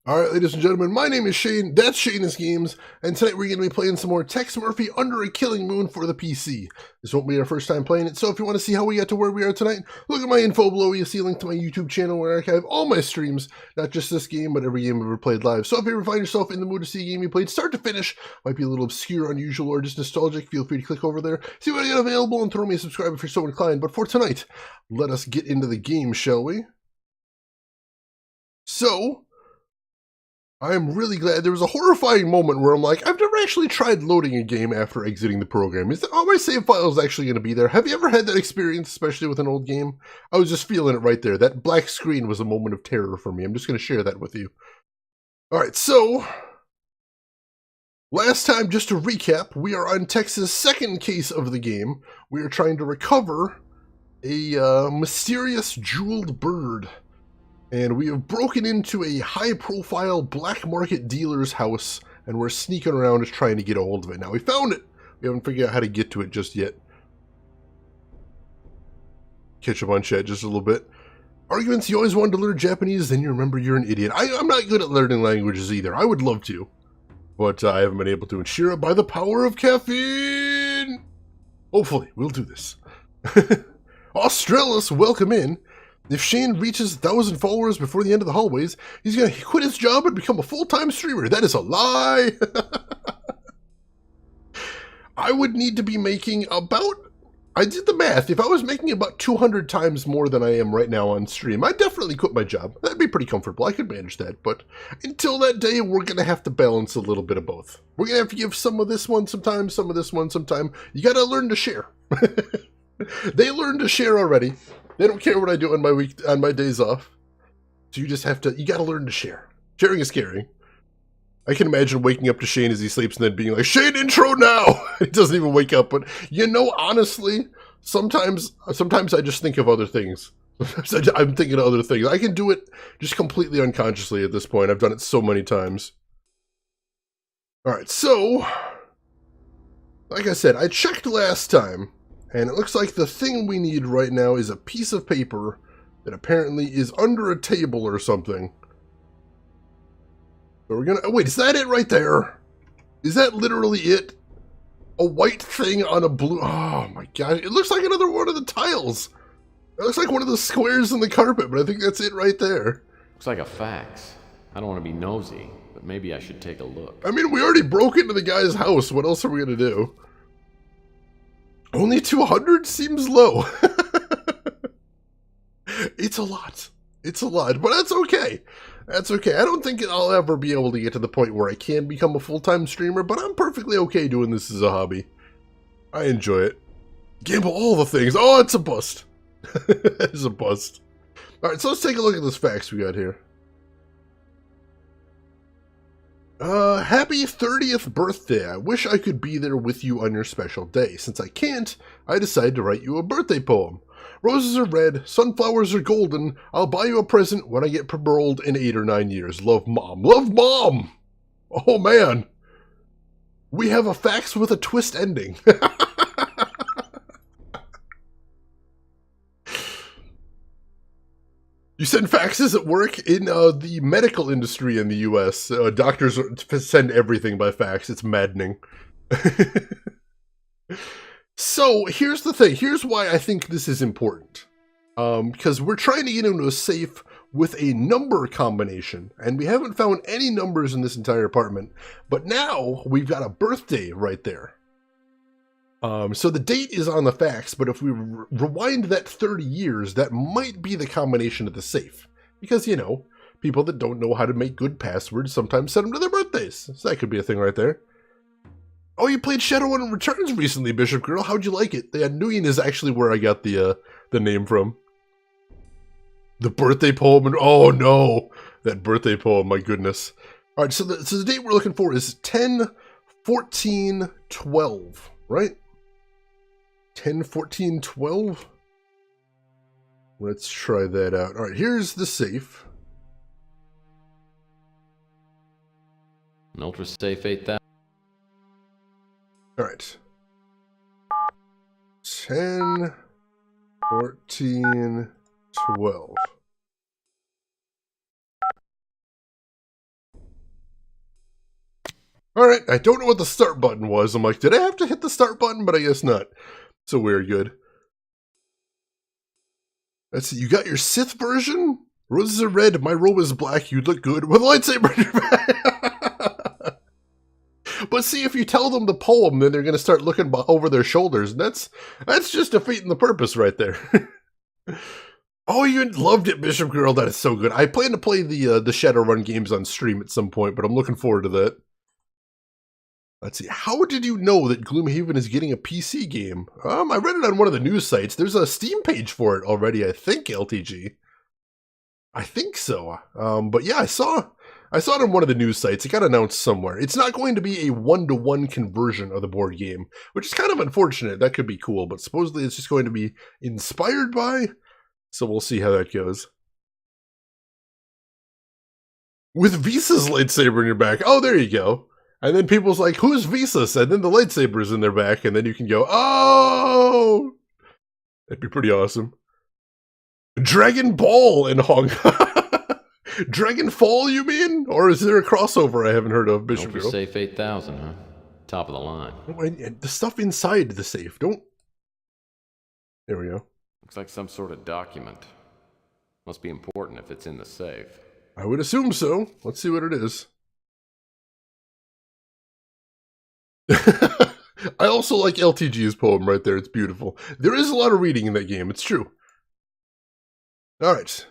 Alright, ladies and gentlemen, my name is Shane, that's Shane's Games, and tonight we're going to be playing some more Tex Murphy Under a Killing Moon for the PC. This won't be our first time playing it, so if you want to see how we got to where we are tonight, look at my info below. You'll see a link to my YouTube channel where I archive all my streams, not just this game, but every game I've ever played live. So if you ever find yourself in the mood to see a game you played start to finish, might be a little obscure, unusual, or just nostalgic, feel free to click over there, see what I got available, and throw me a subscribe if you're so inclined. But for tonight, let us get into the game, shall we? So, I'm really glad. There was a horrifying moment where I'm like, I've never actually tried loading a game after exiting the program. Is that all my save files actually going to be there? Have you ever had that experience, especially with an old game? I was just feeling it right there. That black screen was a moment of terror for me. I'm just going to share that with you. All right, so last time, just to recap, we are on Tex's second case of the game. We are trying to recover a mysterious jeweled bird. And we have broken into a high-profile black market dealer's house, and we're sneaking around just trying to get a hold of it. Now, we found it. We haven't figured out how to get to it just yet. Catch up on chat just a little bit. Arguments, you always wanted to learn Japanese, then you remember you're an idiot. I'm not good at learning languages either. I would love to, but I haven't been able to. And cheer up by the power of caffeine! Hopefully, we'll do this. Australis, welcome in. If Shane reaches 1,000 followers before the end of the hallways, he's going to quit his job and become a full-time streamer. That is a lie! I would need to be making about... I did the math. If I was making about 200 times more than I am right now on stream, I'd definitely quit my job. That'd be pretty comfortable. I could manage that. But until that day, we're going to have to balance a little bit of both. We're going to have to give some of this one sometime, some of this one sometime. You got to learn to share. They learned to share already. They don't care what I do on my days off. So you just have to, you gotta learn to share. Sharing is caring. I can imagine waking up to Shane as he sleeps and then being like, Shane, intro now! He doesn't even wake up, but you know, honestly, sometimes I just think of other things. Sometimes I'm thinking of other things. I can do it just completely unconsciously at this point. I've done it so many times. Alright, so, like I said, I checked last time. And it looks like the thing we need right now is a piece of paper that apparently is under a table or something. So we're gonna... Oh, wait, is that it right there? Is that literally it? A white thing on a blue... Oh my god, it looks like another one of the tiles. It looks like one of the squares in the carpet, but I think that's it right there. Looks like a fax. I don't want to be nosy, but maybe I should take a look. I mean, we already broke into the guy's house. What else are we gonna do? Only 200 seems low. It's a lot. It's a lot, but that's okay. That's okay. I don't think I'll ever be able to get to the point where I can become a full-time streamer, but I'm perfectly okay doing this as a hobby. I enjoy it. Gamble all the things. Oh, it's a bust. It's a bust. Alright, so let's take a look at this fax we got here. Happy 30th birthday. I wish I could be there with you on your special day. Since I can't, I decided to write you a birthday poem. Roses are red, sunflowers are golden. I'll buy you a present when I get paroled in 8 or 9 years. Love, Mom. Love, Mom! Oh, man. We have a fax with a twist ending. You send faxes at work in the medical industry in the U.S. Doctors send everything by fax. It's maddening. So, here's the thing. Here's why I think this is important. Because we're trying to get into a safe with a number combination, and we haven't found any numbers in this entire apartment. But now, we've got a birthday right there. So the date is on the fax, but if we rewind that 30 years, that might be the combination of the safe. Because, you know, people that don't know how to make good passwords sometimes send them to their birthdays. So that could be a thing right there. Oh, you played Shadowrun Returns recently, Bishop Girl. How'd you like it? Yeah, Nguyen is actually where I got the name from. The birthday poem, and oh no, that birthday poem, my goodness. All right, so the date we're looking for is 10/14/12, right? 10/14/12? Let's try that out. All right, here's the safe. An Ultra Safe 8000. All right. 10/14/12. Alright, I don't know what the start button was. I'm like, did I have to hit the start button? But I guess not. So weird good. Let's see, you got your Sith version? Roses are red, my robe is black, you'd look good with a lightsaber in your back. But see, if you tell them the poem, then they're going to start looking over their shoulders, and that's just defeating the purpose right there. Oh, you loved it, Bishop Girl. That is so good. I plan to play the Shadowrun games on stream at some point, but I'm looking forward to that. Let's see. How did you know that Gloomhaven is getting a PC game? I read it on one of the news sites. There's a Steam page for it already, I think, LTG. I think so. But yeah, I saw it on one of the news sites. It got announced somewhere. It's not going to be a one-to-one conversion of the board game, which is kind of unfortunate. That could be cool, but supposedly it's just going to be inspired by, so we'll see how that goes. With Visa's lightsaber in your back. Oh, there you go. And then people's like, who's Visas? And then the lightsaber's in their back, and then you can go, oh! That'd be pretty awesome. Dragon Ball in Hong Kong. Dragon Fall, you mean? Or is there a crossover I haven't heard of, Bishop Girl? Safe 8000, huh? Top of the line. And the stuff inside the safe, don't... There we go. Looks like some sort of document. Must be important if it's in the safe. I would assume so. Let's see what it is. I also like LTG's poem right there. It's beautiful. There is a lot of reading in that game. It's true. All right.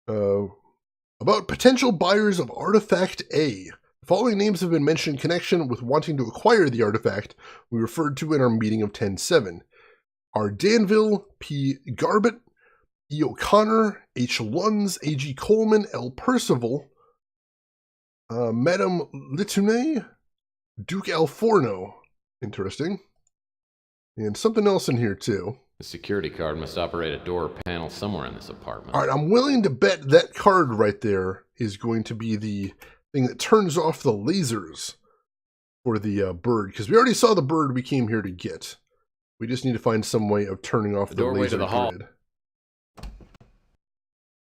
About potential buyers of Artifact A. The following names have been mentioned in connection with wanting to acquire the artifact we referred to in our meeting of 10-7. R. Danville, P. Garbett, E. O'Connor, H. Lunds, A.G. Coleman, L. Percival, Madame Litune, Duke Alforno. Interesting. And something else in here, too. The security card must operate a door or panel somewhere in this apartment. All right, I'm willing to bet that card right there is going to be the thing that turns off the lasers for the bird, because we already saw the bird we came here to get. We just need to find some way of turning off the doorway laser to the hall. grid.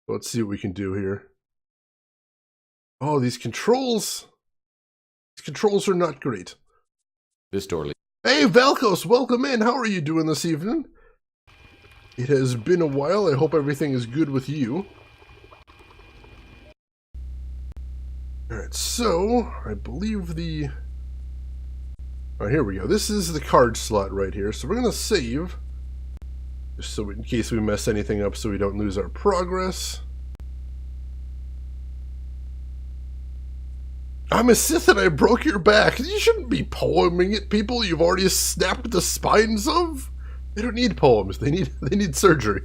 Let's see what we can do here. Oh, these controls. These controls are not great. This door leads. Hey, Valkos, welcome in. How are you doing this evening? It has been a while. I hope everything is good with you. Alright, so, I believe the... Alright, here we go. This is the card slot right here. So we're going to save, just so in case we mess anything up so we don't lose our progress. I'm a Sith and I broke your back. You shouldn't be poeming at people you've already snapped the spines of. They don't need poems. They need surgery.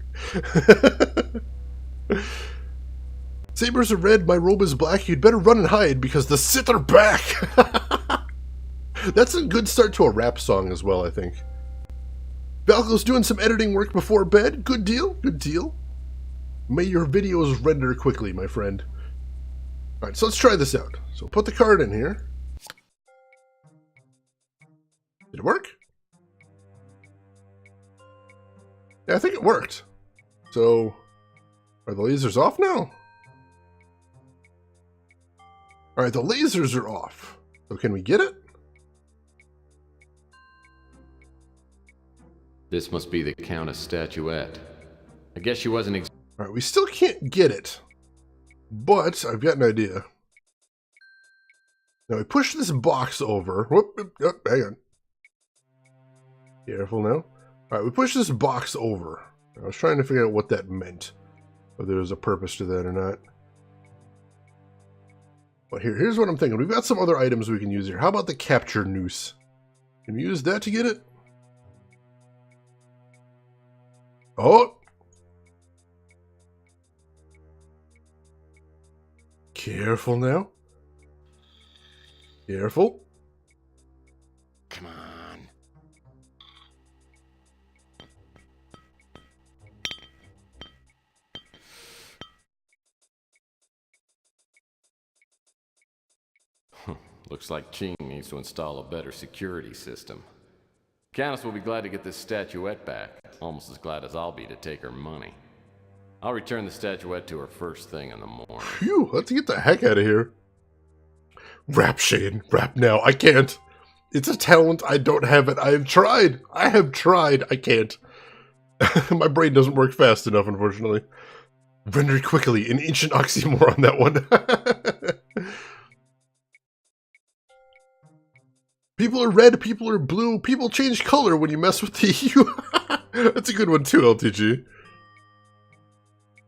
Sabers are red, my robe is black. You'd better run and hide because the Sith are back. That's a good start to a rap song as well, I think. Valko's doing some editing work before bed. Good deal, good deal. May your videos render quickly, my friend. Alright, so let's try this out. So put the card in here. Did it work? Yeah, I think it worked. So, are the lasers off now? Alright, the lasers are off. So can we get it? This must be the Countess statuette. I guess she wasn't Alright, we still can't get it. But I've got an idea. Now we push this box over. Whoop, hang on. Careful now. Alright, we push this box over. I was trying to figure out what that meant. Whether there was a purpose to that or not. But here's what I'm thinking. We've got some other items we can use here. How about the capture noose? Can we use that to get it? Oh! Careful now. Careful. Come on. Looks like Ching needs to install a better security system. Countess will be glad to get this statuette back. Almost as glad as I'll be to take her money. I'll return the statuette to her first thing in the morning. Phew, let's get the heck out of here. Rap, Shane. Rap now. I can't. It's a talent. I don't have it. I have tried. I can't. My brain doesn't work fast enough, unfortunately. Render quickly. An ancient oxymoron, that one. People are red, people are blue, people change color when you mess with the hue. That's a good one too, LTG.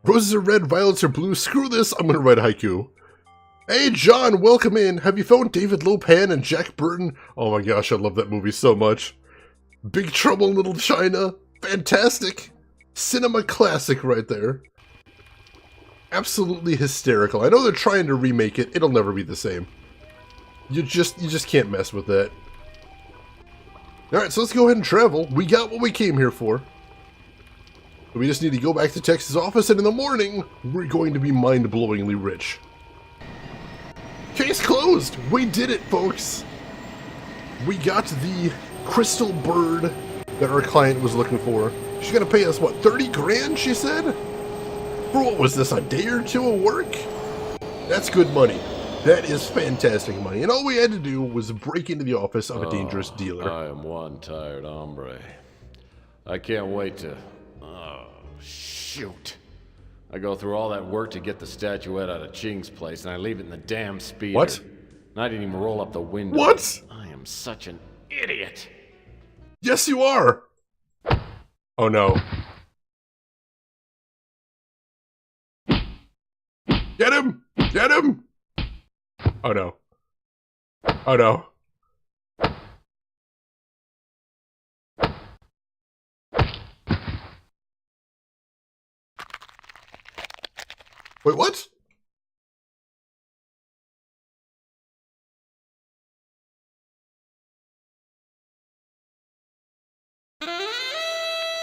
Roses are red, violets are blue. Screw this, I'm gonna write a haiku. Hey John, welcome in. Have you found David Lopan and Jack Burton? Oh my gosh, I love that movie so much. Big Trouble in Little China. Fantastic. Cinema classic right there. Absolutely hysterical. I know they're trying to remake it. It'll never be the same. You just can't mess with that. Alright, so let's go ahead and travel. We got what we came here for. We just need to go back to Tex's office, and in the morning, we're going to be mind-blowingly rich. Case closed! We did it, folks! We got the crystal bird that our client was looking for. She's gonna pay us, what, 30 grand, she said? For what was this, a day or two of work? That's good money. That is fantastic money. And all we had to do was break into the office of a dangerous dealer. I am one tired hombre. I can't wait to... shoot. I go through all that work to get the statuette out of Ching's place, and I leave it in the damn speeder. What? And I didn't even roll up the window. What? I am such an idiot. Yes, you are! Oh no. Get him! Get him! Oh no. Oh no. Wait, what?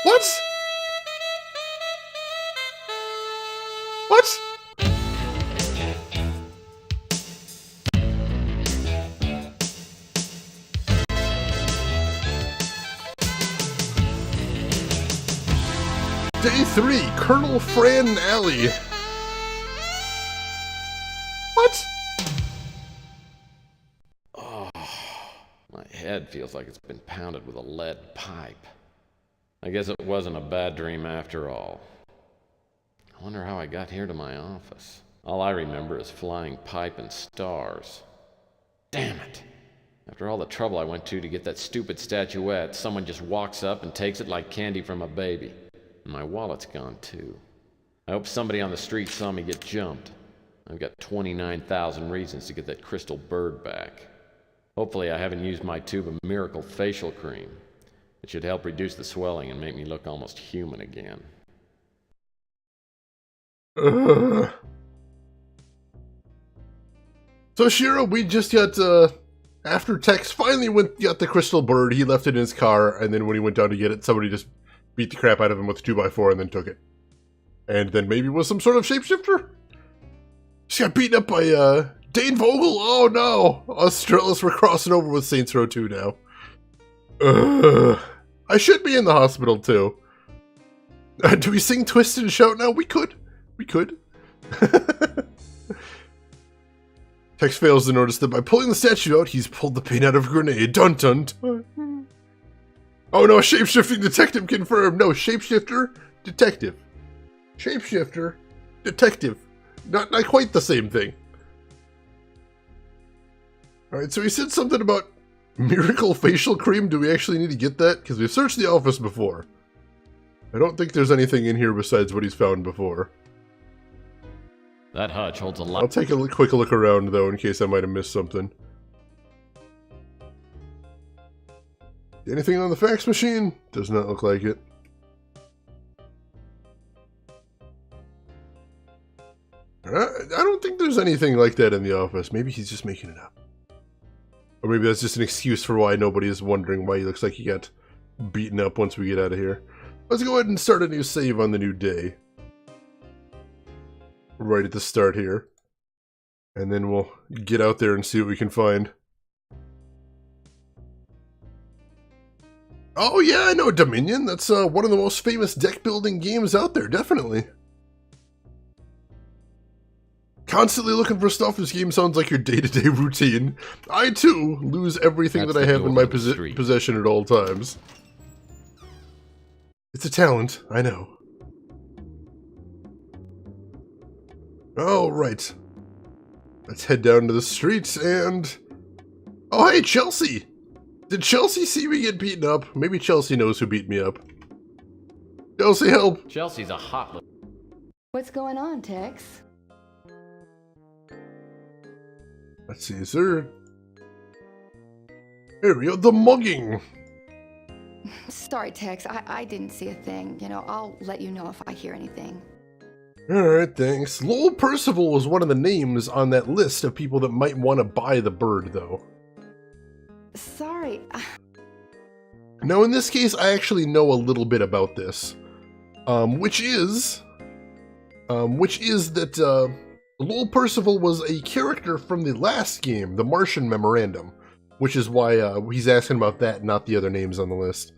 What? What? Day 3, Colonel Fran Alley. What? Oh, my head feels like it's been pounded with a lead pipe. I guess it wasn't a bad dream after all. I wonder how I got here to my office. All I remember is flying pipe and stars. Damn it! After all the trouble I went to get that stupid statuette, someone just walks up and takes it like candy from a baby. And my wallet's gone too. I hope somebody on the street saw me get jumped. I've got 29,000 reasons to get that crystal bird back. Hopefully I haven't used my tube of miracle facial cream. It should help reduce the swelling and make me look almost human again. So Shiro, we just got, after Tex finally got the crystal bird, he left it in his car, and then when he went down to get it, somebody just beat the crap out of him with a 2x4 and then took it. And then maybe it was some sort of shapeshifter? She got beaten up by, Dane Vogel? Oh no! Australis, we're crossing over with Saints Row 2 now. I should be in the hospital too. Do we sing Twist and Shout now? We could. We could. Tex fails to notice that by pulling the statue out, he's pulled the paint out of a grenade. Dun dun dun. Oh no, shapeshifting detective confirmed. No, shapeshifter, detective. Shapeshifter, detective. Not quite the same thing. Alright, so he said something about miracle facial cream. Do we actually need to get that? Because we've searched the office before. I don't think there's anything in here besides what he's found before. That hutch holds a lot. I'll take a quick look around, though, in case I might have missed something. Anything on the fax machine? Does not look like it. I don't think there's anything like that in the office. Maybe he's just making it up. Or maybe that's just an excuse for why nobody is wondering why he looks like he got beaten up once we get out of here. Let's go ahead and start a new save on the new day. Right at the start here. And then we'll get out there and see what we can find. Oh yeah, I know Dominion. That's one of the most famous deck building games out there, definitely. Constantly looking for stuff. This game sounds like your day-to-day routine. I, too, lose everything That's that I the have in door my to the street. possession at all times. It's a talent, I know. All right. Let's head down to the streets and... Oh, hey, Chelsea! Did Chelsea see me get beaten up? Maybe Chelsea knows who beat me up. Chelsea, help! Chelsea's a hot little... What's going on, Tex? Let's see, is there... Here we go, the mugging! Sorry, Tex. I didn't see a thing. You know, I'll let you know if I hear anything. Alright, thanks. Lowell Percival was one of the names on that list of people that might want to buy the bird, though. Sorry. Now, in this case, I actually know a little bit about this. Which is that, Lowell Percival was a character from the last game, The Martian Memorandum, which is why he's asking about that, not the other names on the list.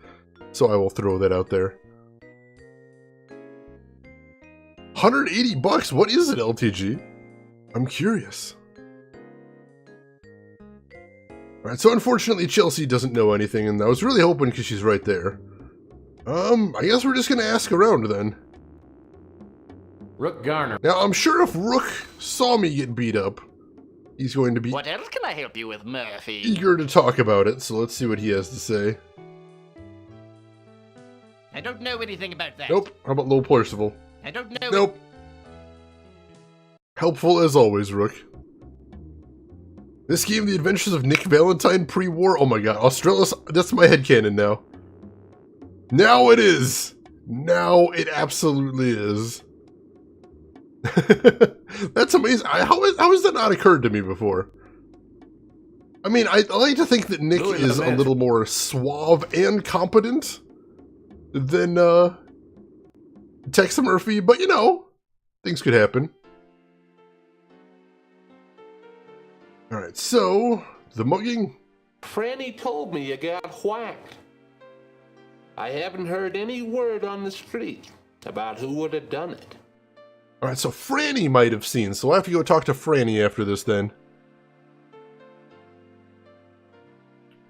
So I will throw that out there. 180 bucks? What is it, LTG? I'm curious. Alright, so unfortunately Chelsea doesn't know anything, and I was really hoping because she's right there. I guess we're just gonna ask around then. Rook Garner. Now, I'm sure if Rook saw me get beat up, he's going to be What else can I help you with, Murphy? eager to talk about it, so let's see what he has to say. I don't know anything about that. Nope. How about Lowell Percival? I don't know. Nope. Helpful as always, Rook. This game, The Adventures of Nick Valentine pre-war. Oh my god, Australis, that's my headcanon now. Now it is! Now it absolutely is. That's amazing. How has that not occurred to me before? I mean, I like to think that Nick is a little more suave and competent than Tex Murphy, but you know, things could happen. Alright, so, the mugging. Franny told me you got whacked. I haven't heard any word on the street about who would have done it. Alright, so Franny might have seen, so I'll have to go talk to Franny after this then.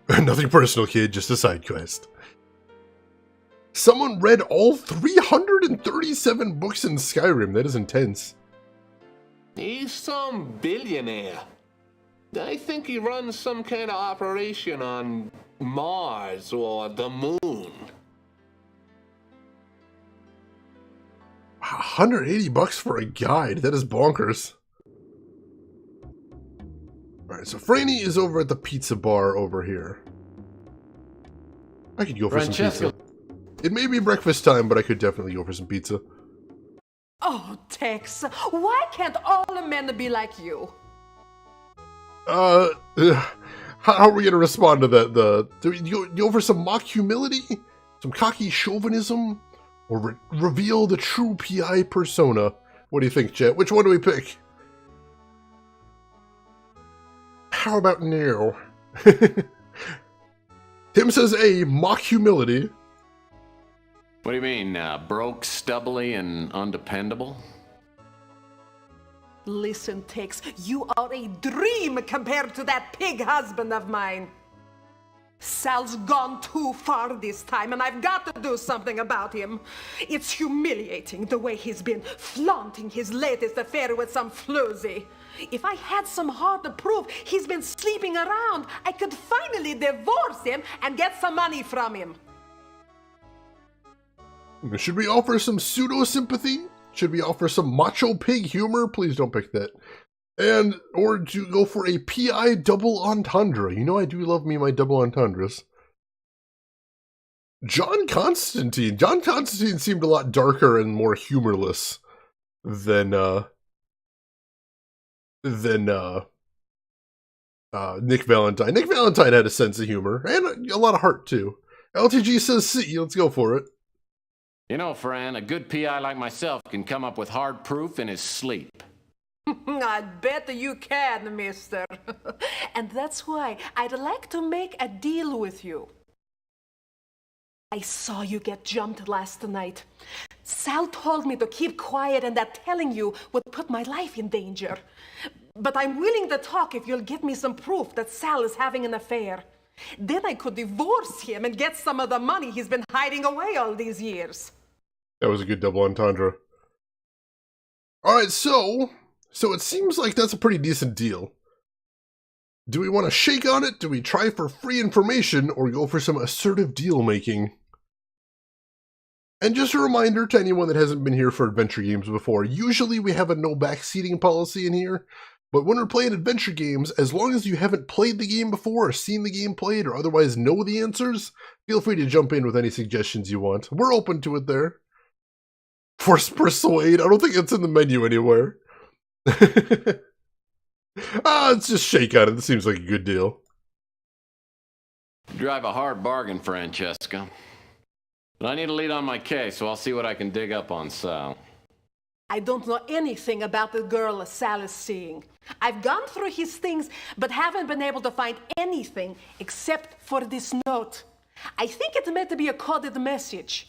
Nothing personal, kid, just a side quest. Someone read all 337 books in Skyrim. That is intense. He's some billionaire. I think he runs some kind of operation on Mars or the moon. 180 bucks for a guide. That is bonkers. Alright, so Franny is over at the pizza bar over here. I could go for some pizza. It may be breakfast time, but I could definitely go for some pizza. Oh, Tex, why can't all the men be like you? How are we going to respond to that? Do you go for some mock humility? Some cocky chauvinism? Or reveal the true PI persona? What do you think, chat? Which one do we pick? How about now? Tim says A, mock humility. What do you mean, broke, stubbly, and undependable? Listen, Tex, you are a dream compared to that pig husband of mine. Sal's gone too far this time, and I've got to do something about him. It's humiliating the way he's been flaunting his latest affair with some floozy. If I had some hard to prove he's been sleeping around, I could finally divorce him and get some money from him. Should we offer some pseudo-sympathy? Should we offer some macho pig humor? Please don't pick that. Or do you go for a PI double entendre? You know I do love me my double entendres. John Constantine. John Constantine seemed a lot darker and more humorless than Nick Valentine. Nick Valentine had a sense of humor and a lot of heart too. LTG says C. Let's go for it. You know, Fran, a good PI like myself can come up with hard proof in his sleep. I bet you can, mister. And that's why I'd like to make a deal with you. I saw you get jumped last night. Sal told me to keep quiet and that telling you would put my life in danger. But I'm willing to talk if you'll get me some proof that Sal is having an affair. Then I could divorce him and get some of the money he's been hiding away all these years. That was a good double entendre. Alright, so it seems like that's a pretty decent deal. Do we want to shake on it? Do we try for free information or go for some assertive deal making? And just a reminder to anyone that hasn't been here for adventure games before, usually we have a no backseating policy in here, but when we're playing adventure games, as long as you haven't played the game before or seen the game played or otherwise know the answers, feel free to jump in with any suggestions you want. We're open to it there. Force Persuade, I don't think it's in the menu anywhere. Let's just shake on it. This seems like a good deal. You drive a hard bargain, Francesca. But I need a lead on my case, so I'll see what I can dig up on Sal. I don't know anything about the girl Sal is seeing. I've gone through his things, but haven't been able to find anything except for this note. I think it's meant to be a coded message.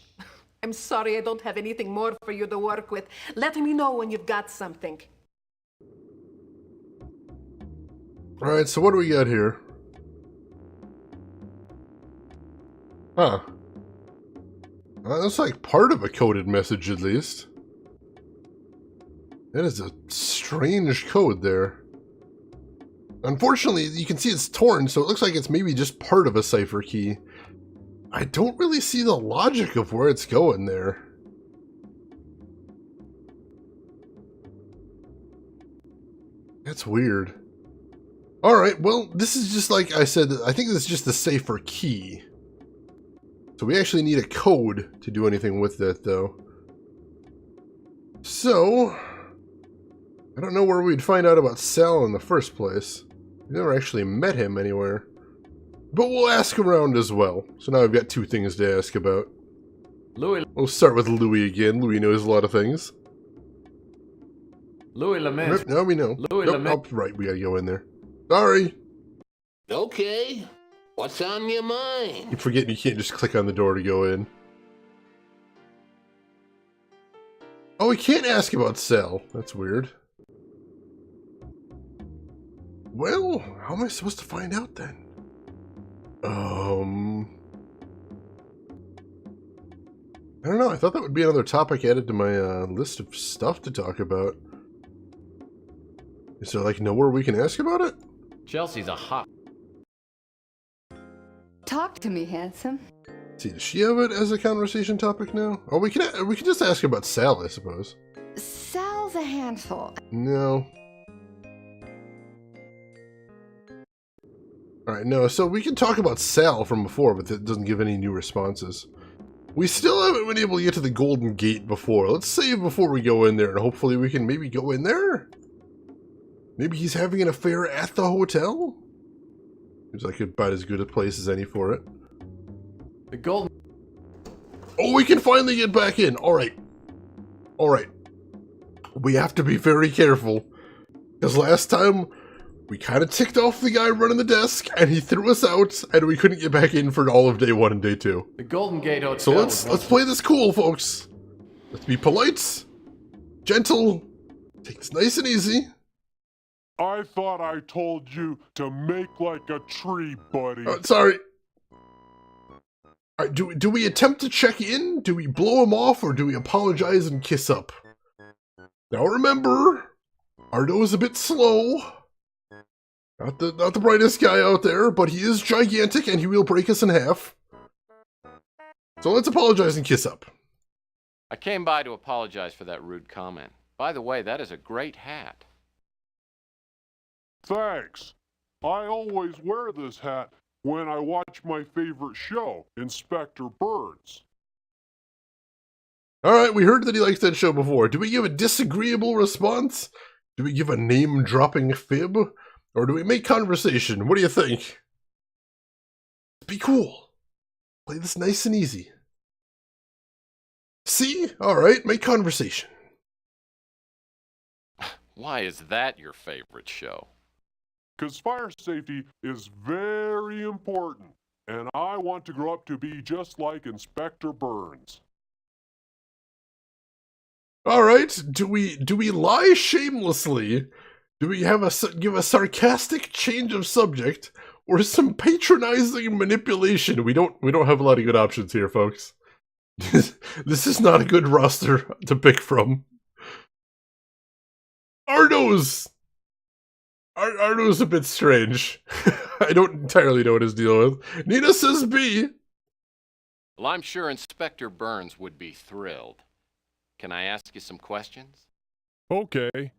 I'm sorry I don't have anything more for you to work with. Let me know when you've got something. Alright, so what do we got here? Huh. That's like part of a coded message, at least. That is a strange code there. Unfortunately, you can see it's torn, so it looks like it's maybe just part of a cipher key. I don't really see the logic of where it's going there. That's weird. Alright, well, this is just like I said, I think this is just the cipher key. So we actually need a code to do anything with that, though. So, I don't know where we'd find out about Sal in the first place. We never actually met him anywhere. But we'll ask around as well. So now I've got two things to ask about. Louis We'll start with Louis again. Louis knows a lot of things. Lemaitre. Now we know. Louis Nope, Lemaitre. nope, right, we gotta go in there. Sorry. Okay. What's on your mind? Keep forgetting you can't just click on the door to go in. Oh, we can't ask about Sal. That's weird. Well, how am I supposed to find out then? I don't know. I thought that would be another topic added to my list of stuff to talk about. Is there like nowhere we can ask about it? Chelsea's a hot... Talk to me, handsome. Let's see, does she have it as a conversation topic now? Oh, we can just ask about Sal, I suppose. Sal's a handful. No. Alright, no, so we can talk about Sal from before, but that doesn't give any new responses. We still haven't been able to get to the Golden Gate before. Let's save before we go in there, and hopefully we can maybe go in there? Maybe he's having an affair at the hotel? Seems like about as good a place as any for it. The golden... Oh, we can finally get back in! Alright. Alright. We have to be very careful. Because last time, we kind of ticked off the guy running the desk, and he threw us out, and we couldn't get back in for all of day 1 and day 2. The Golden Gate Hotel... So let's play this cool, folks. Let's be polite, gentle, take this nice and easy. I thought I told you to make like a tree, buddy. Sorry. Alright, do we attempt to check in? Do we blow him off, or do we apologize and kiss up? Now remember, Ardo's a bit slow. Not the brightest guy out there, but he is gigantic and he will break us in half. So let's apologize and kiss up. I came by to apologize for that rude comment. By the way, that is a great hat. Thanks. I always wear this hat when I watch my favorite show, Inspector Burns. Alright, we heard that he likes that show before. Do we give a disagreeable response? Do we give a name-dropping fib? Or do we make conversation? What do you think? Be cool. Play this nice and easy. See? Alright, make conversation. Why is that your favorite show? Because fire safety is very important, and I want to grow up to be just like Inspector Burns. All right. Do we lie shamelessly? Do we give a sarcastic change of subject, or some patronizing manipulation? We don't have a lot of good options here, folks. This is not a good roster to pick from. Ardo's a bit strange. I don't entirely know what his deal is. Nina says B. Well, I'm sure Inspector Burns would be thrilled. Can I ask you some questions? Okay.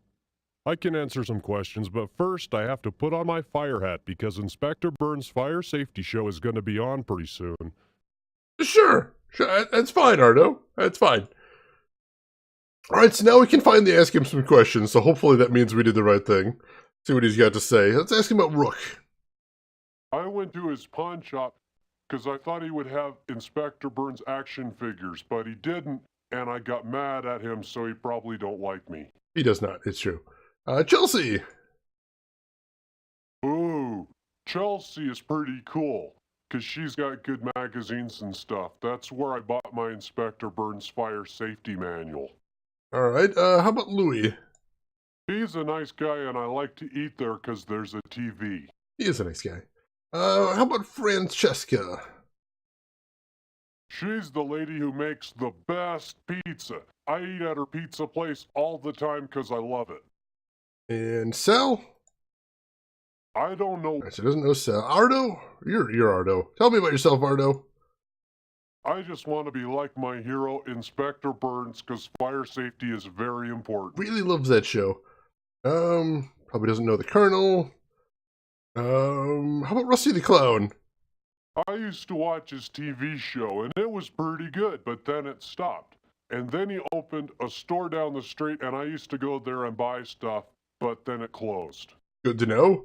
I can answer some questions, but first I have to put on my fire hat because Inspector Burns' fire safety show is going to be on pretty soon. Sure. That's fine, Ardo. That's fine. Alright, so now we can finally ask him some questions, so hopefully that means we did the right thing. See what he's got to say. Let's ask him about Rook. I went to his pawn shop because I thought he would have Inspector Burns action figures, but he didn't, and I got mad at him, so he probably don't like me. He does not, it's true. Chelsea! Ooh, Chelsea is pretty cool, because she's got good magazines and stuff. That's where I bought my Inspector Burns fire safety manual. Alright, how about Louis? He's a nice guy, and I like to eat there because there's a TV. He is a nice guy. How about Francesca? She's the lady who makes the best pizza. I eat at her pizza place all the time because I love it. And Sal? I don't know. She doesn't know Sal. Ardo? You're Ardo. Tell me about yourself, Ardo. I just want to be like my hero, Inspector Burns, because fire safety is very important. Really loves that show. Probably doesn't know the Colonel. How about Rusty the Clown? I used to watch his TV show, and it was pretty good, but then it stopped. And then he opened a store down the street, and I used to go there and buy stuff, but then it closed. Good to know.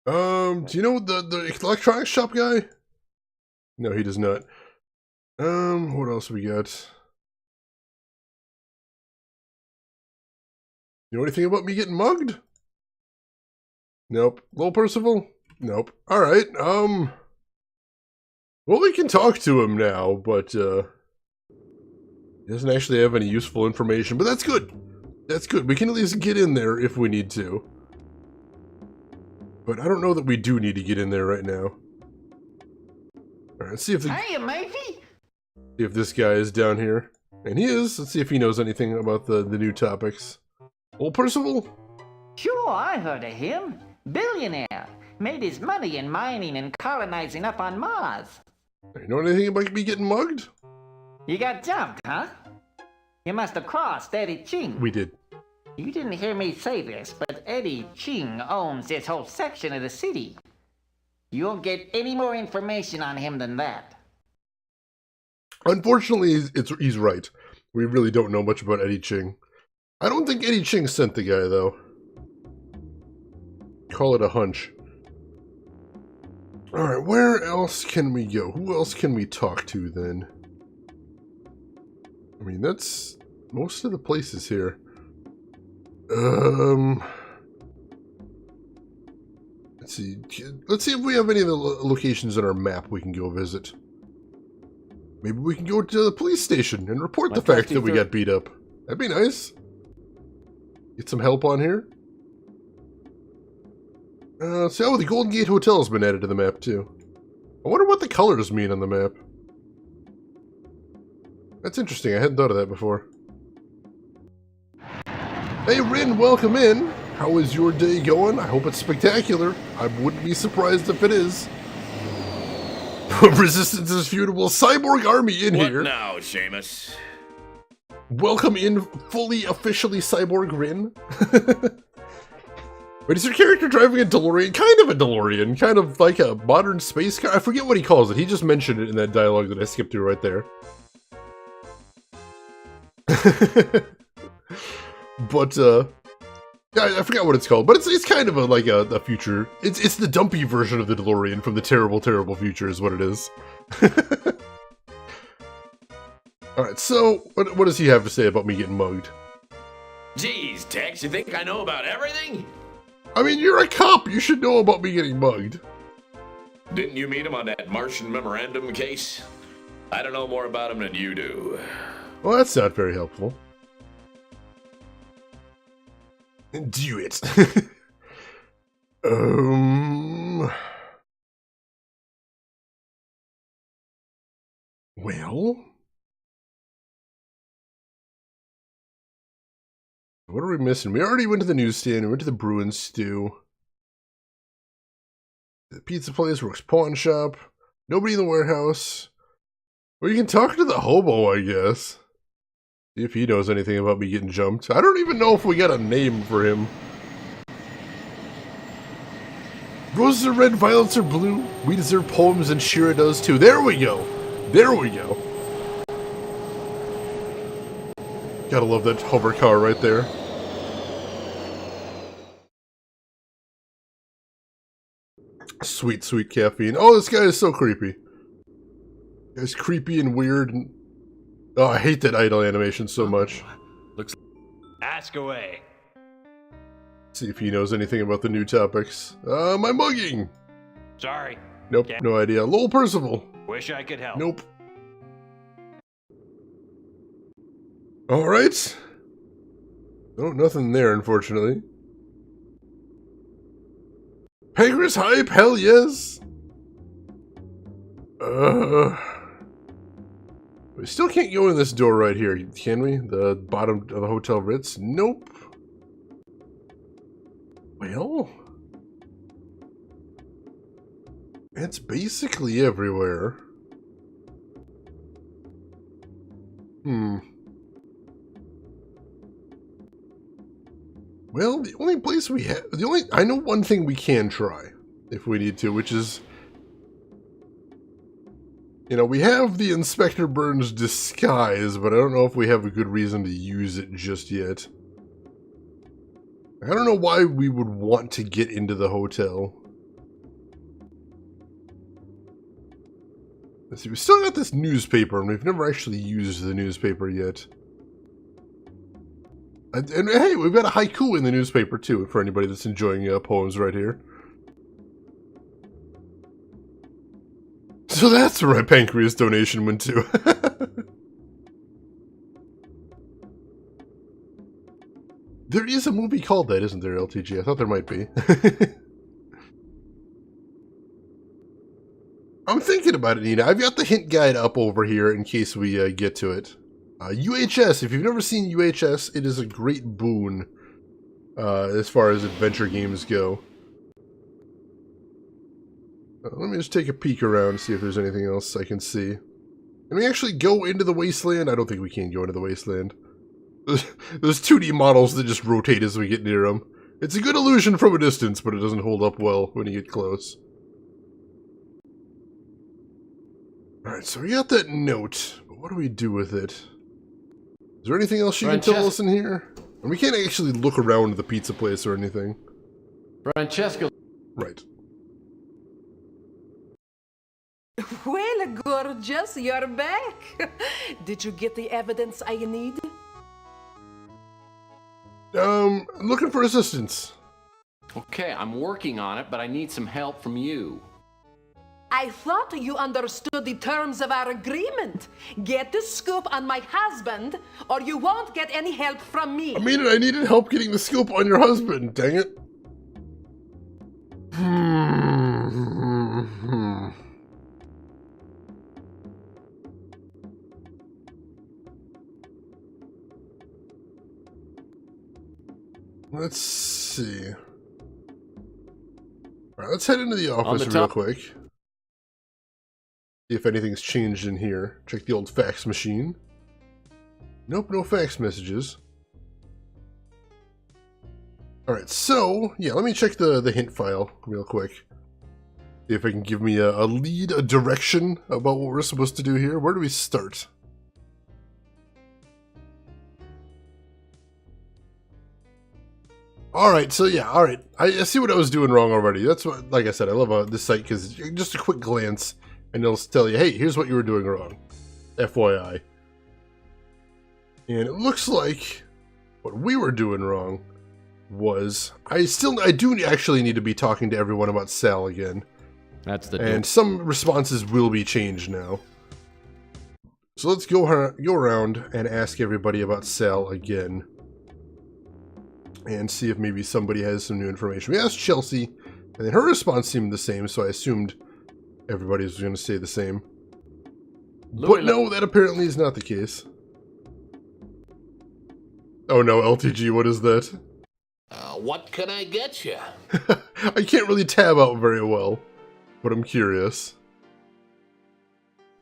Do you know the electronics shop guy? No, he does not. What else we got? You know anything about me getting mugged? Nope. Lowell Percival? Nope. Alright, well, we can talk to him now, but, he doesn't actually have any useful information, but that's good. That's good. We can at least get in there if we need to. But I don't know that we do need to get in there right now. Alright, let's see if Hiya, matey. see if this guy is down here. And he is. Let's see if he knows anything about the new topics. Old Percival? Sure, I heard of him. Billionaire. Made his money in mining and colonizing up on Mars. You know anything about me getting mugged? You got jumped, huh? You must have crossed Eddie Ching. We did. You didn't hear me say this, but Eddie Ching owns this whole section of the city. You won't get any more information on him than that. Unfortunately, he's right. We really don't know much about Eddie Ching. I don't think Eddie Ching sent the guy, though. Call it a hunch. Alright, where else can we go? Who else can we talk to, then? I mean, that's most of the places here. Let's see. Let's see if we have any of the locations on our map we can go visit. Maybe we can go to the police station and report the fact that we got beat up. That'd be nice. Get some help on here. See, oh, the Golden Gate Hotel has been added to the map, too. I wonder what the colors mean on the map. That's interesting. I hadn't thought of that before. Hey, Rin, welcome in. How is your day going? I hope it's spectacular. I wouldn't be surprised if it is. Resistance is feudable. Cyborg army in here. What now, Seamus? Welcome in, fully, officially Cyborg Rin. Wait, is your character driving a DeLorean? Kind of a DeLorean. Kind of like a modern space car. I forget what he calls it. He just mentioned it in that dialogue that I skipped through right there. But, I forgot what it's called. But it's kind of like a future. It's the dumpy version of the DeLorean from the terrible, terrible future is what it is. Alright, so, what does he have to say about me getting mugged? Geez, Tex, you think I know about everything? I mean, you're a cop. You should know about me getting mugged. Didn't you meet him on that Martian memorandum case? I don't know more about him than you do. Well, that's not very helpful. Do it. Well... What are we missing? We already went to the newsstand, we went to the Bruin Stew. The pizza place, Rook's Pawn Shop. Nobody in the warehouse. Well, you can talk to the hobo, I guess. See if he knows anything about me getting jumped. I don't even know if we got a name for him. Roses are red, violets are blue. We deserve poems and Shira does too. There we go. There we go. Gotta love that hover car right there. Sweet, sweet caffeine. Oh, this guy is so creepy. It's creepy and weird. And... oh, I hate that idle animation so much. Ask away. See if he knows anything about the new topics. My mugging! Sorry. Nope, no idea. Lowell Percival. Wish I could help. Nope. Alright. Oh, nothing there, unfortunately. Pancreas hype, hell yes! We still can't go in this door right here, can we? The bottom of the Hotel Ritz? Nope. Well... it's basically everywhere. Well, the only place we have... I know one thing we can try, if we need to, which is... you know, we have the Inspector Burns disguise, but I don't know if we have a good reason to use it just yet. I don't know why we would want to get into the hotel. Let's see, we still got this newspaper, and we've never actually used the newspaper yet. And hey, we've got a haiku in the newspaper, too, for anybody that's enjoying poems right here. So that's where my pancreas donation went to. There is a movie called that, isn't there, LTG? I thought there might be. I'm thinking about it, Nina. I've got the hint guide up over here in case we get to it. UHS, if you've never seen UHS, it is a great boon as far as adventure games go. Let me just take a peek around and see if there's anything else I can see. Can we actually go into the wasteland? I don't think we can go into the wasteland. There's 2D models that just rotate as we get near them. It's a good illusion from a distance, but it doesn't hold up well when you get close. Alright, so we got that note, but what do we do with it? Is there anything else she can tell us in here? And we can't actually look around the pizza place or anything. Francesca. Right. Well, gorgeous, you're back. Did you get the evidence I need? Looking for assistance. Okay, I'm working on it, but I need some help from you. I thought you understood the terms of our agreement. Get the scoop on my husband, or you won't get any help from me. I mean, I needed help getting the scoop on your husband, dang it. Let's see. Alright, let's head into the office real quick. See if anything's changed in here. Check the old fax machine. Nope, no fax messages. Alright, so, yeah, let me check the hint file real quick. See if it can give me a lead, a direction about what we're supposed to do here. Where do we start? Alright, so yeah, alright. I see what I was doing wrong already. That's what, like I said, I love this site because just a quick glance and it'll tell you, hey, here's what you were doing wrong. FYI. And it looks like what we were doing wrong was, I do actually need to be talking to everyone about Sal again. That's the And some responses will be changed now. So let's go around and ask everybody about Sal again. and see if maybe somebody has some new information. We asked Chelsea, and then her response seemed the same, so I assumed everybody was going to say the same. But no, that apparently is not the case. Oh no, LTG, what is that? What can I get you? I can't really tab out very well, but I'm curious.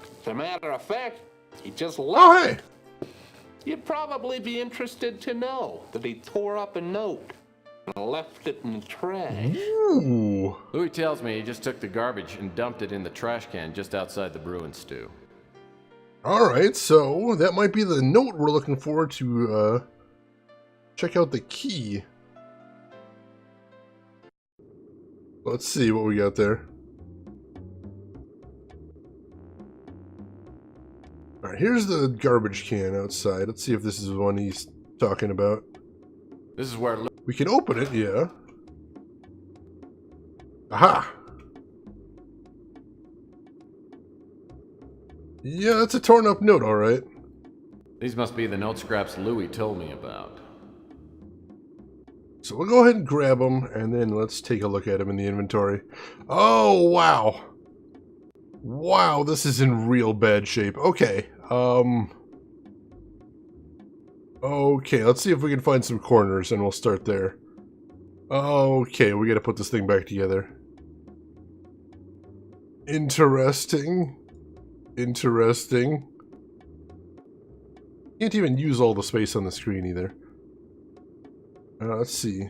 As a matter of fact, he just left. Oh, hey! You'd probably be interested to know that he tore up a note and left it in the trash. Ooh. Louis tells me he just took the garbage and dumped it in the trash can just outside the Bruin stew. Alright, so that might be the note we're looking for to check out the key. Let's see what we got there. Alright, here's the garbage can outside. Let's see if this is the one he's talking about. This is where We can open it, yeah. Aha! Yeah, that's a torn up note, alright. These must be the note scraps Louis told me about. So we'll go ahead and grab them, and then let's take a look at them in the inventory. Oh, wow. Wow, this is in real bad shape. Okay, okay, let's see if we can find some corners, and we'll start there. Okay, we gotta put this thing back together. Interesting. Interesting. Can't even use all the space on the screen either. Let's see.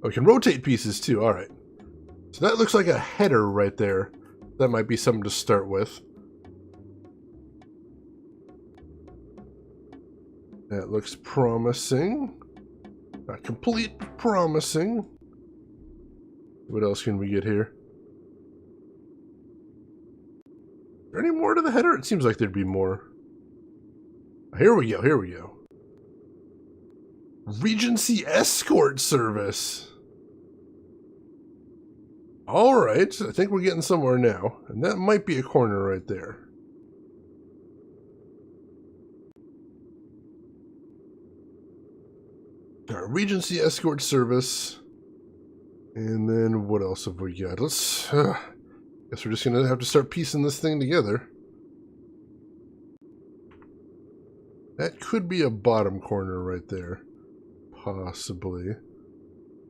Oh, we can rotate pieces too, alright. So that looks like a header right there. That might be something to start with. That looks promising. Not complete, but promising. What else can we get here? Is there any more to the header? It seems like there'd be more. Here we go, here we go. Regency Escort Service. Alright, I think we're getting somewhere now. And that might be a corner right there. Alright, Regency Escort Service. And then what else have we got? Let's... guess we're just going to have to start piecing this thing together. That could be a bottom corner right there. Possibly.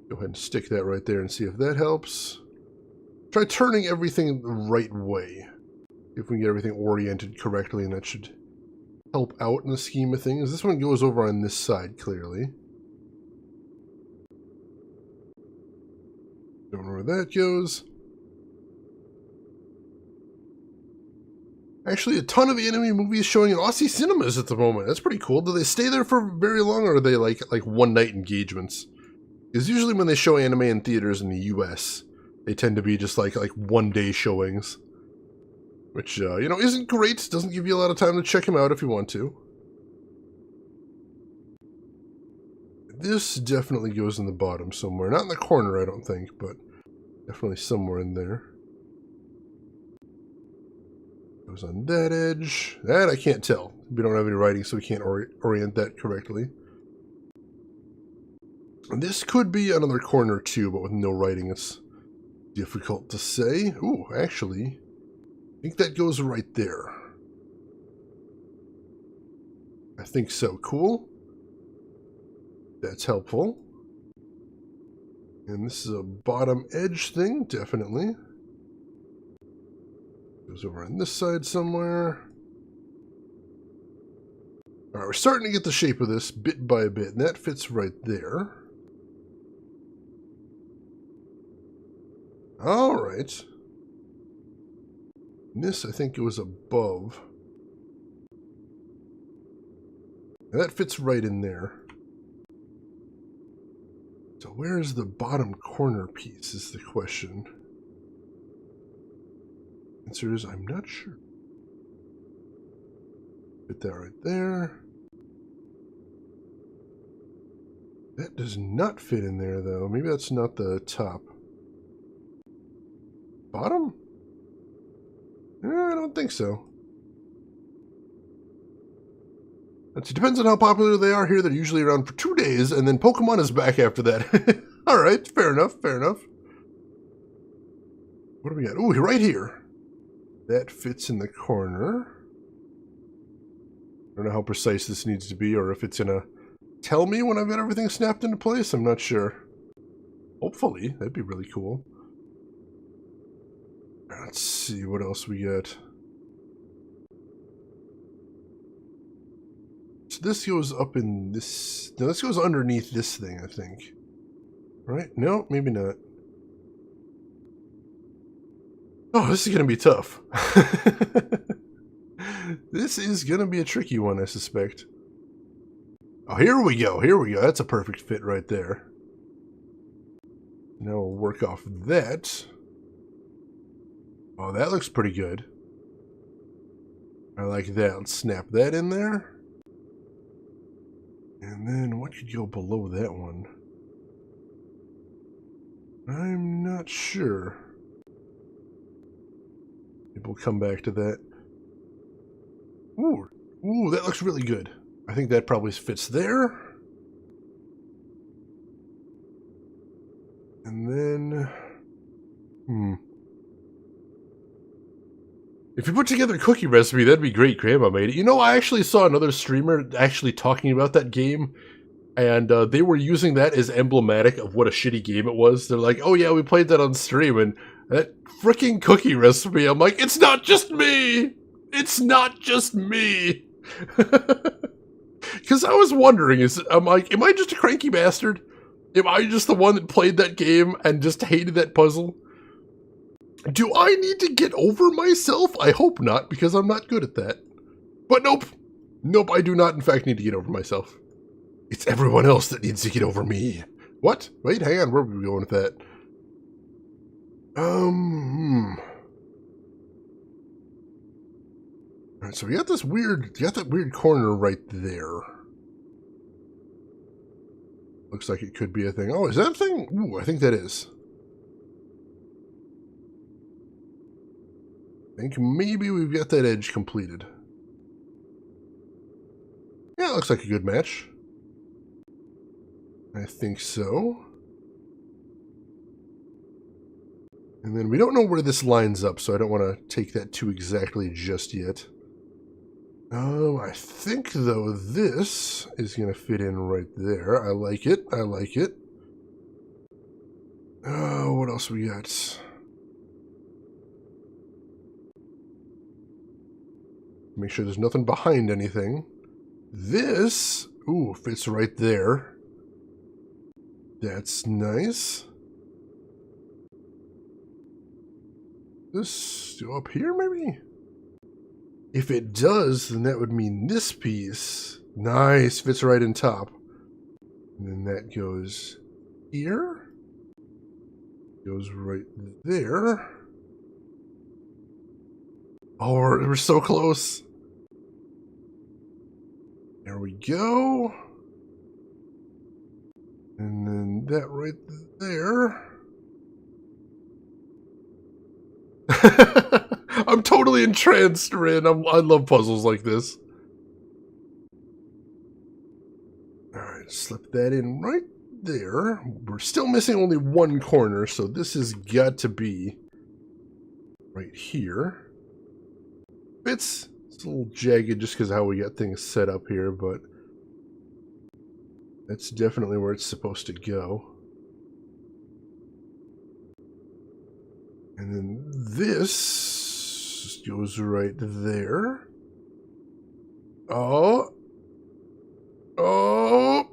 Go ahead and stick that right there and see if that helps. Try turning everything the right way. If we can get everything oriented correctly, and that should help out in the scheme of things. This one goes over on this side, clearly. Don't know where that goes. Actually, a ton of anime movies showing in Aussie cinemas at the moment. That's pretty cool. Do they stay there for very long, or are they like one-night engagements? Because usually when they show anime in theaters in the US, they tend to be just like one-day showings. Which, you know, isn't great. Doesn't give you a lot of time to check them out if you want to. This definitely goes in the bottom somewhere. Not in the corner, I don't think, but definitely somewhere in there. Goes on that edge. That I can't tell. We don't have any writing, so we can't orient that correctly. And this could be another corner too, but with no writing, it's difficult to say. Ooh, actually, I think that goes right there. I think so. Cool. That's helpful. And this is a bottom edge thing, definitely. Goes over on this side somewhere. Alright, we're starting to get the shape of this bit by bit, and that fits right there. Alright. This, I think, goes above. And that fits right in there. So where's the bottom corner piece is the question. Answer is, I'm not sure. Put that right there. That does not fit in there, though. Maybe that's not the top. Bottom? I don't think so. It depends on how popular they are here. They're usually around for 2 days, and then Pokemon is back after that. All right, fair enough, fair enough. What do we got? Ooh, right here. That fits in the corner. I don't know how precise this needs to be, or if it's gonna tell me when I've got everything snapped into place. I'm not sure. Hopefully, that'd be really cool. Let's see what else we got. So this goes up in this... No, this goes underneath this thing, I think. Right? No, maybe not. Oh, this is going to be tough. This is going to be a tricky one, I suspect. Oh, here we go. Here we go. That's a perfect fit right there. Now we'll work off that. Oh, that looks pretty good. I like that. Let's snap that in there. And then what could go below that one? I'm not sure. Maybe we'll come back to that. Ooh, ooh, that looks really good. I think that probably fits there. And then... If you put together a cookie recipe, that'd be great. Grandma made it. You know, I actually saw another streamer actually talking about that game, and they were using that as emblematic of what a shitty game it was. They're like, oh yeah, we played that on stream, and that freaking cookie recipe, I'm like, it's not just me! It's not just me! Because I was wondering, I'm like, am I just a cranky bastard? Am I just the one that played that game and just hated that puzzle? Do I need to get over myself? I hope not, because I'm not good at that. But nope. Nope, I do not, in fact, need to get over myself. It's everyone else that needs to get over me. What? Wait, hang on. Where were we going with that? Alright, so we got this weird... got that weird corner right there. Looks like it could be a thing. Oh, is that a thing? Ooh, I think that is. I think maybe we've got that edge completed. Yeah, it looks like a good match. I think so. And then we don't know where this lines up, so I don't want to take that too exactly just yet. I think, though, this is going to fit in right there. I like it. I like it. What else we got? Make sure there's nothing behind anything. This, ooh, fits right there. That's nice. This up here, maybe? If it does, then that would mean this piece. Nice, fits right in top. And then that goes here. Goes right there. Oh, we're so close. There we go. And then that right there. I'm totally entranced, Rin. I love puzzles like this. Alright, slip that in right there. We're still missing only one corner, so this has got to be right here. It's a little jagged just because of how we got things set up here, but that's definitely where it's supposed to go. And then this goes right there. Oh. Oh.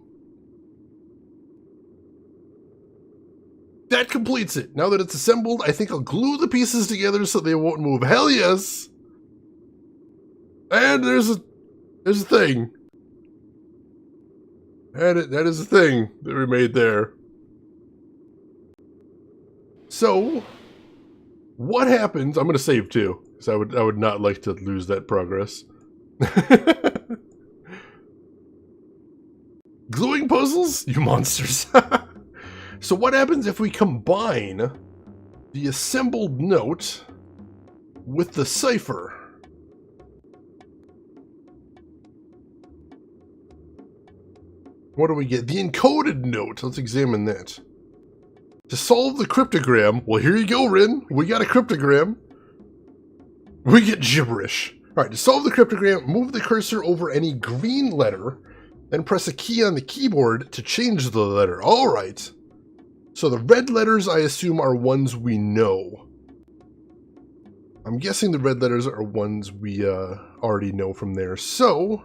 That completes it. Now that it's assembled, I think I'll glue the pieces together so they won't move. Hell yes! And there's a thing. And that is a thing that we made there. So, what happens? I'm going to save too, because I would not like to lose that progress. Gluing puzzles? You monsters. So what happens if we combine the assembled note with the cipher? What do we get? The encoded note. Let's examine that. To solve the cryptogram, well, here you go, Rin. We got a cryptogram. We get gibberish. All right, to solve the cryptogram, move the cursor over any green letter, then press a key on the keyboard to change the letter. All right. So the red letters, I assume, are ones we know. I'm guessing the red letters are ones we already know from there. So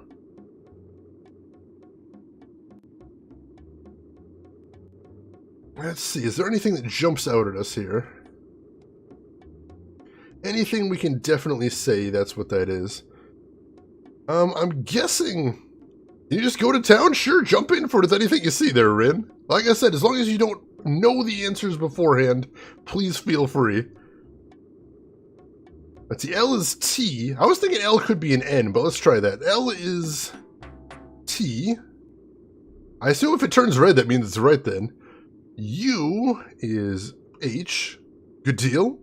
let's see. Is there anything that jumps out at us here? Anything we can definitely say that's what that is. I'm guessing... You just go to town? Sure, jump in for it. Anything you see there, Rin. Like I said, as long as you don't know the answers beforehand, please feel free. Let's see, L is T. I was thinking L could be an N, but let's try that. L is T. I assume if it turns red, that means it's right then. U is H. Good deal.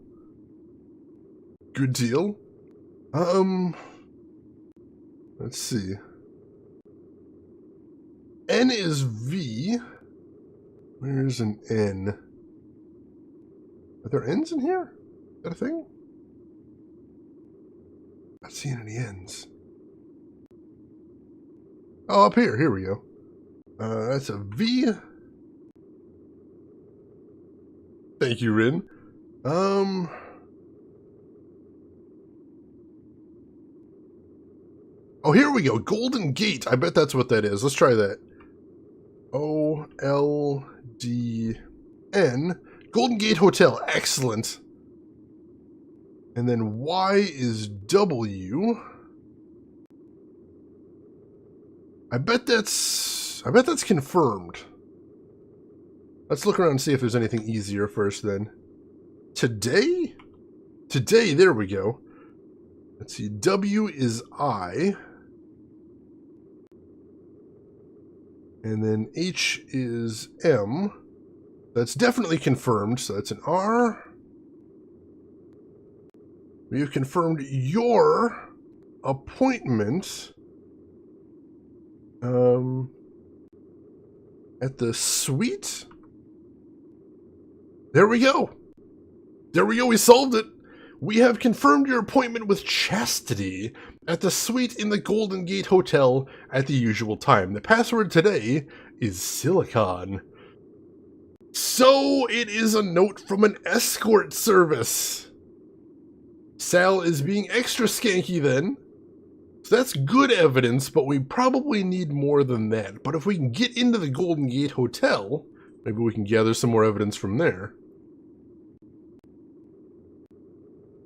Good deal. Let's see. N is V. Where's an N? Are there N's in here? Is that a thing? Not seeing any N's. Oh, up here. Here we go. That's a V. Thank you, Rin. Oh, here we go. Golden Gate. I bet that's what that is. Let's try that. O-L-D-N. Golden Gate Hotel. Excellent. And then Y is W. I bet that's confirmed. Let's look around and see if there's anything easier first then. Today? Today, there we go. Let's see. W is I. And then H is M. That's definitely confirmed, so that's an R. We have confirmed your appointment at the suite. There we go. There we go, we solved it. We have confirmed your appointment with Chastity at the suite in the Golden Gate Hotel at the usual time. The password today is Silicon. So it is a note from an escort service. Sal is being extra skanky then. So that's good evidence, but we probably need more than that. But if we can get into the Golden Gate Hotel, maybe we can gather some more evidence from there.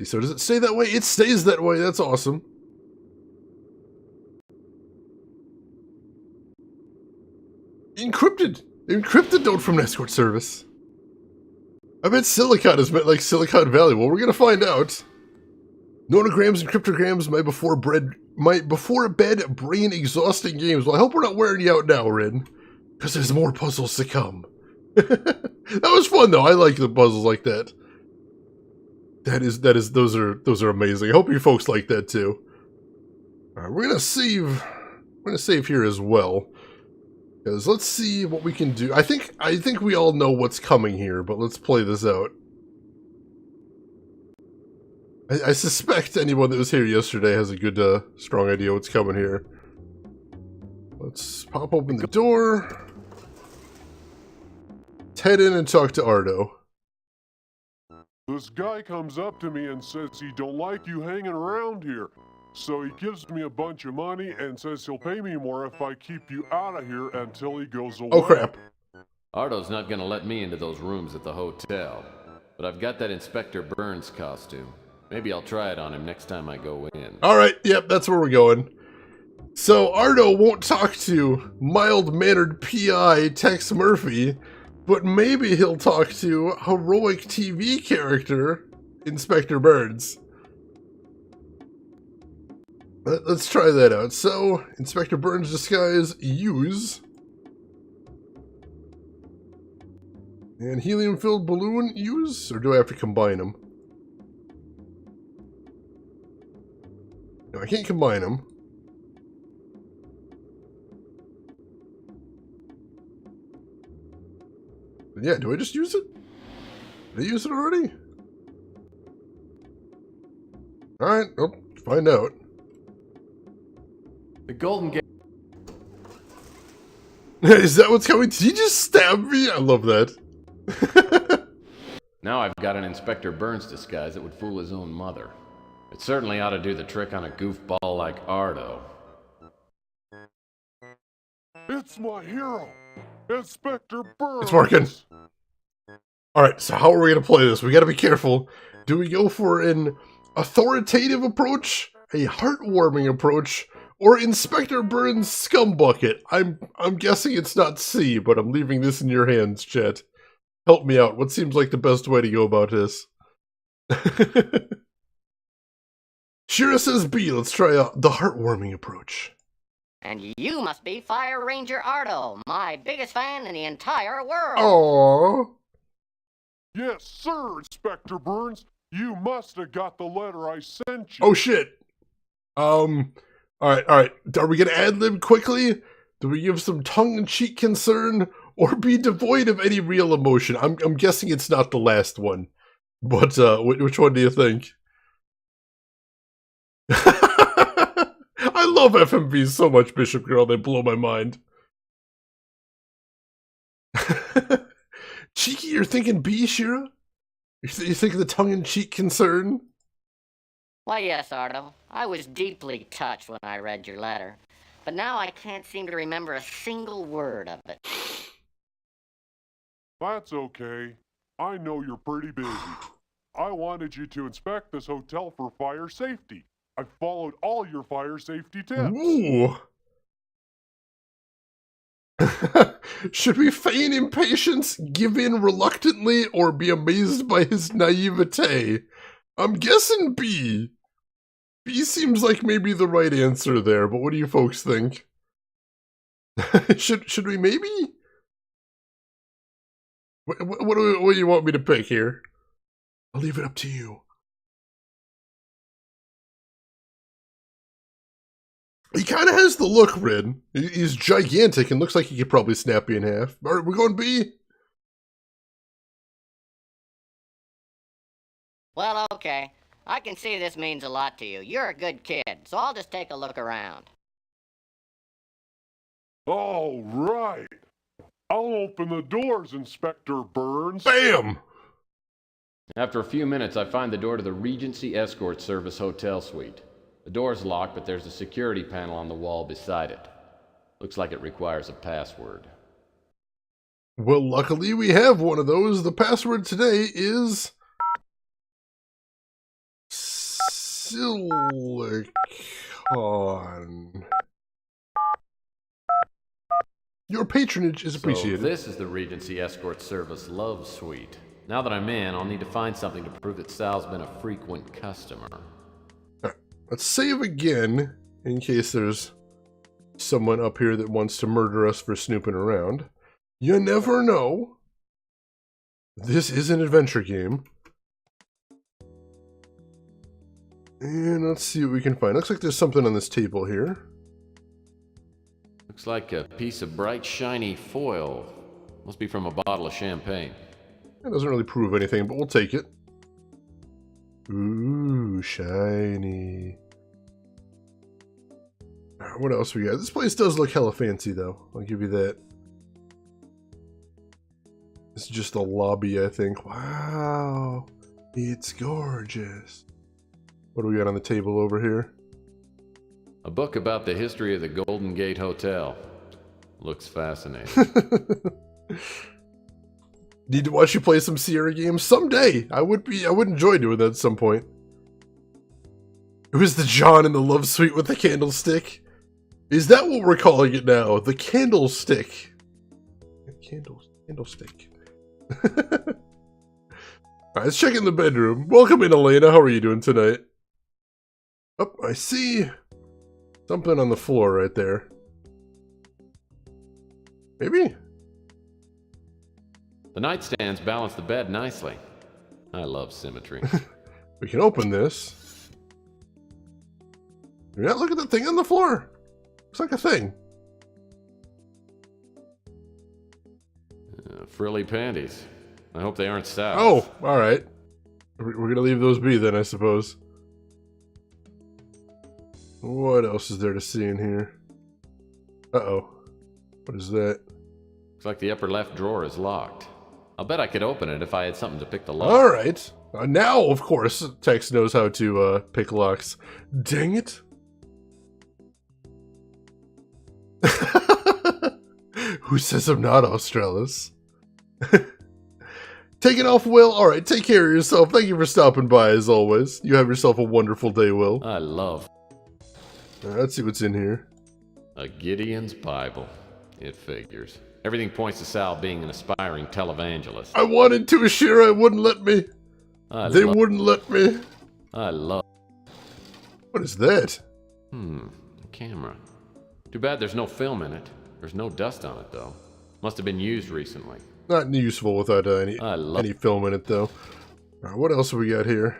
So does it stay that way? It stays that way. That's awesome. Encrypted. Encrypted note from an escort service. I bet Silicon is meant like Silicon Valley. Well, we're going to find out. Nonograms and cryptograms, my before bed brain exhausting games. Well, I hope we're not wearing you out now, Rin. Because there's more puzzles to come. That was fun though. I like the puzzles like that. Those are amazing. I hope you folks like that too. Alright, we're gonna save here as well. Because let's see what we can do. I think we all know what's coming here, but let's play this out. I suspect anyone that was here yesterday has a good, strong idea what's coming here. Let's pop open the door. Let's head in and talk to Ardo. This guy comes up to me and says he don't like you hanging around here. So he gives me a bunch of money and says he'll pay me more if I keep you out of here until he goes away. Oh crap. Ardo's not gonna let me into those rooms at the hotel. But I've got that Inspector Burns costume. Maybe I'll try it on him next time I go in. Alright, yep, that's where we're going. So Ardo won't talk to mild-mannered PI Tex Murphy, but maybe he'll talk to heroic TV character Inspector Burns. Let's try that out. So, Inspector Burns disguise, use. And helium-filled balloon, use? Or do I have to combine them? No, I can't combine them. Yeah, do I just use it? Did I use it already? Alright, oh, find out. The Golden Gate. Is that what's coming? Did he just stab me? I love that. Now I've got an Inspector Burns disguise that would fool his own mother. It certainly ought to do the trick on a goofball like Ardo. It's my hero, Inspector Burns. It's working. Alright, so how are we going to play this? We got to be careful. Do we go for an authoritative approach, a heartwarming approach, or Inspector Burns scumbucket? I'm guessing it's not C, but I'm leaving this in your hands, chat. Help me out. What seems like the best way to go about this? Shira says B. Let's try the heartwarming approach. And you must be Fire Ranger Ardo, my biggest fan in the entire world. Aww. Yes, sir, Inspector Burns. You must have got the letter I sent you. Oh shit. Alright. Are we gonna ad-lib quickly? Do we give some tongue-in-cheek concern? Or be devoid of any real emotion? I'm guessing it's not the last one. But, which one do you think? I love FMVs so much, Bishop Girl. They blow my mind. Cheeky, you're thinking B, Shira? You think the tongue-in-cheek concern? Why, yes, Ardo. I was deeply touched when I read your letter. But now I can't seem to remember a single word of it. That's okay. I know you're pretty busy. I wanted you to inspect this hotel for fire safety. I followed all your fire safety tips. Ooh. Should we feign impatience, give in reluctantly, or be amazed by his naivete? I'm guessing B. B seems like maybe the right answer there, but what do you folks think? Should we maybe? What do you want me to pick here? I'll leave it up to you. He kind of has the look, Red. He's gigantic and looks like he could probably snap you in half. All right, we're going B. Well, okay. I can see this means a lot to you. You're a good kid, so I'll just take a look around. All right. I'll open the doors, Inspector Burns. Bam! After a few minutes, I find the door to the Regency Escort Service Hotel Suite. The door's locked, but there's a security panel on the wall beside it. Looks like it requires a password. Well, luckily we have one of those. The password today is Silicon. Your patronage is appreciated. So this is the Regency Escort Service Love Suite. Now that I'm in, I'll need to find something to prove that Sal's been a frequent customer. Alright, let's save again, in case there's someone up here that wants to murder us for snooping around. You never know. This is an adventure game. And let's see what we can find. Looks like there's something on this table here. Looks like a piece of bright, shiny foil. Must be from a bottle of champagne. It doesn't really prove anything, but we'll take it. Ooh, shiny. What else we got? This place does look hella fancy, though. I'll give you that. This is just a lobby, I think. Wow. It's gorgeous. What do we got on the table over here? A book about the history of the Golden Gate Hotel. Looks fascinating. Need to watch you play some Sierra games someday. I would enjoy doing that at some point. It was the John in the love suite with the candlestick. Is that what we're calling it now? The candlestick. Candlestick. Alright, let's check in the bedroom. Welcome in, Elena. How are you doing tonight? Oh, I see something on the floor right there. Maybe? The nightstands balance the bed nicely. I love symmetry. We can open this. You're not looking at the thing on the floor. Looks like a thing. Frilly panties. I hope they aren't Sal's. Oh, alright. We're gonna leave those be then, I suppose. What else is there to see in here? Uh-oh. What is that? Looks like the upper left drawer is locked. I'll bet I could open it if I had something to pick the lock. Alright. Now, of course, Tex knows how to pick locks. Dang it. Who says I'm not Australis? Taking off, Will? Alright, take care of yourself. Thank you for stopping by, as always. You have yourself a wonderful day, Will. I love... Let's see what's in here. A Gideon's Bible. It figures. Everything points to Sal being an aspiring televangelist. I wanted to, Ashira. It wouldn't let me. They wouldn't let me. I love... What is that? A camera. Too bad there's no film in it. There's no dust on it, though. Must have been used recently. Not useful without any film in it, though. Alright, what else have we got here?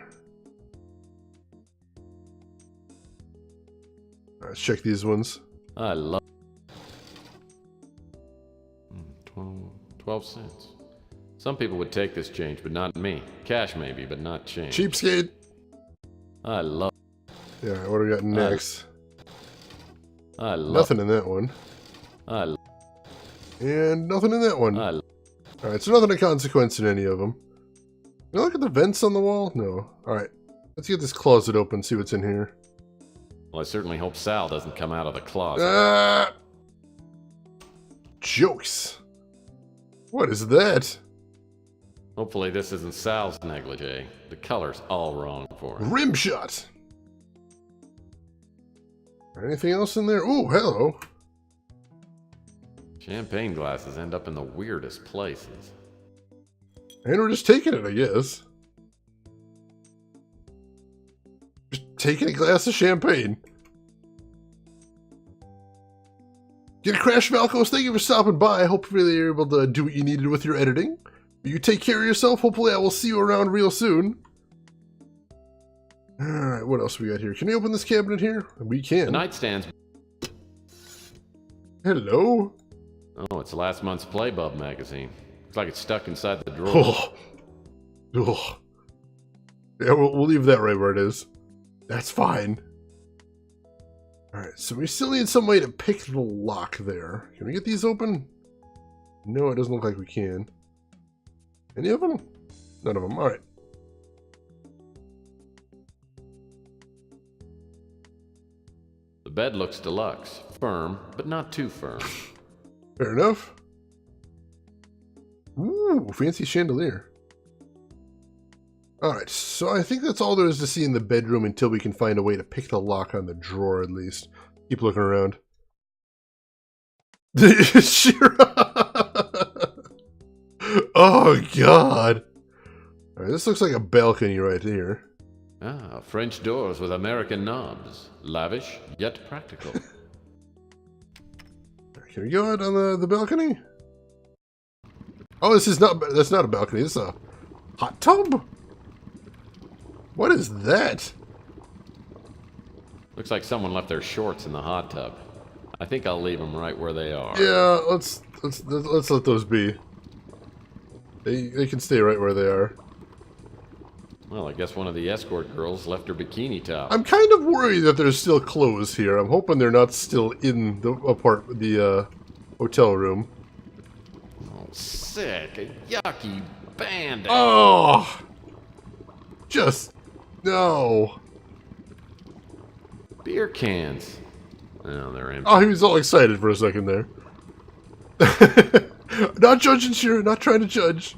Let's check these ones. I love... 12 cents. Some people would take this change, but not me. Cash maybe, but not change. Cheapskate. I love... Yeah, what do we got next? I love... Nothing in that one. I love... And nothing in that one. Alright, so nothing of consequence in any of them. Can I look at the vents on the wall? No. Alright, let's get this closet open, see what's in here. Well, I certainly hope Sal doesn't come out of the closet. Jokes. What is that? Hopefully this isn't Sal's negligee. The color's all wrong for him. Rim shot. Anything else in there? Ooh, hello. Champagne glasses end up in the weirdest places. And we're just taking it, I guess. Just taking a glass of champagne. Get a crash, Valkos. Thank you for stopping by. I hope you're able to do what you needed with your editing. You take care of yourself. Hopefully I will see you around real soon. Alright, what else we got here? Can we open this cabinet here? We can. The nightstand's... Hello? Oh, it's last month's Playbub magazine. Looks like it's stuck inside the drawer. Oh. Oh. Yeah, we'll leave that right where it is. That's fine. Alright, so we still need some way to pick the lock there. Can we get these open? No, it doesn't look like we can. Any of them? None of them. Alright. The bed looks deluxe. Firm, but not too firm. Fair enough. Ooh, fancy chandelier. Alright, so I think that's all there is to see in the bedroom until we can find a way to pick the lock on the drawer at least. Keep looking around. Oh, God. Alright, this looks like a balcony right here. Ah, French doors with American knobs. Lavish, yet practical. Can we go out on the balcony? Oh, that's not a balcony. This is a hot tub? What is that? Looks like someone left their shorts in the hot tub. I think I'll leave them right where they are. Yeah, let's let those be. They can stay right where they are. Well, I guess one of the escort girls left her bikini top. I'm kind of worried that there's still clothes here. I'm hoping they're not still in the hotel room. Oh, sick! A yucky bandit. Oh, just no. Beer cans. Oh, they're empty. Oh, he was all excited for a second there. Not judging, sure. Not trying to judge.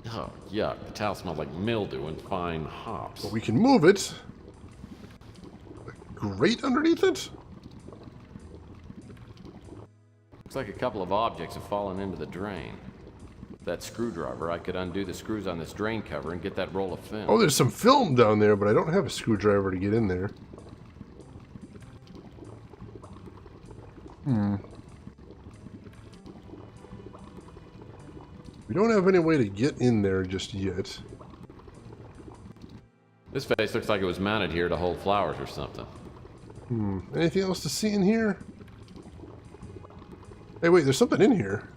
Oh, yuck. The towel smells like mildew and fine hops. But we can move it. Grate underneath it? Looks like a couple of objects have fallen into the drain. With that screwdriver, I could undo the screws on this drain cover and get that roll of film. Oh, there's some film down there, but I don't have a screwdriver to get in there. We don't have any way to get in there just yet. This vase looks like it was mounted here to hold flowers or something. Anything else to see in here? Hey, wait, there's something in here.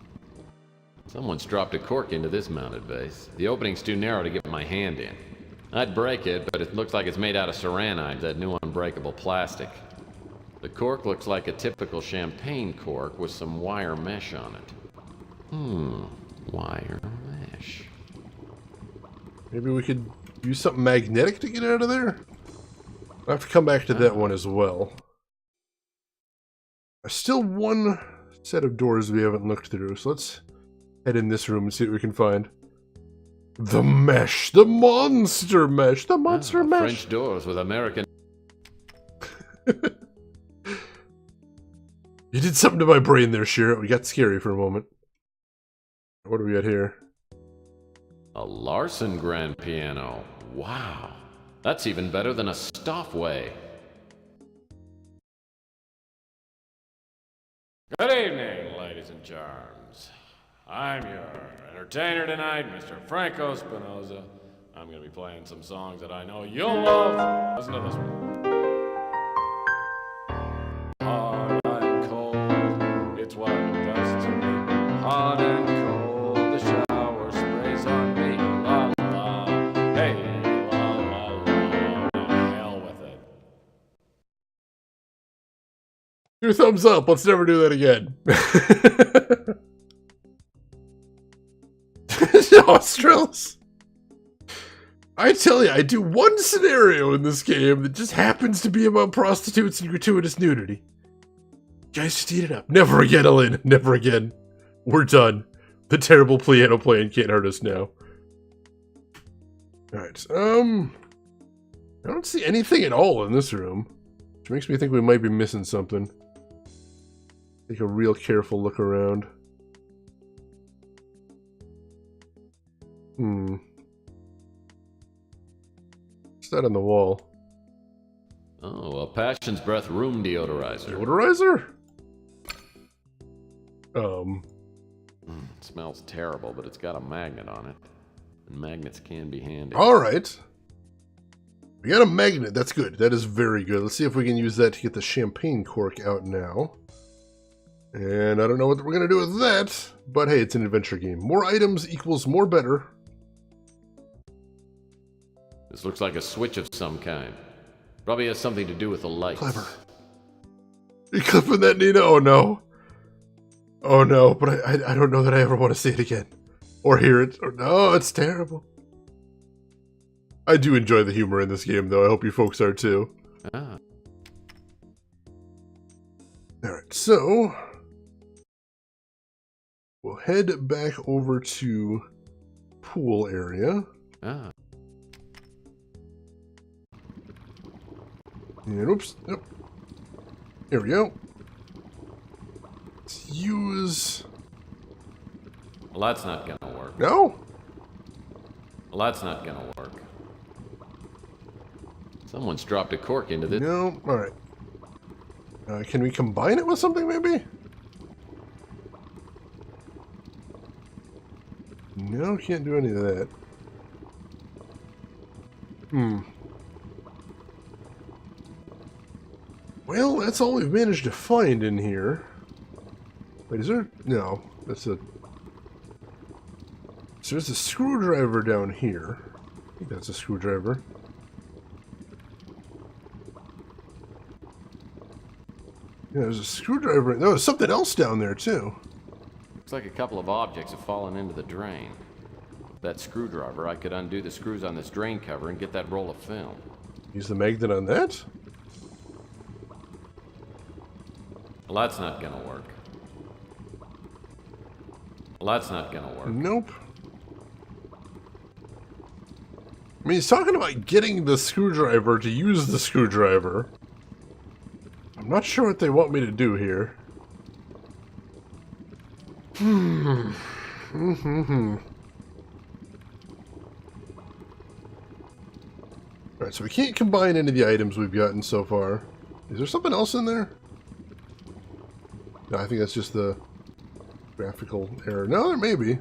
Someone's dropped a cork into this mounted vase. The opening's too narrow to get my hand in. I'd break it, but it looks like it's made out of saranite, that new unbreakable plastic. The cork looks like a typical champagne cork with some wire mesh on it. Wire mesh. Maybe we could use something magnetic to get out of there? I'll have to come back to that one as well. There's still one set of doors we haven't looked through, so let's head in this room and see what we can find. The mesh! The monster mesh! The monster mesh! French doors with American... You did something to my brain there, Shira. We got scary for a moment. What do we got here? A Larson grand piano. Wow. That's even better than a Stoffway. Good evening, ladies and charms. I'm your entertainer tonight, Mr. Franco Spinoza. I'm going to be playing some songs that I know you'll love. Listen to this one. Hard and cold, it's what it does to me. Hot and cold, the shower sprays on me. La la, hey, la la la, to hell with it. 2 thumbs up. Let's never do that again. Nostrils. I tell you, I do one scenario in this game that just happens to be about prostitutes and gratuitous nudity. Guys, just eat it up. Never again, Elaine. Never again. We're done. The terrible piano playing can't hurt us now. Alright, I don't see anything at all in this room, which makes me think we might be missing something. Take a real careful look around. What's that on the wall? Oh, a Passion's Breath room deodorizer. Deodorizer? It smells terrible, but it's got a magnet on it. And magnets can be handy. Alright. We got a magnet. That's good. That is very good. Let's see if we can use that to get the champagne cork out now. And I don't know what we're going to do with that, but hey, it's an adventure game. More items equals more better. This looks like a switch of some kind. Probably has something to do with the lights. Clever. You clipping that, Nina? Oh no. Oh no, but I don't know that I ever want to see it again. Or hear it. Or no, it's terrible. I do enjoy the humor in this game, though. I hope you folks are too. Ah. Alright, so we'll head back over to pool area. Ah. And oops, nope. Here we go. Let's use... Well, that's not gonna work. No? Well, that's not gonna work. Someone's dropped a cork into this. No? Alright. Can we combine it with something, maybe? No, can't do any of that. Well, that's all we've managed to find in here. Wait, is there... No, that's a... So there's a screwdriver down here. I think that's a screwdriver. Yeah, there's a screwdriver. No, there's something else down there, too. Looks like a couple of objects have fallen into the drain. With that screwdriver, I could undo the screws on this drain cover and get that roll of film. Use the magnet on that? Well, that's not gonna work. Well, that's not gonna work. Nope. I mean, he's talking about getting the screwdriver to use the screwdriver. I'm not sure what they want me to do here. Alright, so we can't combine any of the items we've gotten so far. Is there something else in there? No, I think that's just the graphical error. No, there may be.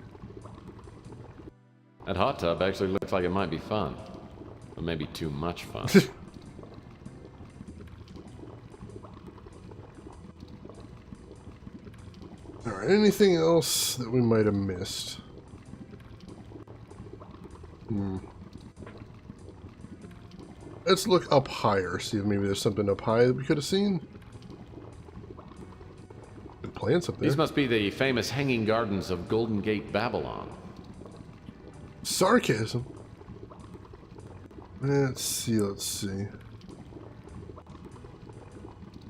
That hot tub actually looks like it might be fun. But maybe too much fun. Alright, anything else that we might have missed? Let's look up higher, see if maybe there's something up high that we could have seen. Good plants up there. These must be the famous hanging gardens of Golden Gate, Babylon. Sarcasm. Let's see, let's see. Can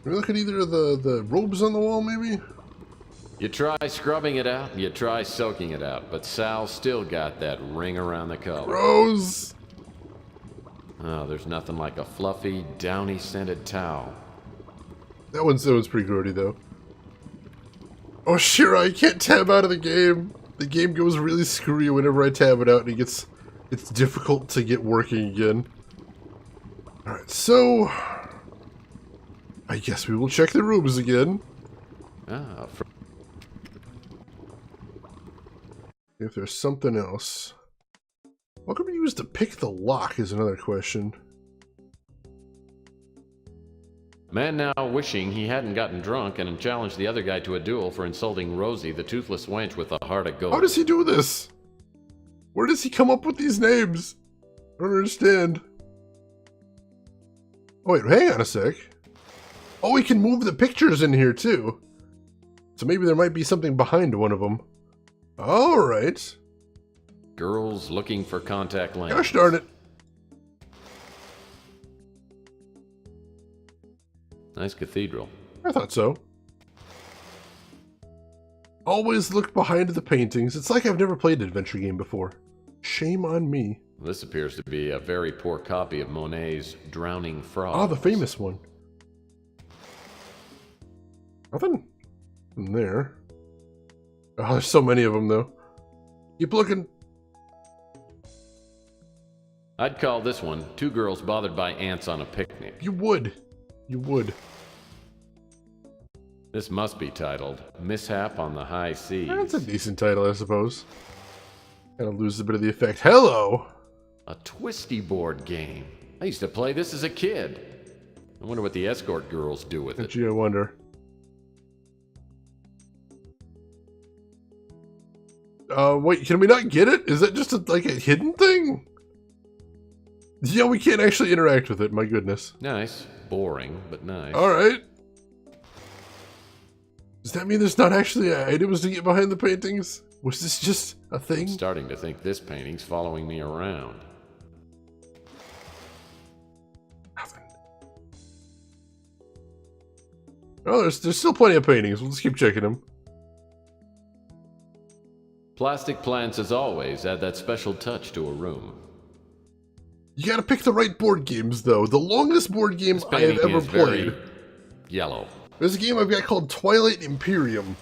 we look at either of the robes on the wall, maybe? You try scrubbing it out, you try soaking it out, but Sal's still got that ring around the collar. Rose! Oh, there's nothing like a fluffy, downy-scented towel. That one's pretty grody, though. Oh, Shira, I can't tab out of the game. The game goes really screwy whenever I tab it out, and it's difficult to get working again. Alright, so... I guess we will check the rooms again. Ah, If there's something else. What could we use to pick the lock is another question. Man now wishing he hadn't gotten drunk and challenged the other guy to a duel for insulting Rosie, the toothless wench with the heart of gold. How does he do this? Where does he come up with these names? I don't understand. Oh wait, hang on a sec. Oh, we can move the pictures in here too. So maybe there might be something behind one of them. Alright. Girls looking for contact lenses. Gosh darn it. Nice cathedral. I thought so. Always look behind the paintings. It's like I've never played an adventure game before. Shame on me. This appears to be a very poor copy of Monet's Drowning Frog. Ah, the famous one. Nothing in there. Oh, there's so many of them, though. Keep looking. I'd call this one Two Girls Bothered by Ants on a Picnic. You would. You would. This must be titled Mishap on the High Seas. That's a decent title, I suppose. Kind of loses a bit of the effect. Hello! A twisty board game. I used to play this as a kid. I wonder what the escort girls do with it. Gee, I wonder. Wait, can we not get it? Is that just like a hidden thing? Yeah, we can't actually interact with it, my goodness. Nice. Boring, but nice. Alright. Does that mean there's not actually items to get behind the paintings? Was this just a thing? I'm starting to think this painting's following me around. Nothing. Oh, there's still plenty of paintings. We'll just keep checking them. Plastic plants, as always, add that special touch to a room. You gotta pick the right board games, though. The longest board game I have ever played. Yellow. There's a game I've got called Twilight Imperium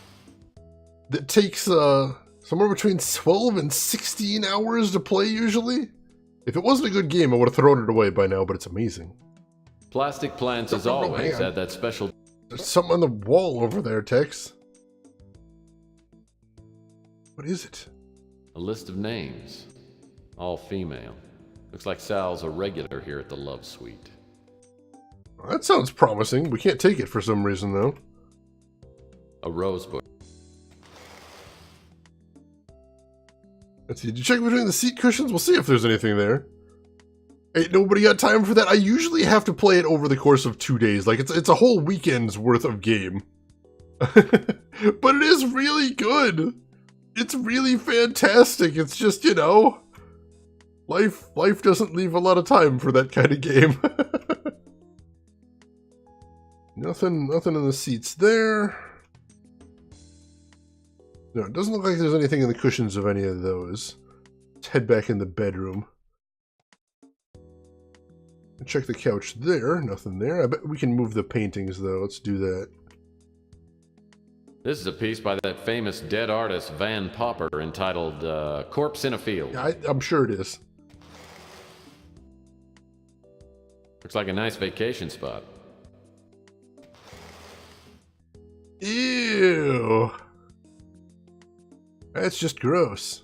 that takes somewhere between 12 and 16 hours to play, usually. If it wasn't a good game, I would have thrown it away by now, but it's amazing. Plastic plants, as always, add that special... There's something on the wall over there, Tex. What is it? A list of names. All female. Looks like Sal's a regular here at the Love Suite. Well, that sounds promising. We can't take it for some reason, though. A rose bush. Let's see. Did you check between the seat cushions? We'll see if there's anything there. Ain't nobody got time for that. I usually have to play it over the course of 2 days. Like, it's a whole weekend's worth of game. But it is really good. It's really fantastic. It's just, you know, life doesn't leave a lot of time for that kind of game. Nothing in the seats there. No, it doesn't look like there's anything in the cushions of any of those. Let's head back in the bedroom. Check the couch there. Nothing there. I bet we can move the paintings, though. Let's do that. This is a piece by that famous dead artist Van Popper entitled Corpse in a Field. Yeah, I'm sure it is. Looks like a nice vacation spot. Ew. That's just gross.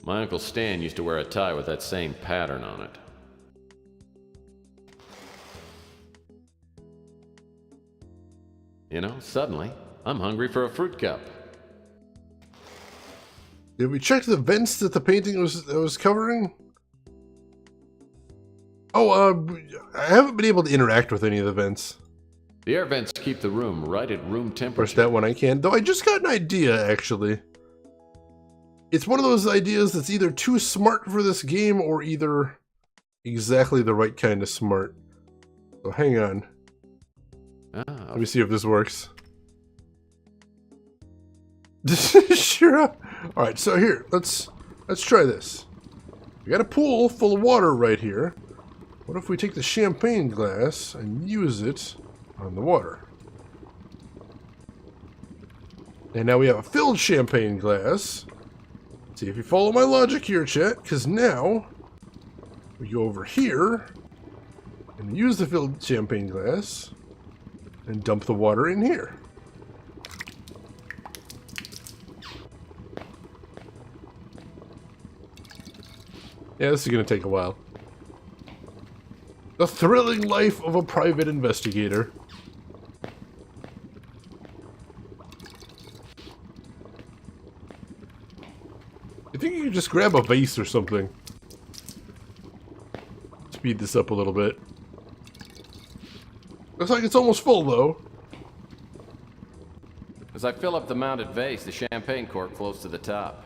My Uncle Stan used to wear a tie with that same pattern on it. You know, suddenly, I'm hungry for a fruit cup. Did we check the vents that the painting was covering? Oh, I haven't been able to interact with any of the vents. The air vents keep the room right at room temperature. Push that one I can. Though I just got an idea, actually. It's one of those ideas that's either too smart for this game or either exactly the right kind of smart. So hang on. Let me see if this works. Sure. Alright, so here, let's try this. We got a pool full of water right here. What if we take the champagne glass and use it on the water? And now we have a filled champagne glass. See if you follow my logic here, chat, because now we go over here and use the filled champagne glass and dump the water in here. Yeah, this is going to take a while. The thrilling life of a private investigator. I think you can just grab a vase or something. Speed this up a little bit. Looks like it's almost full, though. As I fill up the mounted vase, the champagne cork floats to the top.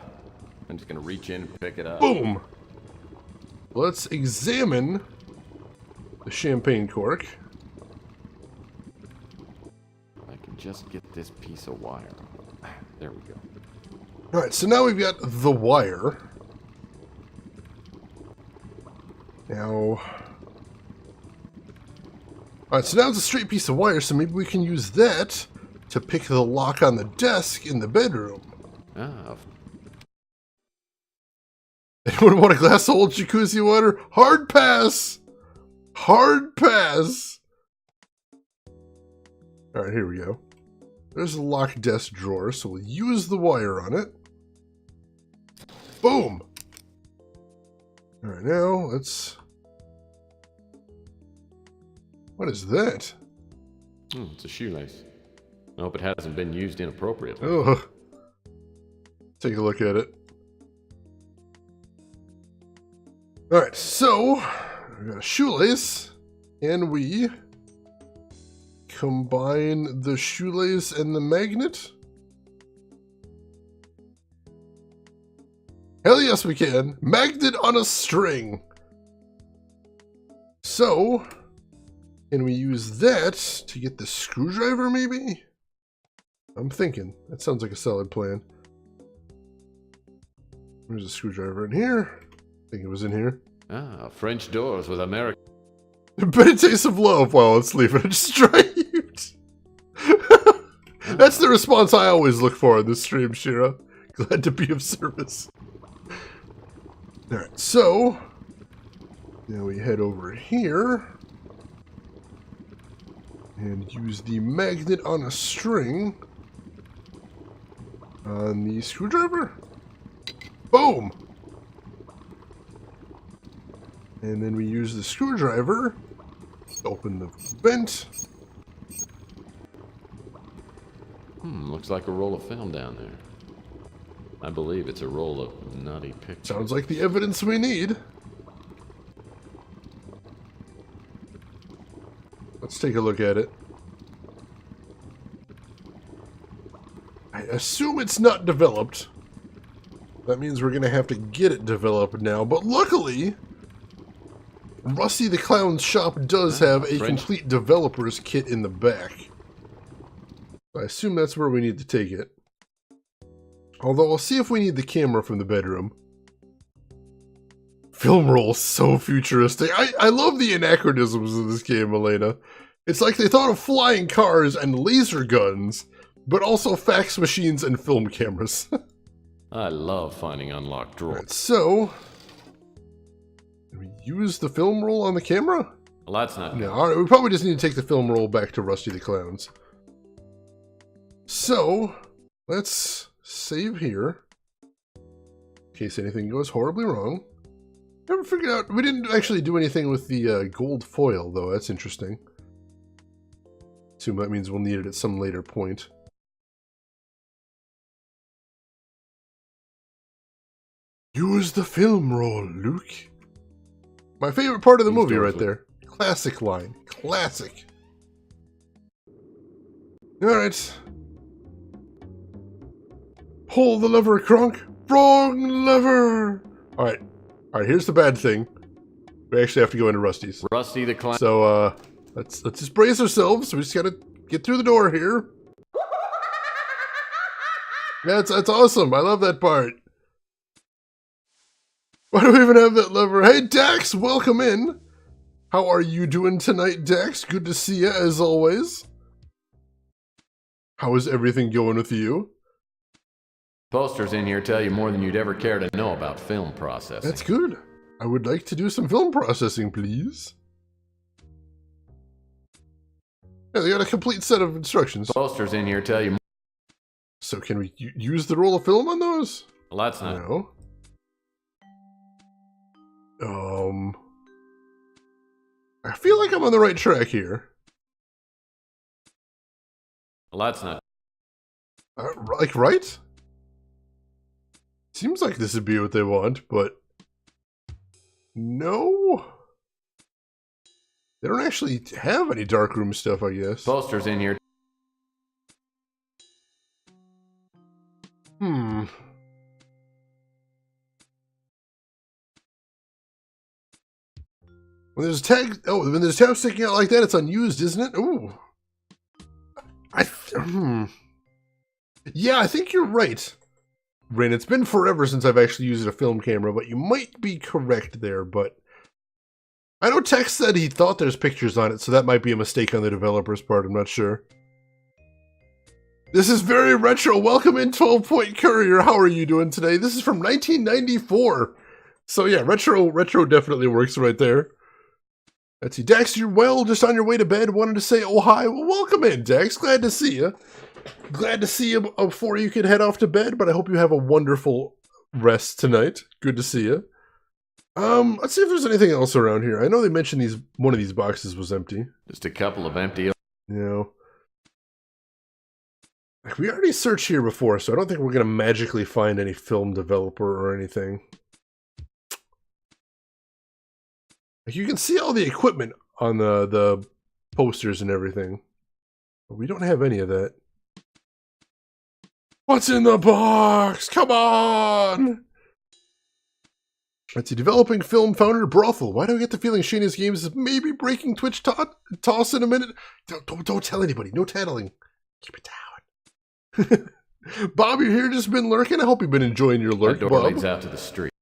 I'm just gonna reach in and pick it up. Boom! Let's examine the champagne cork. I can just get this piece of wire. There we go. Alright, so now we've got the wire. Now... Alright, so now it's a straight piece of wire, so maybe we can use that to pick the lock on the desk in the bedroom. Ah. Anyone want a glass of old jacuzzi water? Hard pass! Hard pass! Alright, here we go. There's a locked desk drawer, so we'll use the wire on it. Boom! Alright, now let's... What is that? It's a shoelace. I hope it hasn't been used inappropriately. Oh. Take a look at it. Alright, so we got a shoelace, and we combine the shoelace and the magnet. Hell yes, we can. Magnet on a string. So, can we use that to get the screwdriver, maybe? I'm thinking. That sounds like a solid plan. There's a screwdriver in here. I think it was in here. Ah, French doors with American... Better taste of love while it's leaving it straight. That's the response I always look for in this stream, Shira. Glad to be of service. Alright, so now we head over here and use the magnet on a string on the screwdriver. Boom! And then we use the screwdriver to open the vent. Looks like a roll of film down there. I believe it's a roll of nutty pictures. Sounds like the evidence we need. Let's take a look at it. I assume it's not developed. That means we're going to have to get it developed now. But luckily, Rusty the Clown's shop does have a complete developer's kit in the back. I assume that's where we need to take it. Although I'll see if we need the camera from the bedroom. Film roll, so futuristic. I love the anachronisms of this game, Elena. It's like they thought of flying cars and laser guns, but also fax machines and film cameras. I love finding unlocked drawers. Right, so, can we use the film roll on the camera? Well, that's not... No, all right, we probably just need to take the film roll back to Rusty the Clown's. So, let's save here, in case anything goes horribly wrong. Never figured out, we didn't actually do anything with the gold foil, though. That's interesting. assume that means we'll need it at some later point. Use the film roll, Luke. My favorite part of the movie right there. Classic line. Classic. Alright. Pull the lever, Kronk. Wrong lever. Alright. Alright, here's the bad thing. We actually have to go into Rusty's. Rusty the Clown. So, let's just brace ourselves. We just gotta get through the door here. Yeah, that's awesome. I love that part. Why do we even have that lever? Hey, Dax, welcome in. How are you doing tonight, Dax? Good to see you, as always. How is everything going with you? Posters in here tell you more than you'd ever care to know about film processing. That's good. I would like to do some film processing, please. Yeah, they got a complete set of instructions. Posters in here tell you more. So can we use the roll of film on those? Well, that's not... No. I feel like I'm on the right track here. Well, that's not... Like, right? Seems like this would be what they want, but... No? They don't actually have any darkroom stuff, I guess. Posters in here. When there's a tag, when there's a tab sticking out like that, it's unused, isn't it? Ooh. Yeah, I think you're right. Rin, it's been forever since I've actually used a film camera, but you might be correct there, but... I know Tex said he thought there's pictures on it, so that might be a mistake on the developer's part, I'm not sure. This is very retro. Welcome in, 12 Point Courier. How are you doing today? This is from 1994. So yeah, retro definitely works right there. Let's see, Dax, you're well, just on your way to bed. Wanted to say, oh hi. Well, welcome in, Dax. Glad to see you. Glad to see you before you can head off to bed, but I hope you have a wonderful rest tonight. Good to see you. Let's see if there's anything else around here. I know they mentioned one of these boxes was empty. Just a couple of empty... No. Like, we already searched here before, so I don't think we're going to magically find any film developer or anything. Like, you can see all the equipment on the posters and everything. But we don't have any of that. What's in the box? Come on! It's a developing film founder brothel. Why do I get the feeling Shayna's Games is maybe breaking Twitch toss in a minute? Don't tell anybody. No tattling. Keep it down. Bob, you're here, just been lurking? I hope you've been enjoying your lurk, That door Bob. leads out to the street.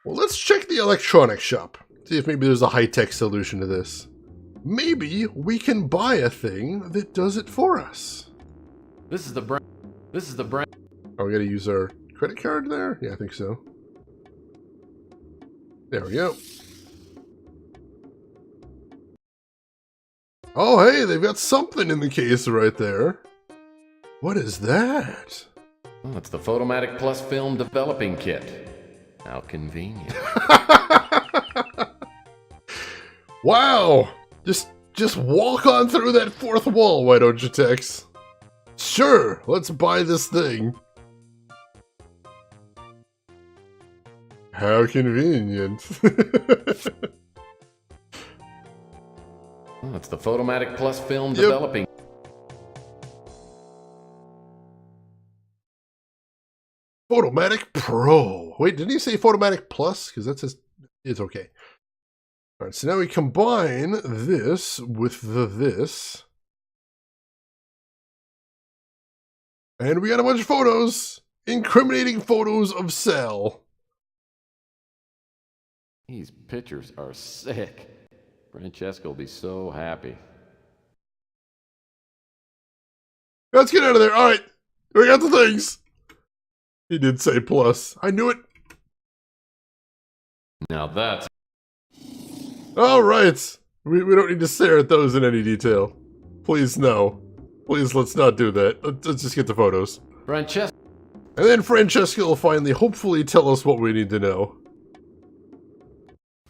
Well, let's check the electronics shop. See if maybe there's a high-tech solution to this. Maybe we can buy a thing that does it for us. This is the brand. Oh, we gotta use our credit card there? Yeah, I think so. There we go. Oh, hey, they've got something in the case right there. What is that? Oh, it's the Photomatic Plus Film Developing Kit. How convenient. Wow! Just walk on through that fourth wall, why don't you, Tex? Sure, let's buy this thing. How convenient. Oh, it's the Photomatic Plus Film Developing. Photomatic Pro. Wait, didn't he say Photomatic Plus? Because that says it's okay. All right, so now we combine this with this. And we got a bunch of photos. Incriminating photos of Sal. These pictures are sick. Francesca will be so happy. Let's get out of there. All right, we got the things. He did say plus. I knew it. Now that's... All right. We don't need to stare at those in any detail. Please, no. Please, let's not do that. Let's just get the photos. Francesca. And then Francesca will finally, hopefully, tell us what we need to know.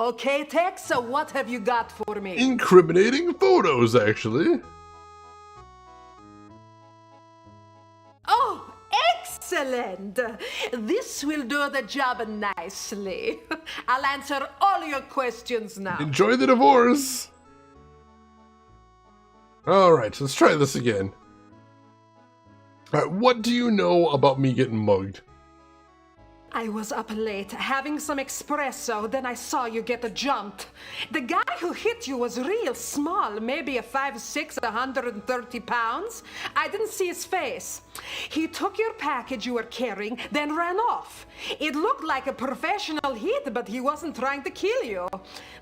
Okay, Tex, so what have you got for me? Incriminating photos, actually. Oh, excellent! This will do the job nicely. I'll answer all your questions now. Enjoy the divorce. Alright, let's try this again. Alright, what do you know about me getting mugged? I was up late having some espresso, then I saw you get jumped. The guy who hit you was real small, maybe a 5'6", 130 pounds. I didn't see his face. He took your package you were carrying, then ran off. It looked like a professional hit, but he wasn't trying to kill you.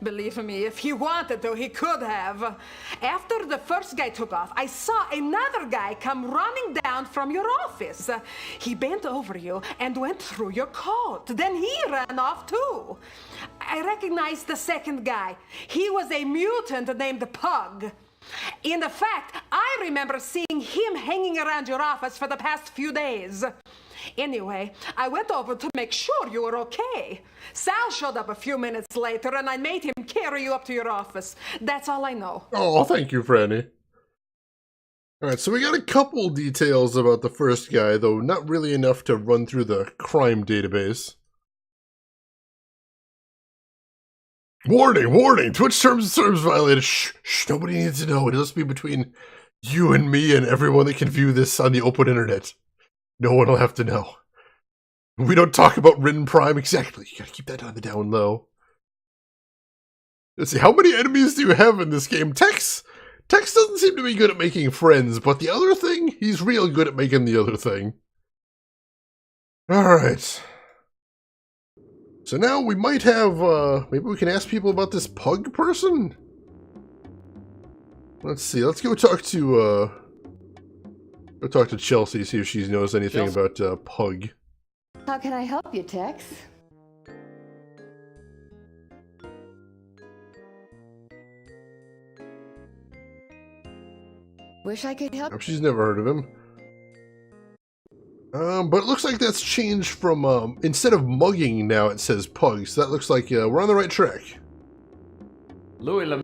Believe me, if he wanted to, he could have. After the first guy took off, I saw another guy come running down from your office. He bent over you and went through your coat. Then he ran off too. I recognized the second guy. He was a mutant named Pug. In fact, I remember seeing him hanging around your office for the past few days. Anyway, I went over to make sure you were okay. Sal showed up a few minutes later and I made him carry you up to your office. That's all I know. Oh, thank you, Franny. Alright, so we got a couple details about the first guy, though not really enough to run through the crime database. Warning, warning! Twitch terms and service violated. Shh, shh, nobody needs to know. It must be between you and me and everyone that can view this on the open internet. No one will have to know. We don't talk about written prime exactly. You gotta keep that on the down low. Let's see, how many enemies do you have in this game? Tex doesn't seem to be good at making friends, but the other thing, he's real good at making the other thing. Alright. So now we might have, maybe we can ask people about this Pug person? Let's see, let's go talk to Chelsea, see if she knows anything about, Pug. How can I help you, Tex? Wish I could help. She's never heard of him. But it looks like that's changed from, instead of mugging now it says Pug, so that looks like, we're on the right track. Louis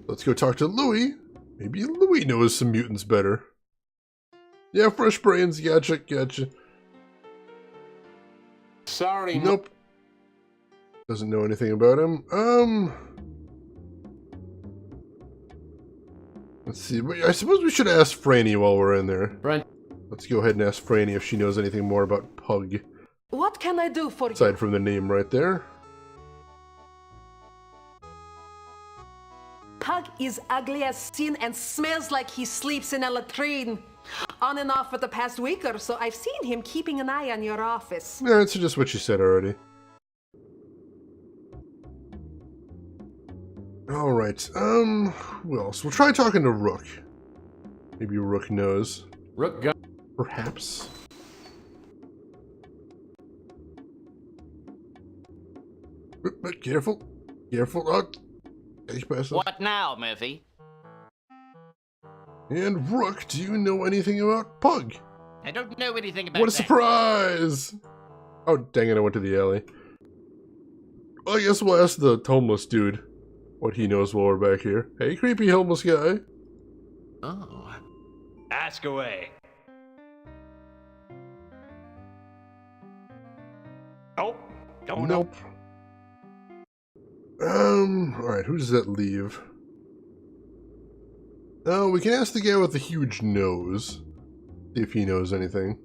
Let's go talk to Louis. Maybe Louis knows some mutants better. Yeah, fresh brains, gotcha. Sorry. Nope. Doesn't know anything about him. Let's see. I suppose we should ask Franny while we're in there. Let's go ahead and ask Franny if she knows anything more about Pug. What can I do for you? Aside from the name right there. Pug is ugly as sin and smells like he sleeps in a latrine. On and off for the past week or so, I've seen him keeping an eye on your office. Yeah, it's just what she said already. Alright, who else? We'll try talking to Rook. Maybe Rook knows. Rook gun. Perhaps. But careful. Careful. Oh, what now, Murphy? And Rook, do you know anything about Pug? I don't know anything about What a that. surprise! Oh, dang it, I went to the alley. Well, I guess we'll ask the homeless dude what he knows while we're back here. Hey, creepy homeless guy. Oh. Ask away. Nope. Nope. Alright, who does that leave? Oh, we can ask the guy with the huge nose. See if he knows anything.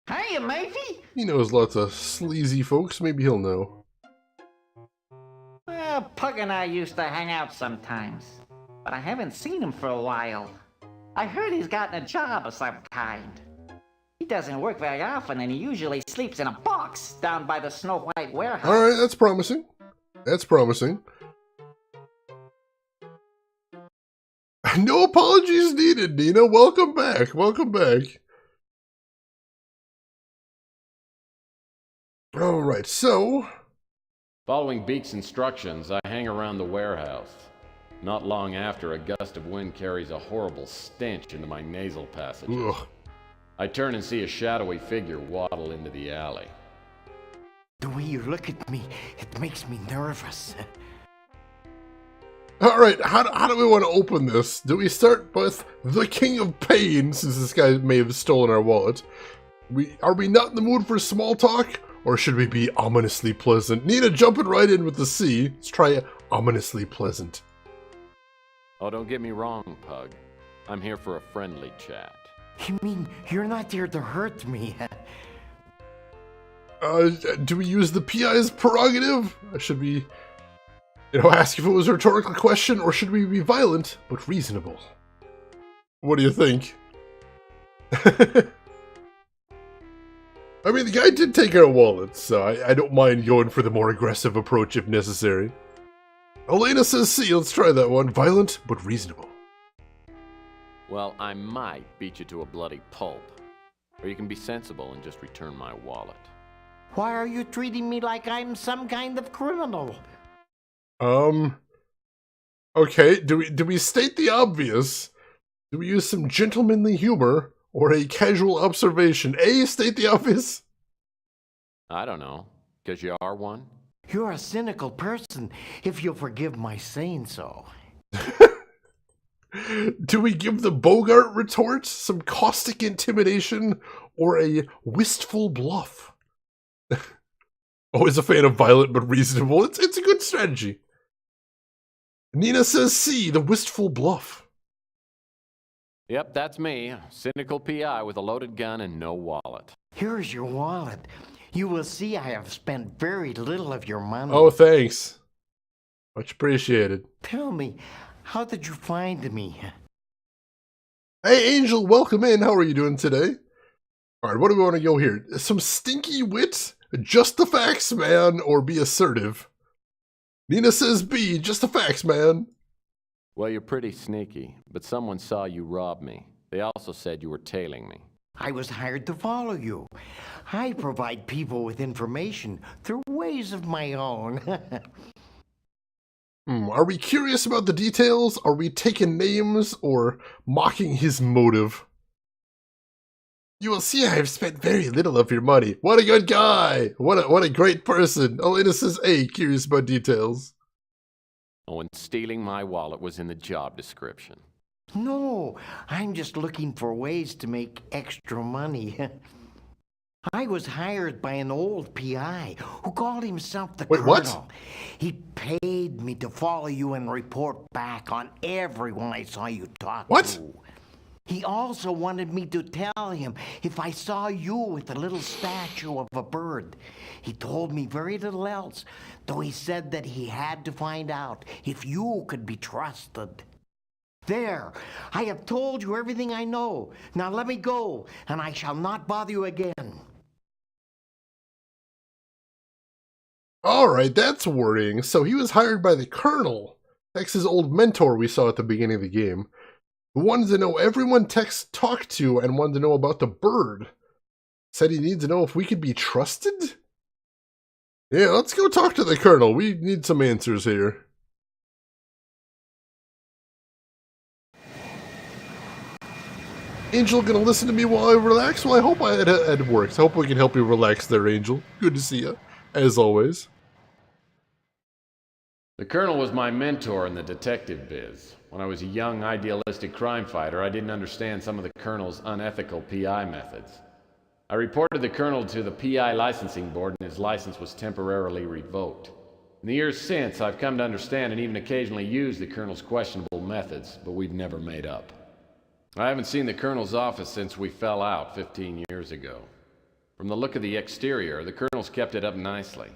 Hiya, Murphy. He knows lots of sleazy folks, maybe he'll know. Well, Pug and I used to hang out sometimes, but I haven't seen him for a while. I heard he's gotten a job of some kind. He doesn't work very often, and he usually sleeps in a box down by the Snow White warehouse. Alright, that's promising. That's promising. No apologies needed, Nina. Welcome back. Welcome back. Alright, so... Following Beak's instructions, I hang around the warehouse. Not long after, a gust of wind carries a horrible stench into my nasal passages. Ugh. I turn and see a shadowy figure waddle into the alley. The way you look at me, it makes me nervous. All right, how do we want to open this? Do we start with the King of Pain, since this guy may have stolen our wallet? Are we not in the mood for small talk? Or should we be ominously pleasant? Nina jumping right in with the C. Let's try ominously pleasant. Oh, don't get me wrong, Pug. I'm here for a friendly chat. You mean you're not there to hurt me? Do we use the PI's prerogative? Should we, ask if it was a rhetorical question, or should we be violent but reasonable? What do you think? I mean, the guy did take our wallet, so I don't mind going for the more aggressive approach if necessary. Elena says C, let's try that one. Violent, but reasonable. Well, I might beat you to a bloody pulp. Or you can be sensible and just return my wallet. Why are you treating me like I'm some kind of criminal? Okay, do we state the obvious? Do we use some gentlemanly humor? Or a casual observation? A, state the obvious? I don't know. Because you are one? You're a cynical person, if you'll forgive my saying so. Do we give the Bogart retort, some caustic intimidation, or a wistful bluff? Always a fan of violent but reasonable. It's a good strategy. Nina says C, the wistful bluff. Yep, that's me. Cynical PI with a loaded gun and no wallet. Here's your wallet. You will see I have spent very little of your money. Oh, thanks. Much appreciated. Tell me, how did you find me? Hey, Angel, welcome in. How are you doing today? All right, what do we want to go here? Some stinky wit? Just the facts, man, or be assertive? Nina says B, just the facts, man. Well, you're pretty sneaky, but someone saw you rob me. They also said you were tailing me. I was hired to follow you. I provide people with information through ways of my own. Are we curious about the details? Are we taking names or mocking his motive? You will see I have spent very little of your money. What a good guy! What a great person. Elena says A, curious about details. Oh, and stealing my wallet was in the job description. No, I'm just looking for ways to make extra money. I was hired by an old PI who called himself the Colonel. What? He paid me to follow you and report back on everyone I saw you talk to. He also wanted me to tell him if I saw you with a little statue of a bird. He told me very little else, though he said that he had to find out if you could be trusted. There, I have told you everything I know. Now let me go, and I shall not bother you again. All right, that's worrying. So he was hired by the Colonel, Tex's old mentor we saw at the beginning of the game, who wanted to know everyone Tex talked to and wanted to know about the bird. Said he needs to know if we could be trusted? Yeah, let's go talk to the Colonel. We need some answers here. Angel gonna listen to me while I relax? Well, I hope it works. I hope we can help you relax there, Angel. Good to see you, as always. The Colonel was my mentor in the detective biz. When I was a young, idealistic crime fighter, I didn't understand some of the Colonel's unethical PI methods. I reported the Colonel to the PI licensing board, and his license was temporarily revoked. In the years since, I've come to understand and even occasionally use the Colonel's questionable methods, but we've never made up. I haven't seen the Colonel's office since we fell out 15 years ago. From the look of the exterior, the Colonel's kept it up nicely.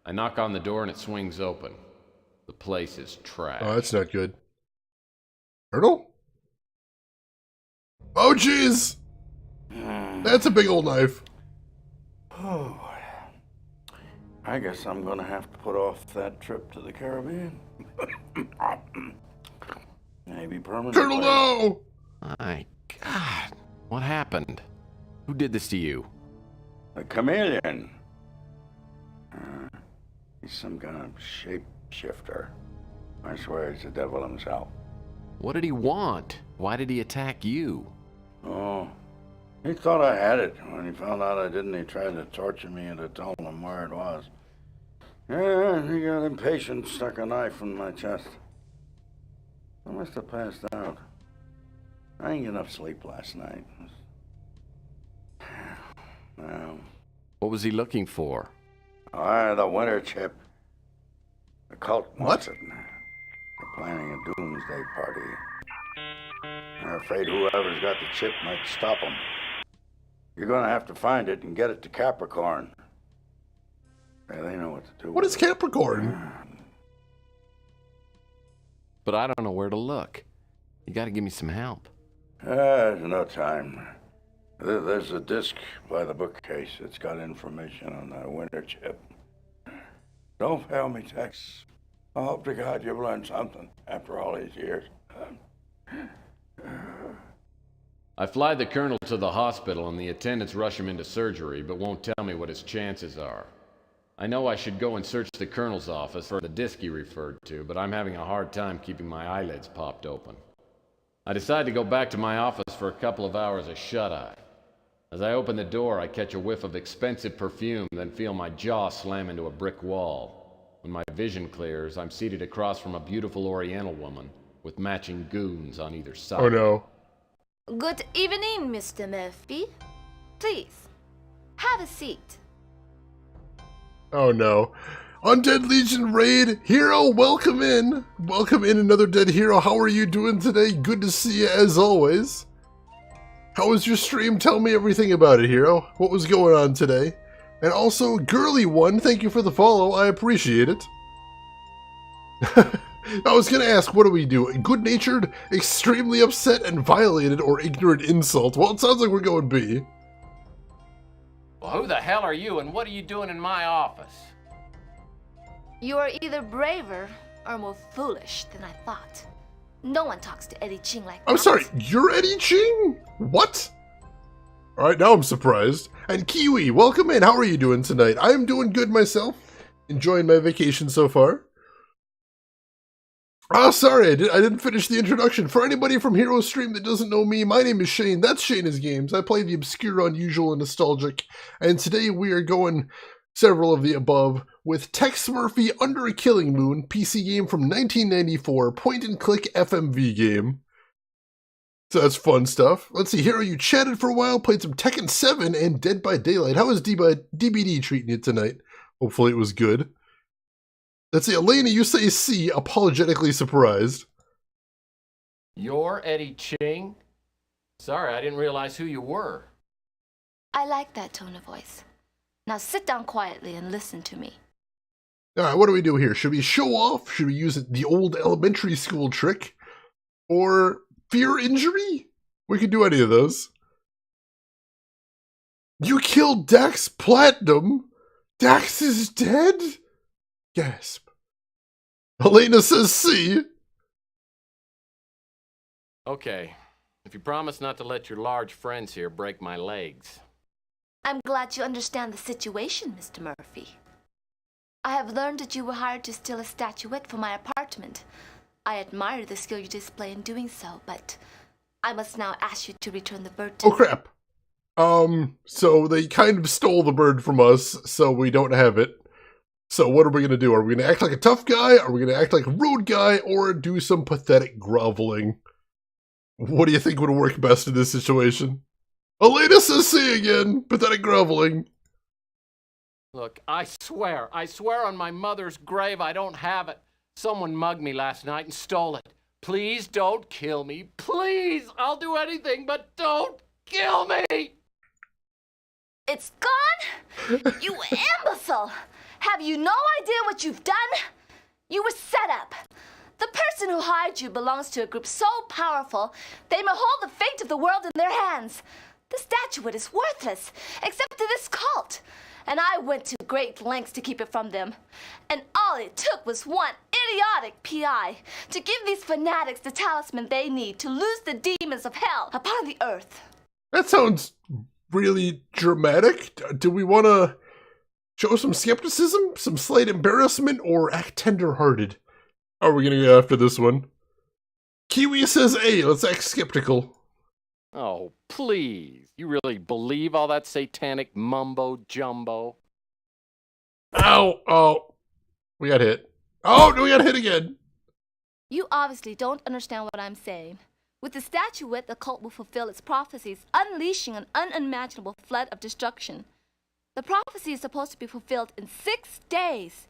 I knock on the door and it swings open. The place is trash. Oh, that's not good. Colonel? Oh, jeez! That's a big old knife. Oh, I guess I'm gonna have to put off that trip to the Caribbean. Maybe permanently. Colonel, no! My God, what happened? Who did this to you? The chameleon. He's some kind of shapeshifter. I swear he's the devil himself. What did he want? Why did he attack you? Oh, He thought I had it. When he found out I didn't, he tried to torture me into telling him where it was. Yeah, he got impatient, stuck a knife in my chest. I must have passed out. I didn't get enough sleep last night. Well, What was he looking for? the winter chip. The cult wants What? it. They're planning a doomsday party. They're afraid whoever's got the chip might stop them. You're gonna have to find it and get it to Capricorn. Yeah, they know what to do. What is Capricorn? But I don't know where to look. You gotta give me some help. There's no time. There's a disc by the bookcase. It's got information on that winter chip. Don't fail me, Tex. I hope to God you've learned something after all these years. I fly the colonel to the hospital and the attendants rush him into surgery, but won't tell me what his chances are. I know I should go and search the colonel's office for the disc he referred to, but I'm having a hard time keeping my eyelids popped open. I decide to go back to my office for a couple of hours of shut-eye. As I open the door, I catch a whiff of expensive perfume, then feel my jaw slam into a brick wall. When my vision clears, I'm seated across from a beautiful Oriental woman with matching goons on either side. Oh no. Good evening, Mr. Murphy. Please, have a seat. Oh no. Undead Legion raid. Hero, welcome in. Welcome in, another dead hero. How are you doing today? Good to see you as always. How was your stream? Tell me everything about it, Hero. What was going on today? And also, Girly One, thank you for the follow. I appreciate it. I was gonna ask, what do we do? Good-natured, extremely upset and violated, or ignorant insult? Well, it sounds like we're going B. Well, who the hell are you and what are you doing in my office? You are either braver or more foolish than I thought. No one talks to Eddie Ching like that. I'm sorry, you're Eddie Ching? What? Alright, now I'm surprised. And Kiwi, welcome in. How are you doing tonight? I am doing good myself. Enjoying my vacation so far. Oh, sorry, I didn't finish the introduction. For anybody from Hero Stream that doesn't know me, my name is Shane. That's Shane's Games. I play the obscure, unusual, and nostalgic. And today we are going several of the above with Tex Murphy Under a Killing Moon, PC game from 1994, point-and-click FMV game. So that's fun stuff. Let's see, Hero, you chatted for a while, played some Tekken 7 and Dead by Daylight. How is DBD treating you tonight? Hopefully it was good. Let's see, Elena, you say C, apologetically surprised. You're Eddie Ching? Sorry, I didn't realize who you were. I like that tone of voice. Now sit down quietly and listen to me. Alright, what do we do here? Should we show off? Should we use the old elementary school trick? Or fear injury? We could do any of those. You killed Dax Platinum? Dax is dead? Gasp. Elena says C. Okay, if you promise not to let your large friends here break my legs. I'm glad you understand the situation, Mr. Murphy. I have learned that you were hired to steal a statuette from my apartment. I admire the skill you display in doing so, but I must now ask you to return the bird to Oh crap. So they kind of stole the bird from us, so we don't have it. So what are we going to do? Are we going to act like a tough guy? Are we going to act like a rude guy? Or do some pathetic groveling? What do you think would work best in this situation? Elena says C again. Pathetic groveling. Look, I swear on my mother's grave I don't have it. Someone mugged me last night and stole it. Please don't kill me. Please, I'll do anything, but don't kill me! It's gone? You imbecile! Have you no idea what you've done? You were set up. The person who hired you belongs to a group so powerful, they may hold the fate of the world in their hands. The statuette is worthless, except to this cult. And I went to great lengths to keep it from them. And all it took was one idiotic PI to give these fanatics the talisman they need to loose the demons of hell upon the earth. That sounds really dramatic. Do we want to show some skepticism, some slight embarrassment, or act tender-hearted? How are we going to go after this one? Kiwi says A. Let's act skeptical. Oh, please. You really believe all that satanic mumbo jumbo? Ow! Oh, we got hit. Oh, we got hit again. You obviously don't understand what I'm saying. With the statuette, the cult will fulfill its prophecies, unleashing an unimaginable flood of destruction. The prophecy is supposed to be fulfilled in 6 days.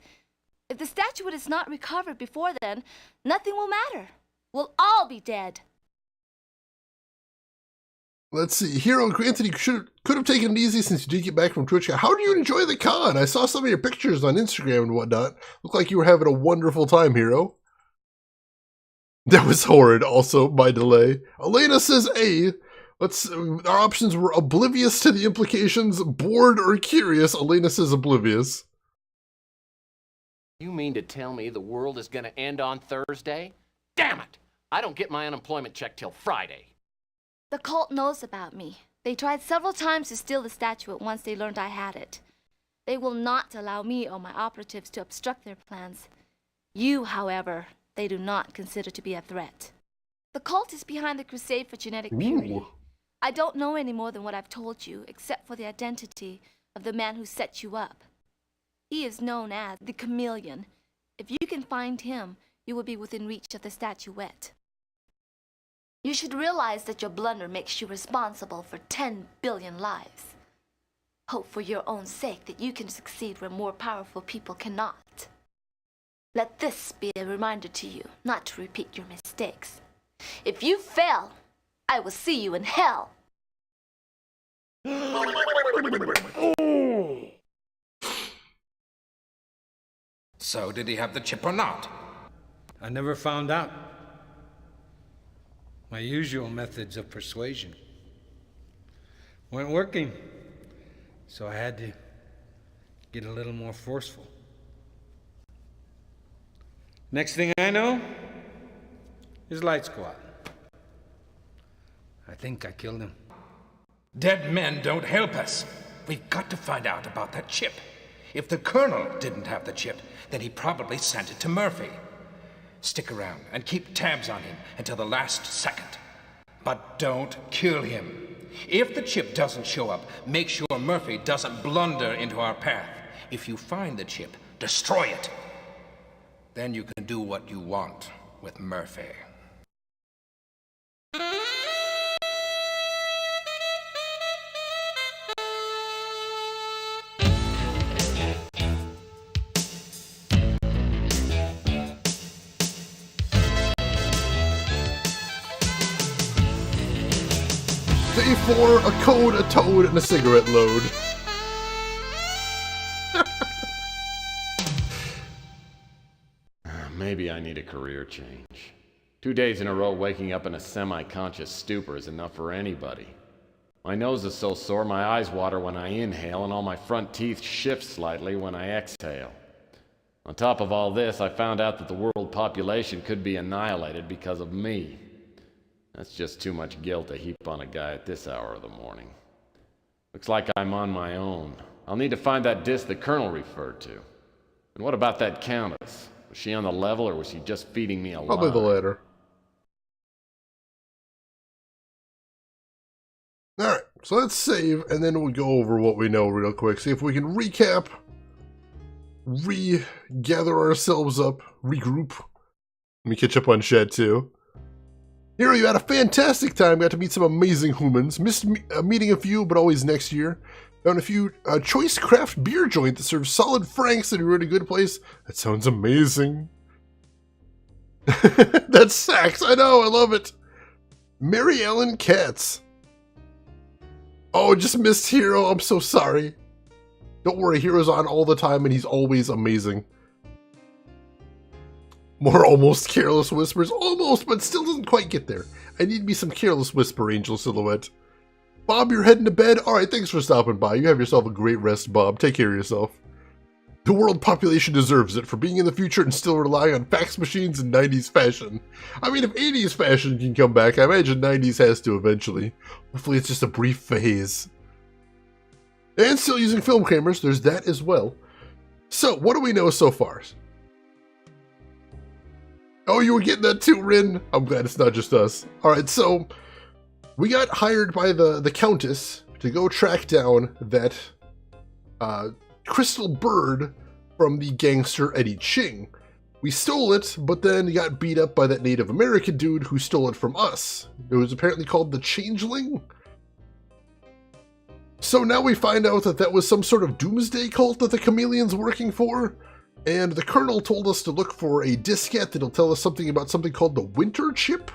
If the statuette is not recovered before then, nothing will matter. We'll all be dead. Let's see. Hero Anthony could have taken it easy since you did get back from Twitch. How do you enjoy the con? I saw some of your pictures on Instagram and whatnot. Looked like you were having a wonderful time, Hero. That was horrid, also, by delay. Elena says A. Our options were oblivious to the implications, bored, or curious. Elena says oblivious. You mean to tell me the world is going to end on Thursday? Damn it! I don't get my unemployment check till Friday. The cult knows about me. They tried several times to steal the statuette once they learned I had it. They will not allow me or my operatives to obstruct their plans. You, however, they do not consider to be a threat. The cult is behind the crusade for genetic purity. I don't know any more than what I've told you, except for the identity of the man who set you up. He is known as the Chameleon. If you can find him, you will be within reach of the statuette. You should realize that your blunder makes you responsible for 10 billion lives. Hope for your own sake that you can succeed where more powerful people cannot. Let this be a reminder to you not to repeat your mistakes. If you fail, I will see you in hell. So, did he have the chip or not? I never found out. My usual methods of persuasion weren't working, so I had to get a little more forceful. Next thing I know, his lights go out. I think I killed him. Dead men don't help us. We've got to find out about that chip. If the Colonel didn't have the chip, then he probably sent it to Murphy. Stick around and keep tabs on him until the last second. But don't kill him. If the chip doesn't show up, make sure Murphy doesn't blunder into our path. If you find the chip, destroy it. Then you can do what you want with Murphy. Day 4, a code, a toad, and a cigarette load. Maybe I need a career change. 2 days in a row waking up in a semi-conscious stupor is enough for anybody. My nose is so sore my eyes water when I inhale and all my front teeth shift slightly when I exhale. On top of all this, I found out that the world population could be annihilated because of me. That's just too much guilt to heap on a guy at this hour of the morning. Looks like I'm on my own. I'll need to find that disc the Colonel referred to. And what about that Countess? Was she on the level, or was she just feeding me a lie? Probably the latter. Alright, so let's save, and then we'll go over what we know real quick. See if we can recap, regather ourselves up, regroup. Let me catch up on Shed, too. Hero, you had a fantastic time. Got to meet some amazing humans. Missed meeting a few, but always next year. Found a few choice craft beer joint that serves solid franks at a really good place. That sounds amazing. That's Sax. I know. I love it. Mary Ellen Katz. Oh, just missed Hero. I'm so sorry. Don't worry. Hero's on all the time, and he's always amazing. More almost careless whispers. Almost, but still doesn't quite get there. I need me some careless whisper, Angel Silhouette. Bob, you're heading to bed? Alright, thanks for stopping by. You have yourself a great rest, Bob. Take care of yourself. The world population deserves it for being in the future and still relying on fax machines and 90s fashion. I mean, if 80s fashion can come back, I imagine 90s has to eventually. Hopefully it's just a brief phase. And still using film cameras, there's that as well. So, what do we know so far? Oh, you were getting that too, Rin? I'm glad it's not just us. Alright, so we got hired by the Countess to go track down that crystal bird from the gangster Eddie Ching. We stole it, but then got beat up by that Native American dude who stole it from us. It was apparently called the Changeling. So now we find out that that was some sort of doomsday cult that the Chameleon's working for, and the Colonel told us to look for a diskette that'll tell us something about something called the Winter Chip,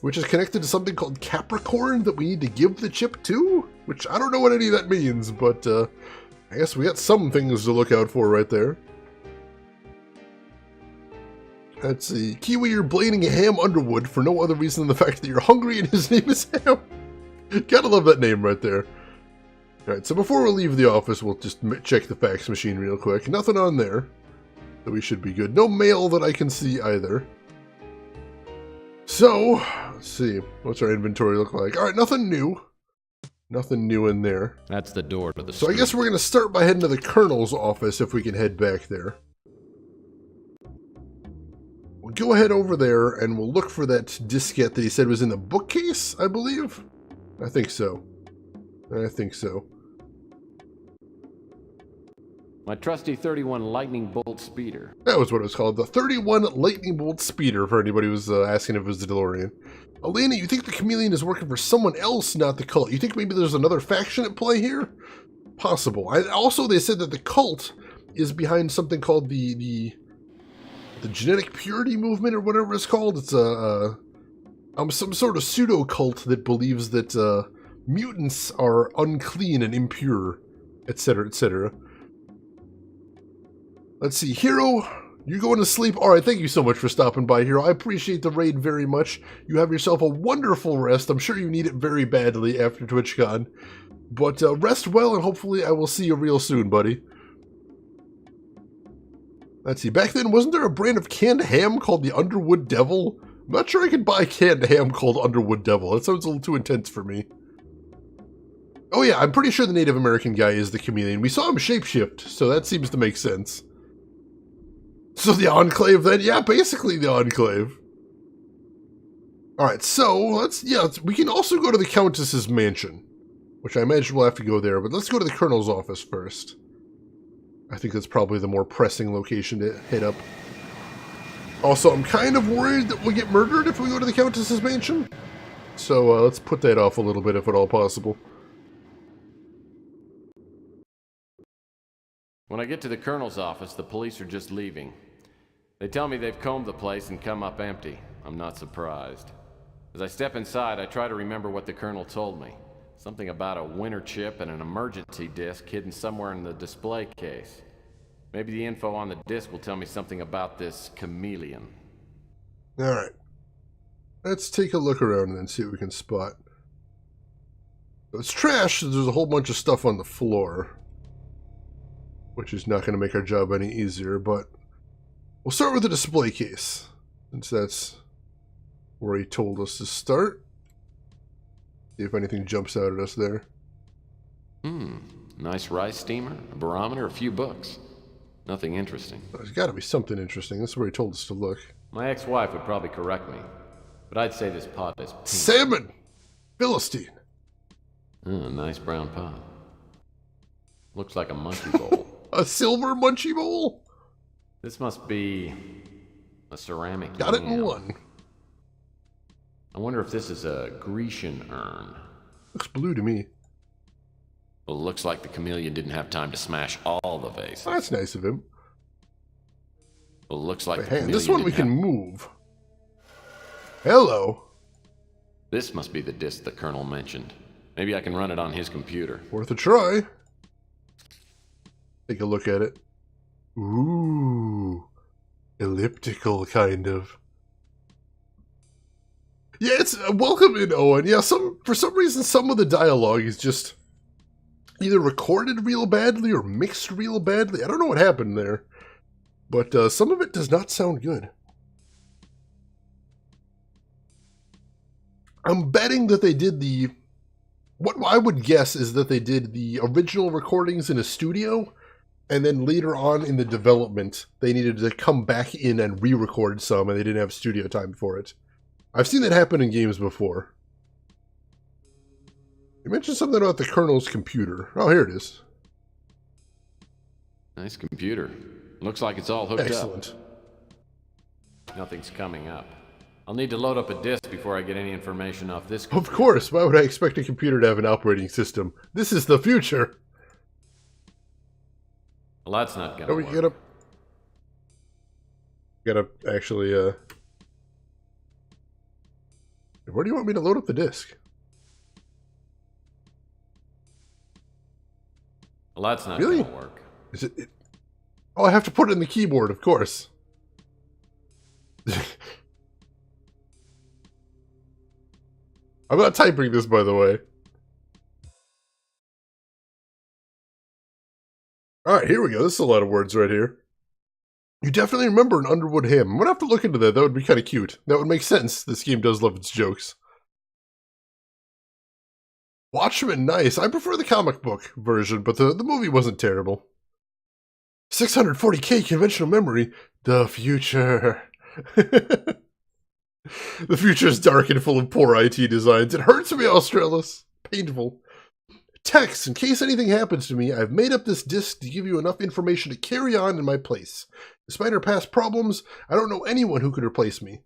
which is connected to something called Capricorn that we need to give the chip to, which I don't know what any of that means, but I guess we got some things to look out for right there. Let's see. Kiwi, you're blaming Ham Underwood for no other reason than the fact that you're hungry and his name is Ham. Gotta love that name right there. Alright, so before we leave the office, we'll just check the fax machine real quick. Nothing on there. So we should be good. No mail that I can see either. So, let's see. What's our inventory look like? Alright, nothing new. Nothing new in there. That's the door to the So street. I guess we're going to start by heading to the Colonel's office if we can head back there. We'll go ahead over there and we'll look for that diskette that he said was in the bookcase, I believe? I think so. I think so. My trusty 31 lightning bolt speeder. That was what it was called. The 31 lightning bolt speeder, for anybody who was asking if it was the DeLorean. Elena, you think the Chameleon is working for someone else, not the cult? You think maybe there's another faction at play here? Possible. Also, they said that the cult is behind something called the genetic purity movement or whatever it's called. It's some sort of pseudo cult that believes that mutants are unclean and impure, etc., etc. Let's see, Hero, you're going to sleep. All right, thank you so much for stopping by, Hero. I appreciate the raid very much. You have yourself a wonderful rest. I'm sure you need it very badly after TwitchCon. But rest well, and hopefully I will see you real soon, buddy. Let's see, back then, wasn't there a brand of canned ham called the Underwood Devil? I'm not sure I could buy canned ham called Underwood Devil. That sounds a little too intense for me. Oh yeah, I'm pretty sure the Native American guy is the Chameleon. We saw him shapeshift, so that seems to make sense. So the Enclave then? Yeah, basically the Enclave. Alright, so we can also go to the Countess's mansion, which I imagine we'll have to go there, but let's go to the Colonel's office first. I think that's probably the more pressing location to hit up. Also, I'm kind of worried that we'll get murdered if we go to the Countess's mansion. So let's put that off a little bit if at all possible. When I get to the Colonel's office, the police are just leaving. They tell me they've combed the place and come up empty. I'm not surprised. As I step inside, I try to remember what the Colonel told me. Something about a winter chip and an emergency disc hidden somewhere in the display case. Maybe the info on the disc will tell me something about this Chameleon. Alright. Let's take a look around and then see what we can spot. It's trash, there's a whole bunch of stuff on the floor, which is not going to make our job any easier, but we'll start with the display case, since that's where he told us to start. See if anything jumps out at us there. Nice rice steamer, a barometer, a few books. Nothing interesting. There's got to be something interesting. That's where he told us to look. My ex-wife would probably correct me, but I'd say this pot is pink. Salmon! Philistine! Nice brown pot. Looks like a munchie bowl. A silver munchie bowl? This must be a ceramic. Got it in one. I wonder if this is a Grecian urn. Looks blue to me. Well, it looks like the Chameleon didn't have time to smash all the vases. That's nice of him. Well, it looks like Hey, this one we can move. Hello. This must be the disc the Colonel mentioned. Maybe I can run it on his computer. Worth a try. Take a look at it. Ooh. Elliptical, kind of. Yeah, it's welcome in, Owen. Yeah, for some reason, some of the dialogue is just either recorded real badly or mixed real badly. I don't know what happened there. But some of it does not sound good. I'm betting that they did what I would guess is that they did the original recordings in a studio, and then later on in the development, they needed to come back in and re-record some, and they didn't have studio time for it. I've seen that happen in games before. You mentioned something about the Colonel's computer. Oh, here it is. Nice computer. Looks like it's all hooked Excellent. up. Nothing's coming up. I'll need to load up a disk before I get any information off this computer. Of course. Why would I expect a computer to have an operating system? This is the future. Well, that's not gonna work. You gotta actually, where do you want me to load up the disk? Well, that's not Really? gonna work. Is it? Oh, I have to put it in the keyboard, of course. I'm not typing this, by the way. Alright, here we go. This is a lot of words right here. You definitely remember an Underwood hymn. I'm gonna have to look into that. That would be kind of cute. That would make sense. This game does love its jokes. Watchmen, nice. I prefer the comic book version, but the movie wasn't terrible. 640k conventional memory. The future. The future is dark and full of poor IT designs. It hurts me, Australis. Painful. Text, in case anything happens to me, I've made up this disk to give you enough information to carry on in my place. Despite our past problems, I don't know anyone who could replace me.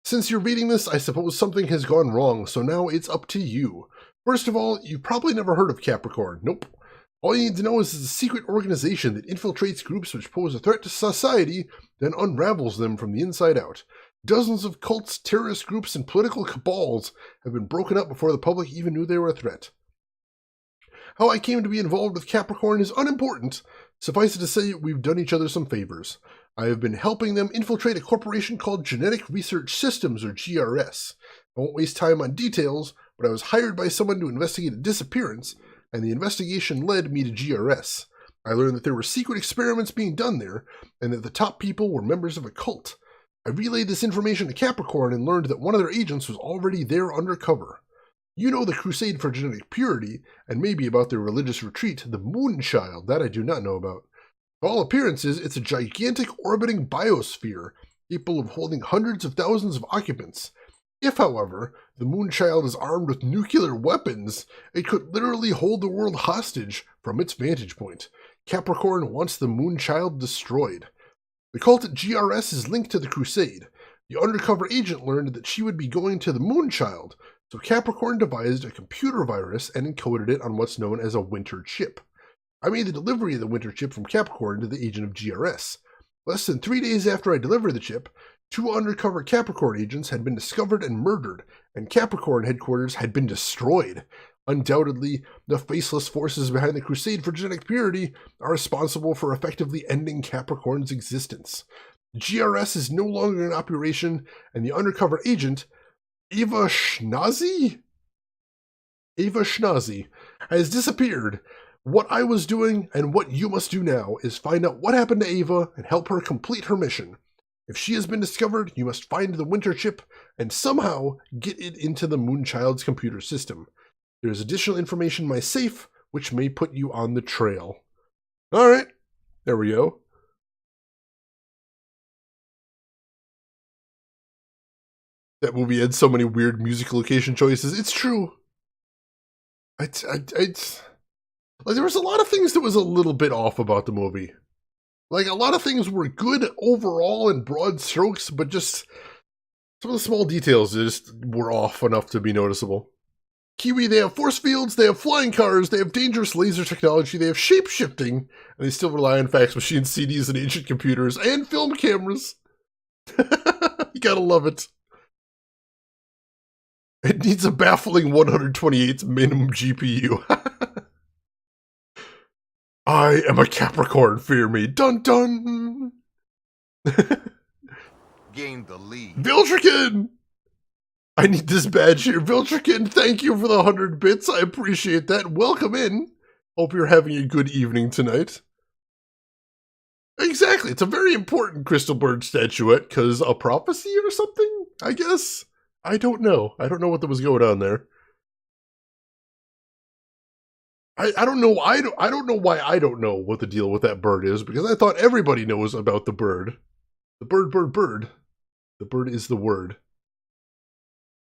Since you're reading this, I suppose something has gone wrong, so now it's up to you. First of all, you've probably never heard of Capricorn. Nope. All you need to know is it's a secret organization that infiltrates groups which pose a threat to society, then unravels them from the inside out. Dozens of cults, terrorist groups, and political cabals have been broken up before the public even knew they were a threat. How I came to be involved with Capricorn is unimportant. Suffice it to say, we've done each other some favors. I have been helping them infiltrate a corporation called Genetic Research Systems, or GRS. I won't waste time on details, but I was hired by someone to investigate a disappearance, and the investigation led me to GRS. I learned that there were secret experiments being done there, and that the top people were members of a cult. I relayed this information to Capricorn and learned that one of their agents was already there undercover. You know the Crusade for Genetic Purity, and maybe about their religious retreat, the Moonchild. That I do not know about. To all appearances, it's a gigantic orbiting biosphere, capable of holding hundreds of thousands of occupants. If, however, the Moonchild is armed with nuclear weapons, it could literally hold the world hostage from its vantage point. Capricorn wants the Moonchild destroyed. The cult at GRS is linked to the Crusade. The undercover agent learned that she would be going to the Moonchild, so Capricorn devised a computer virus and encoded it on what's known as a Winter chip. I made the delivery of the Winter chip from Capricorn to the agent of GRS. Less than 3 days after I delivered the chip, 2 undercover Capricorn agents had been discovered and murdered, and Capricorn headquarters had been destroyed. Undoubtedly, the faceless forces behind the Crusade for Genetic Purity are responsible for effectively ending Capricorn's existence. GRS is no longer in operation, and the undercover agent, Ava Schnazi, has disappeared. What I was doing and what you must do now is find out what happened to Ava and help her complete her mission. If she has been discovered, you must find the Winter chip and somehow get it into the Moonchild's computer system. There is additional information in my safe, which may put you on the trail. Alright, there we go. That movie had so many weird music location choices. It's true. Like, there was a lot of things that was a little bit off about the movie. Like, a lot of things were good overall in broad strokes, but just some of the small details just were off enough to be noticeable. Kiwi, they have force fields, they have flying cars, they have dangerous laser technology, they have shape-shifting, and they still rely on fax machines, CDs, and ancient computers, and film cameras. You gotta love it. It needs a baffling 128 minimum GPU. I am a Capricorn, fear me. Dun dun! Gained the lead. Viltrikin! I need this badge here. Viltrikin, thank you for the 100 bits. I appreciate that. Welcome in. Hope you're having a good evening tonight. Exactly. It's a very important Crystal Bird statuette, because a prophecy or something, I guess? I don't know. I don't know what was going on there. I don't know. I don't know why I don't know what the deal with that bird is, because I thought everybody knows about the bird. The bird. The bird is the word.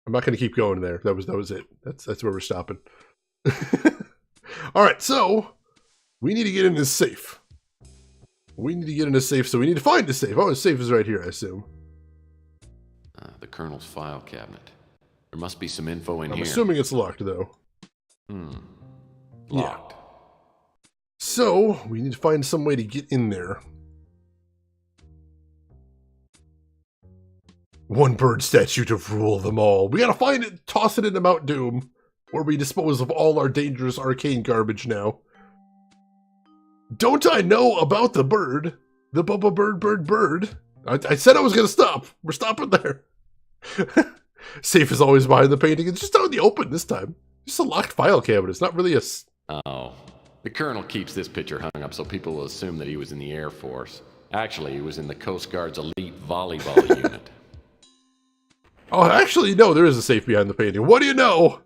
I'm not going to keep going there. That was it. That's where we're stopping. Alright, so we need to get in this safe. We need to get in this safe, so we need to find the safe. Oh, the safe is right here, I assume. The Colonel's file cabinet. There must be some info in I'm here. assuming it's locked, though. Locked. Yeah. So, we need to find some way to get in there. One bird statue to rule them all. We gotta find it, toss it into Mount Doom, where we dispose of all our dangerous arcane garbage now. Don't I know about the bird? The Bubba bird. I said I was gonna stop. We're stopping there. Safe is always behind the painting. It's just out in the open this time. Just a locked file cabinet. It's not really a... Oh. The Colonel keeps this picture hung up so people will assume that he was in the Air Force. Actually, he was in the Coast Guard's elite volleyball unit. Oh, actually, no, there is a safe behind the painting. What do you know?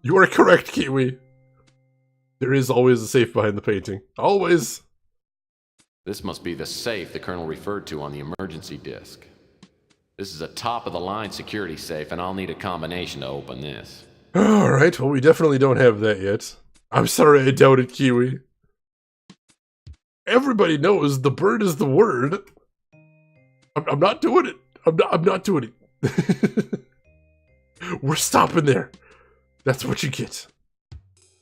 You are correct, Kiwi. There is always a safe behind the painting. Always. This must be the safe the Colonel referred to on the emergency disc. This is a top-of-the-line security safe, and I'll need a combination to open this. Alright, well, we definitely don't have that yet. I'm sorry I doubted Kiwi. Everybody knows the bird is the word. I'm not doing it. I'm not doing it. We're stopping there. That's what you get.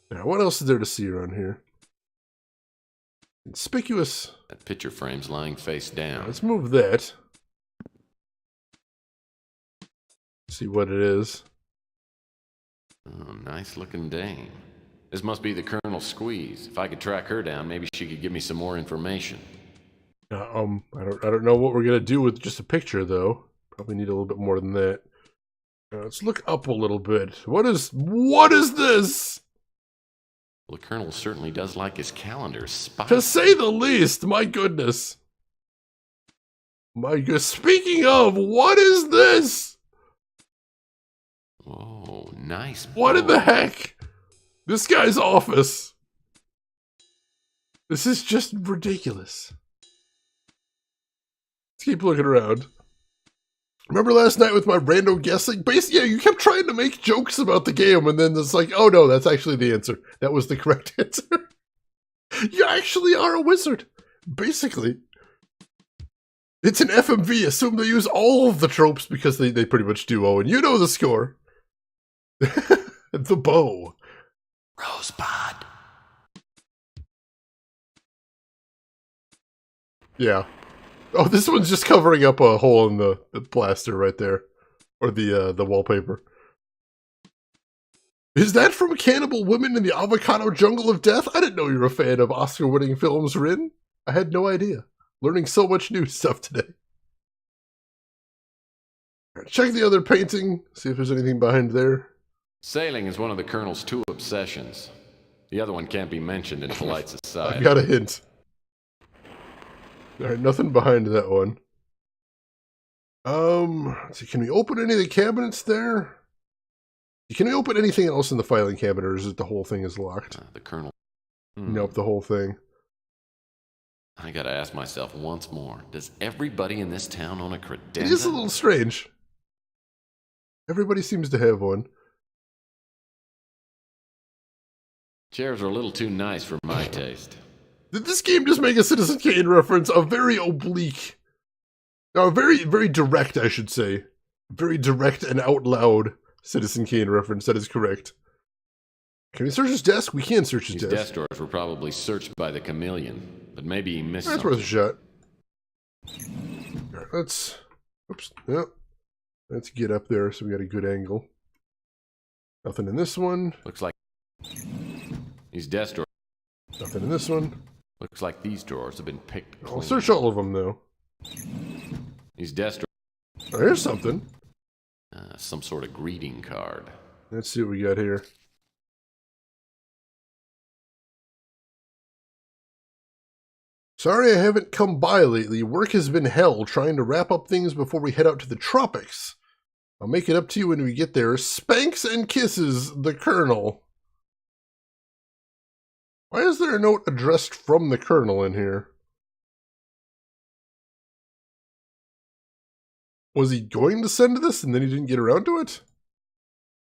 Now, what else is there to see around here? Conspicuous. That picture frame's lying face down. Let's move that. See what it is. Oh, nice-looking dame. This must be the Colonel's squeeze. If I could track her down, maybe she could give me some more information. I don't know what we're gonna do with just a picture, though. Probably need a little bit more than that. Let's look up a little bit. What is this? Well, the Colonel certainly does like his calendar. To say the least, my goodness. Speaking of, what is this? Oh, nice. What in the heck? This guy's office. This is just ridiculous. Let's keep looking around. Remember last night with my random guessing? Basically, yeah, you kept trying to make jokes about the game, and then it's like, oh no, that's actually the answer. That was the correct answer. You actually are a wizard. Basically. It's an FMV. Assume they use all of the tropes because they pretty much do, Owen. You know the score. The bow. Rosebud. Yeah. Oh, this one's just covering up a hole in the plaster right there. Or the wallpaper. Is that from Cannibal Women in the Avocado Jungle of Death? I didn't know you were a fan of Oscar-winning films, Rin. I had no idea. Learning so much new stuff today. Check the other painting. See if there's anything behind there. Sailing is one of the Colonel's two obsessions. The other one can't be mentioned in polite society. I've got a hint. Alright, nothing behind that one. Let's see, can we open any of the cabinets there? Can we open anything else in the filing cabinet, or is it the whole thing is locked? The Colonel. Nope, the whole thing. I gotta ask myself once more, does everybody in this town own a credenza? It is a little strange. Everybody seems to have one. Chairs are a little too nice for my taste. Did this game just make a Citizen Kane reference? A very oblique. No, very, very direct, I should say. Very direct and out loud Citizen Kane reference. That is correct. Can we search his desk? We can search his These desk. desk drawers were probably searched by the chameleon, but maybe he missed That's something. worth a shot. Alright, let's... Oops. Yep. Let's get up there so we got a good angle. Nothing in this one. Looks like these desk drawers. Nothing in this one. Looks like these drawers have been picked clean. I'll search all of them, though. These desk drawers. Oh, here's something. Some sort of greeting card. Let's see what we got here. Sorry I haven't come by lately. Work has been hell trying to wrap up things before we head out to the tropics. I'll make it up to you when we get there. Spanks and kisses, the Colonel. Why is there a note addressed from the Colonel in here? Was he going to send this and then he didn't get around to it?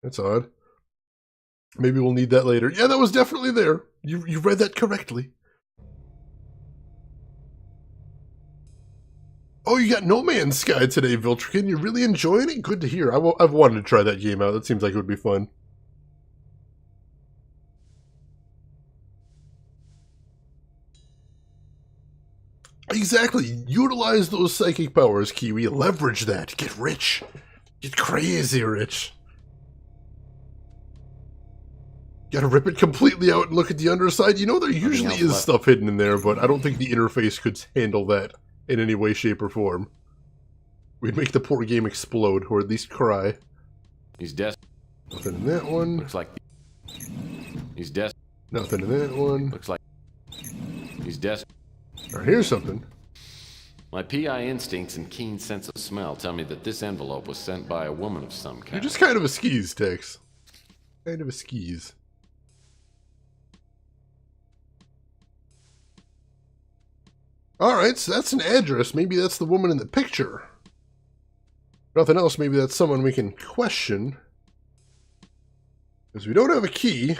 That's odd. Maybe we'll need that later. Yeah, that was definitely there. You read that correctly. Oh, you got No Man's Sky today, Viltrican. You're really enjoying it? Good to hear. I've wanted to try that game out. That seems like it would be fun. Exactly. Utilize those psychic powers, Kiwi. Leverage that. Get rich. Get crazy rich. Gotta rip it completely out and look at the underside. You know, there usually is stuff hidden in there, but I don't think the interface could handle that in any way, shape, or form. We'd make the poor game explode, or at least cry. He's dead. Nothing in that one. Looks like he's dead. Nothing in that one. Looks like he's dead. Alright, here's something. My PI instincts and keen sense of smell tell me that this envelope was sent by a woman of some kind. You're just kind of a skis, Tex. Kind of a skis. Alright, so that's an address. Maybe that's the woman in the picture. Nothing else, maybe that's someone we can question. Because we don't have a key,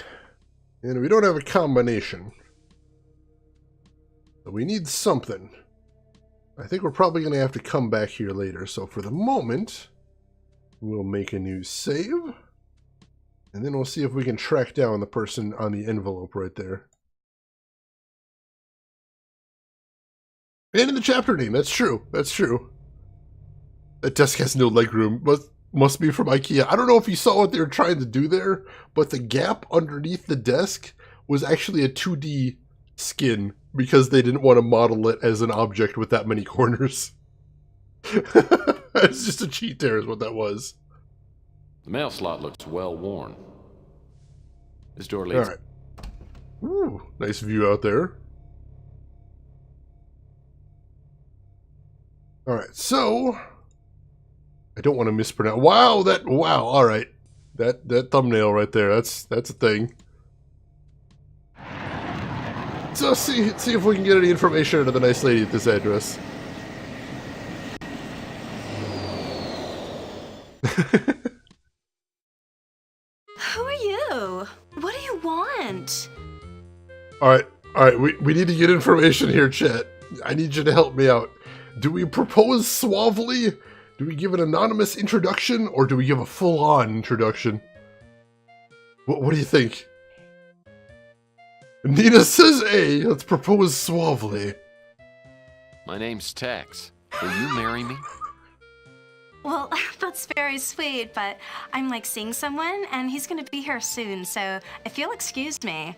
and we don't have a combination. So we need something. I think we're probably going to have to come back here later. So for the moment, we'll make a new save. And then we'll see if we can track down the person on the envelope right there. And in the chapter name, that's true. That's true. That desk has no legroom. Must be from IKEA. I don't know if you saw what they were trying to do there, but the gap underneath the desk was actually a 2D skin because they didn't want to model it as an object with that many corners. It's just a cheat there is what that was. The mail slot looks well worn. This door leads... Alright. Ooh, nice view out there. Alright, so... I don't want to mispronounce... Wow, alright. That thumbnail right there, that's a thing. So see if we can get any information out of the nice lady at this address. Who are you? What do you want? Alright, we need to get information here, chat. I need you to help me out. Do we propose suavely? Do we give an anonymous introduction, or do we give a full-on introduction? What do you think? Nina says A. Let's propose suavely. My name's Tex. Will you marry me? Well, that's very sweet, but I'm like seeing someone, and he's gonna be here soon, so if you'll excuse me.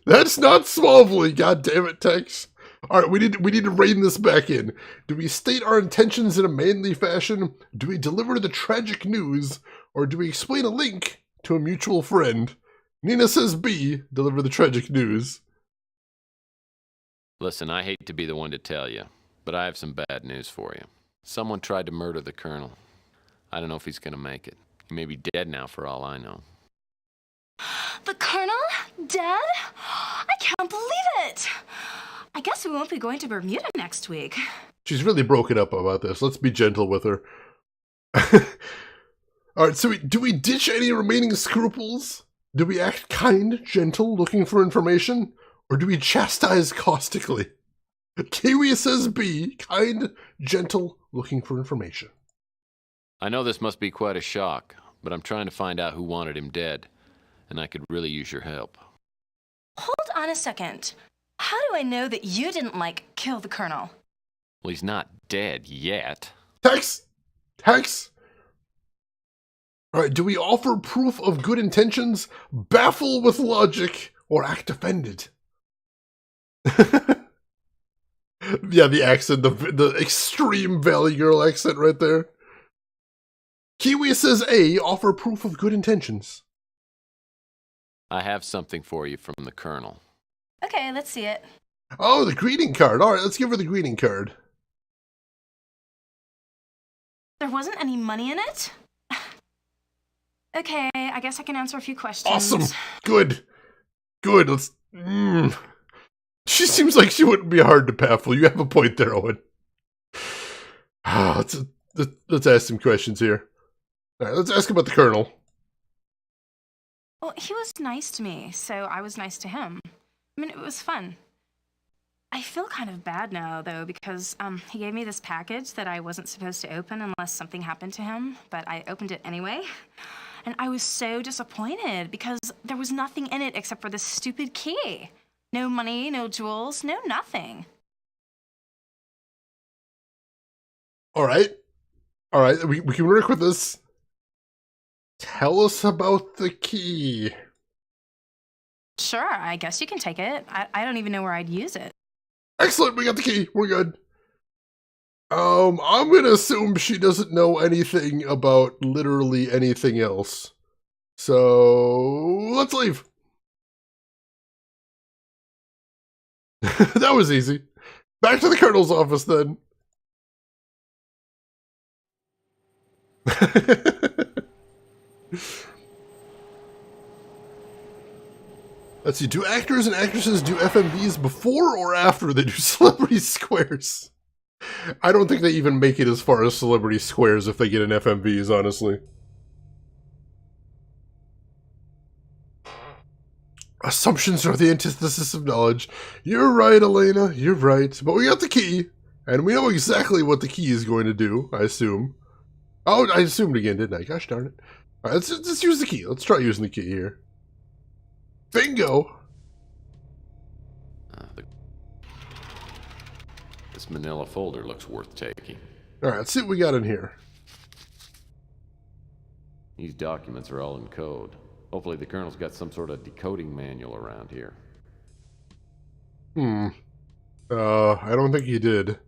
That's not suavely, god damn it, Tex. Alright, we need to rein this back in. Do we state our intentions in a manly fashion? Do we deliver the tragic news? Or do we explain a link to a mutual friend? Nina says B, deliver the tragic news. Listen, I hate to be the one to tell you, but I have some bad news for you. Someone tried to murder the Colonel. I don't know if he's gonna make it. He may be dead now for all I know. The Colonel? Dead? I can't believe it! I guess we won't be going to Bermuda next week. She's really broken up about this. Let's be gentle with her. Alright, so do we ditch any remaining scruples? Do we act kind, gentle, looking for information? Or do we chastise caustically? Kiwi says B, kind, gentle, looking for information. I know this must be quite a shock, but I'm trying to find out who wanted him dead, and I could really use your help. Hold on a second. How do I know that you didn't, kill the Colonel? Well, he's not dead yet. Tex! Alright, do we offer proof of good intentions, baffle with logic, or act offended? Yeah, the accent, the extreme Valley Girl accent right there. Kiwi says A, offer proof of good intentions. I have something for you from the Colonel. Okay, let's see it. Oh, the greeting card. Alright, let's give her the greeting card. There wasn't any money in it? Okay, I guess I can answer a few questions. Awesome. Good. Let's... She seems like she wouldn't be hard to baffle. You have a point there, Owen. Let's ask some questions here. Alright, let's ask about the Colonel. Well, he was nice to me, so I was nice to him. I mean, it was fun. I feel kind of bad now, though, because he gave me this package that I wasn't supposed to open unless something happened to him, but I opened it anyway. And I was so disappointed because there was nothing in it except for this stupid key. No money, no jewels, no nothing. All right. All right, we can work with this. Tell us about the key. Sure, I guess you can take it. I don't even know where I'd use it. Excellent, we got the key. We're good. I'm gonna assume she doesn't know anything about literally anything else. So, let's leave. That was easy. Back to the Colonel's office, then. Let's see, do actors and actresses do FMVs before or after they do Celebrity Squares? I don't think they even make it as far as Celebrity Squares if they get an FMVs, honestly. Assumptions are the antithesis of knowledge. You're right, Elena, you're right. But we got the key, and we know exactly what the key is going to do, I assume. Oh, I assumed again, didn't I? Gosh darn it. All right, let's use the key. Let's try using the key here. Bingo! This manila folder looks worth taking. Alright, let's see what we got in here. These documents are all in code. Hopefully the Colonel's got some sort of decoding manual around here. I don't think he did.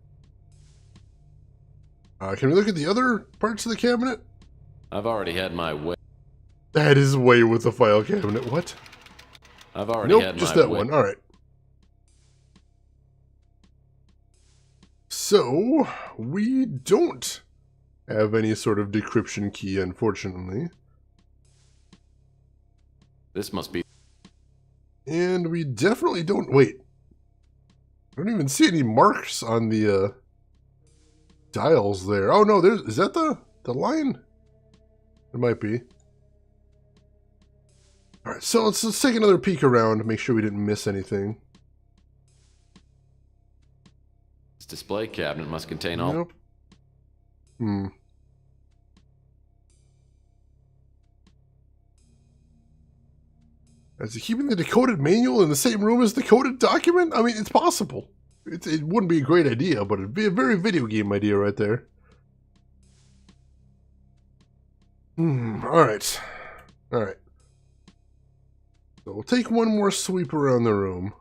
Can we look at the other parts of the cabinet? I've already had my way. That is way with the file cabinet. What? I've already had just my that way. one. Alright. So, we don't have any sort of decryption key, unfortunately. This must be... And we definitely don't... Wait. I don't even see any marks on the dials there. Oh no, is that the line? It might be. Alright, so let's take another peek around to make sure we didn't miss anything. This display cabinet must contain all... Nope. Is he keeping the decoded manual in the same room as the coded document? I mean, it's possible. It wouldn't be a great idea, but it'd be a very video game idea right there. Alright. Alright. So we'll take one more sweep around the room.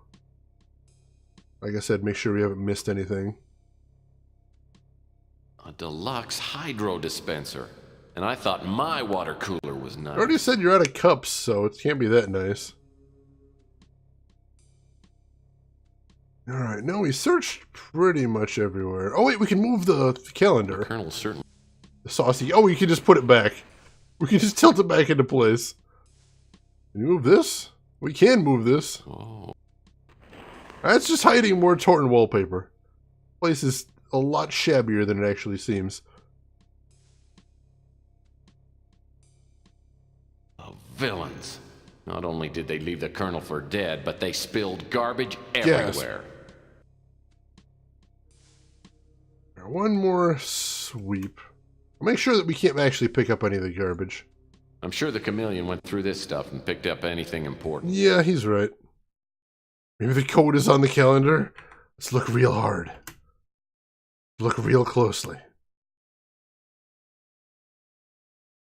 Like I said, make sure we haven't missed anything. A deluxe hydro dispenser. And I thought my water cooler was nice. I already said you're out of cups, so it can't be that nice. Alright, no, we searched pretty much everywhere. Oh wait, we can move the calendar. The Colonel certainly... The saucy... Oh, we can just put it back. We can just tilt it back into place. Can you move this? We can move this. Oh. That's just hiding more torn wallpaper. Place is a lot shabbier than it actually seems. The villains. Not only did they leave the Colonel for dead, but they spilled garbage everywhere. Yes. One more sweep. Make sure that we can't actually pick up any of the garbage. I'm sure the chameleon went through this stuff and picked up anything important. Yeah, he's right. Maybe the code is on the calendar. Let's look real hard. Look real closely.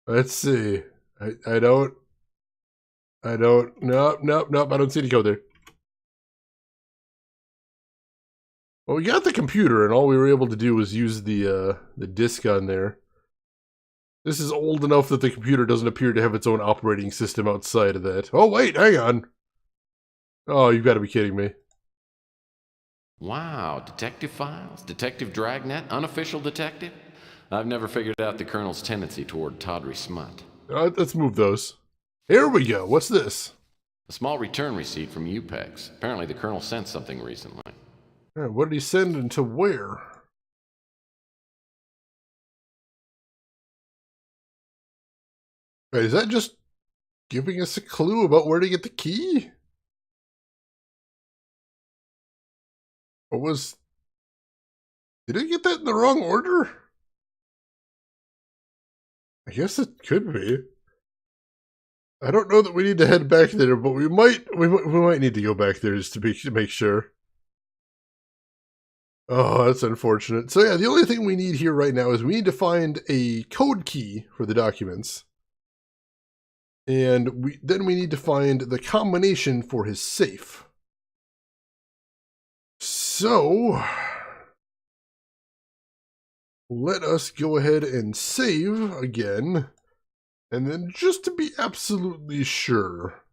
Let's see. I don't. Nope, I don't see the code there. Well, we got the computer, and all we were able to do was use the disk on there. This is old enough that the computer doesn't appear to have its own operating system outside of that. Oh, wait, hang on. Oh, you've got to be kidding me. Wow, detective files? Detective Dragnet? Unofficial detective? I've never figured out the Colonel's tendency toward tawdry smut. Let's move those. Here we go. What's this? A small return receipt from UPEX. Apparently the Colonel sent something recently. What did he send and to where? Wait, is that just giving us a clue about where to get the key? What was... Did I get that in the wrong order? I guess it could be. I don't know that we need to head back there, but we might need to go back there just to make sure. Oh, that's unfortunate. So yeah, the only thing we need here right now is we need to find a code key for the documents. And then we need to find the combination for his safe. So, let us go ahead and save again. And then just to be absolutely sure,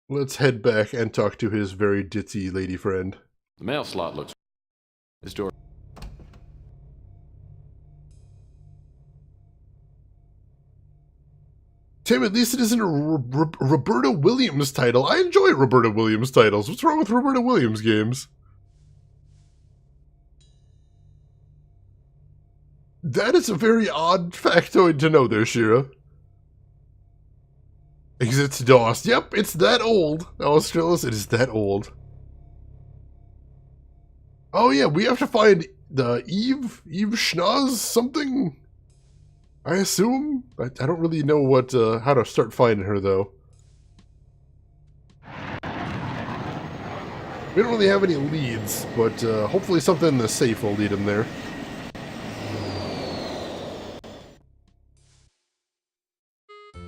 let's head back and talk to his very ditzy lady friend. The mail slot looks... This door... Tim, at least it isn't a Roberta Williams title. I enjoy Roberta Williams titles. What's wrong with Roberta Williams games? That is a very odd factoid to know there, Shira. Exits DOS. Yep, it's that old. Australis, it is that old. Oh yeah, we have to find the Eve Schnoz something, I assume? I don't really know what how to start finding her, though. We don't really have any leads, but hopefully something in the safe will lead him there.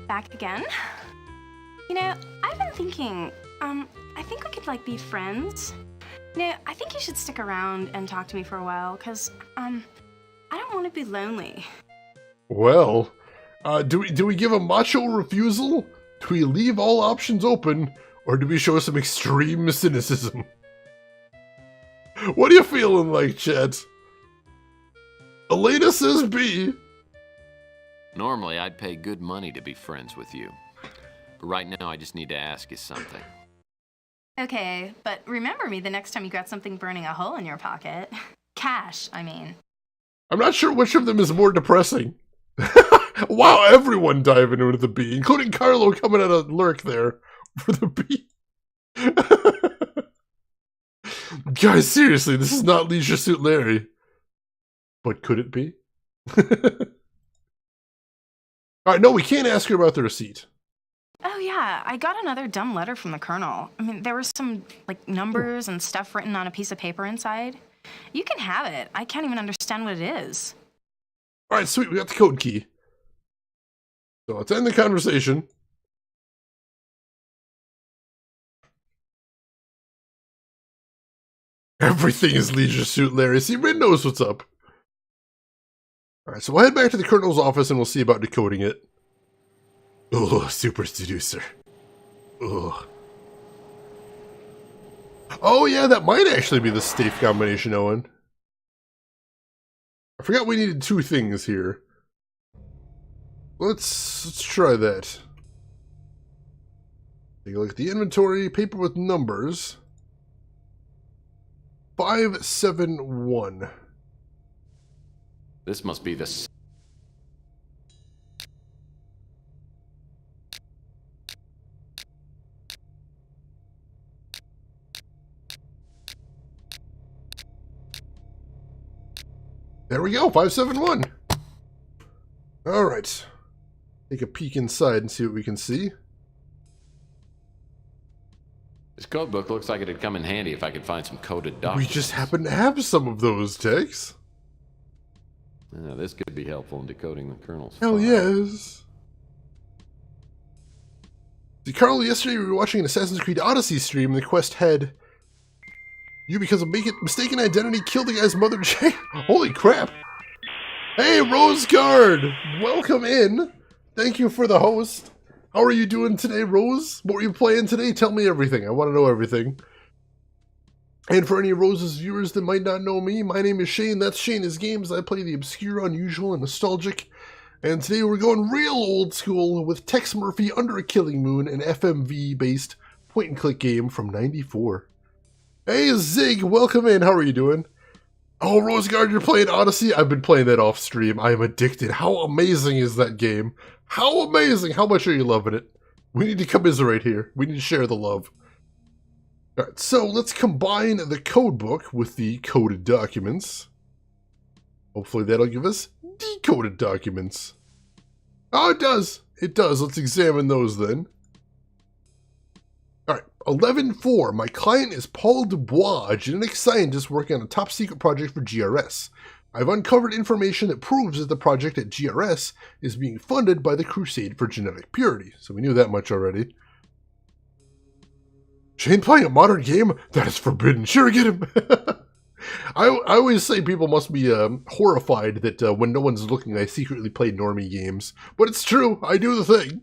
Back again? You know, I've been thinking, I think we could, like, be friends. You know, I think you should stick around and talk to me for a while, because, I don't want to be lonely. Well, do we give a macho refusal? Do we leave all options open? Or do we show some extreme cynicism? What are you feeling like, chat? Elena says B. Normally, I'd pay good money to be friends with you. But right now, I just need to ask you something. Okay, but remember me the next time you got something burning a hole in your pocket. Cash, I mean. I'm not sure which of them is more depressing. Wow, everyone diving into the B, including Carlo coming out of lurk there for the B. Guys, seriously, this is not Leisure Suit Larry. But could it be? Alright, no, we can't ask her about the receipt. Oh yeah, I got another dumb letter from the Colonel. I mean, there were some, like, numbers and stuff written on a piece of paper inside. You can have it. I can't even understand what it is. Alright, sweet, we got the code key. So let's end the conversation. Everything is Leisure Suit Larry. See, Red knows what's up. Alright, so we'll head back to the Colonel's office and we'll see about decoding it. Oh, super seducer. Oh. Oh yeah, that might actually be the safe combination, Owen. I forgot we needed two things here. Let's try that. Take a look at the inventory, paper with numbers. 571. This must be the... There we go, 571. All right. Take a peek inside and see what we can see. This code book looks like it'd come in handy if I could find some coded documents. We just happen to have some of those, Tex. Yeah, this could be helpful in decoding the Colonel's Hell file. yes. See, Carl, yesterday we were watching an Assassin's Creed Odyssey stream, and the quest had... You, because of mistaken identity, killed the guy's mother, Jay. Holy crap. Hey, Rose Guard! Welcome in. Thank you for the host. How are you doing today, Rose? What were you playing today? Tell me everything. I want to know everything. And for any Rose's viewers that might not know me, my name is Shane. That's Shane is Games. I play the obscure, unusual, and nostalgic. And today we're going real old school with Tex Murphy Under a Killing Moon, an FMV-based point-and-click game from '94. Hey, Zig, welcome in. How are you doing? Oh, Roseguard, you're playing Odyssey? I've been playing that off stream. I am addicted. How amazing is that game? How amazing! How much are you loving it? We need to commiserate here. We need to share the love. Alright, so let's combine the code book with the coded documents. Hopefully that'll give us decoded documents. Oh, it does. It does. Let's examine those then. Alright, 11.4. My client is Paul Dubois, a genetic scientist working on a top secret project for GRS. I've uncovered information that proves that the project at GRS is being funded by the Crusade for Genetic Purity. So we knew that much already. Shane playing a modern game? That is forbidden. Sure, get him. I always say people must be horrified that when no one's looking, I secretly play normie games. But it's true. I do the thing.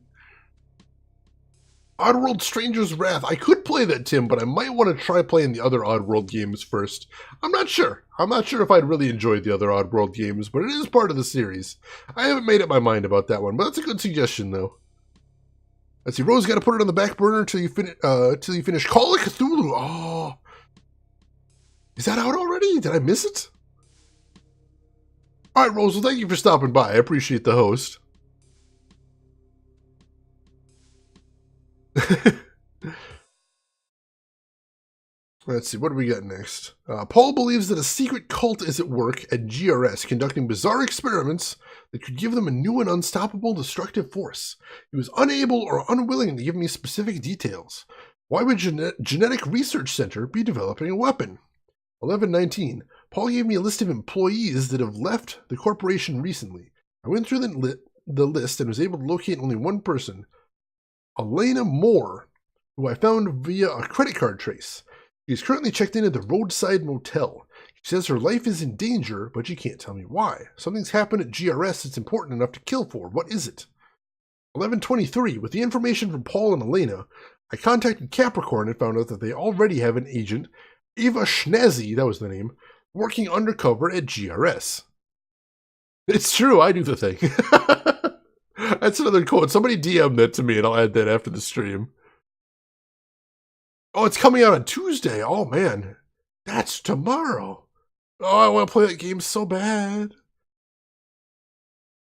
Oddworld Stranger's Wrath. I could play that, Tim, but I might want to try playing the other Oddworld games first. I'm not sure. I'm not sure if I'd really enjoy the other Oddworld games, but it is part of the series. I haven't made up my mind about that one, but that's a good suggestion, though. Let's see. Rose got to put it on the back burner until you finish Call of Cthulhu. Oh. Is that out already? Did I miss it? All right, Rose. Well, thank you for stopping by. I appreciate the host. Let's see, what do we got next? Paul believes that a secret cult is at work at GRS, conducting bizarre experiments that could give them a new and unstoppable destructive force. He was unable or unwilling to give me specific details. Why would Genetic Research Center be developing a weapon? 11.19. Paul gave me a list of employees that have left the corporation recently. I went through the list and was able to locate only one person, Elena Moore, who I found via a credit card trace. She's currently checked in at the roadside motel. She says her life is in danger, but she can't tell me why. Something's happened at GRS that's important enough to kill for. What is it? 11.23. With the information from Paul and Elena, I contacted Capricorn and found out that they already have an agent, Eva Schnazzy, that was the name, working undercover at GRS. It's true, I do the thing. That's another quote. Somebody DM that to me and I'll add that after the stream. Oh, it's coming out on Tuesday. Oh, man. That's tomorrow. Oh, I want to play that game so bad.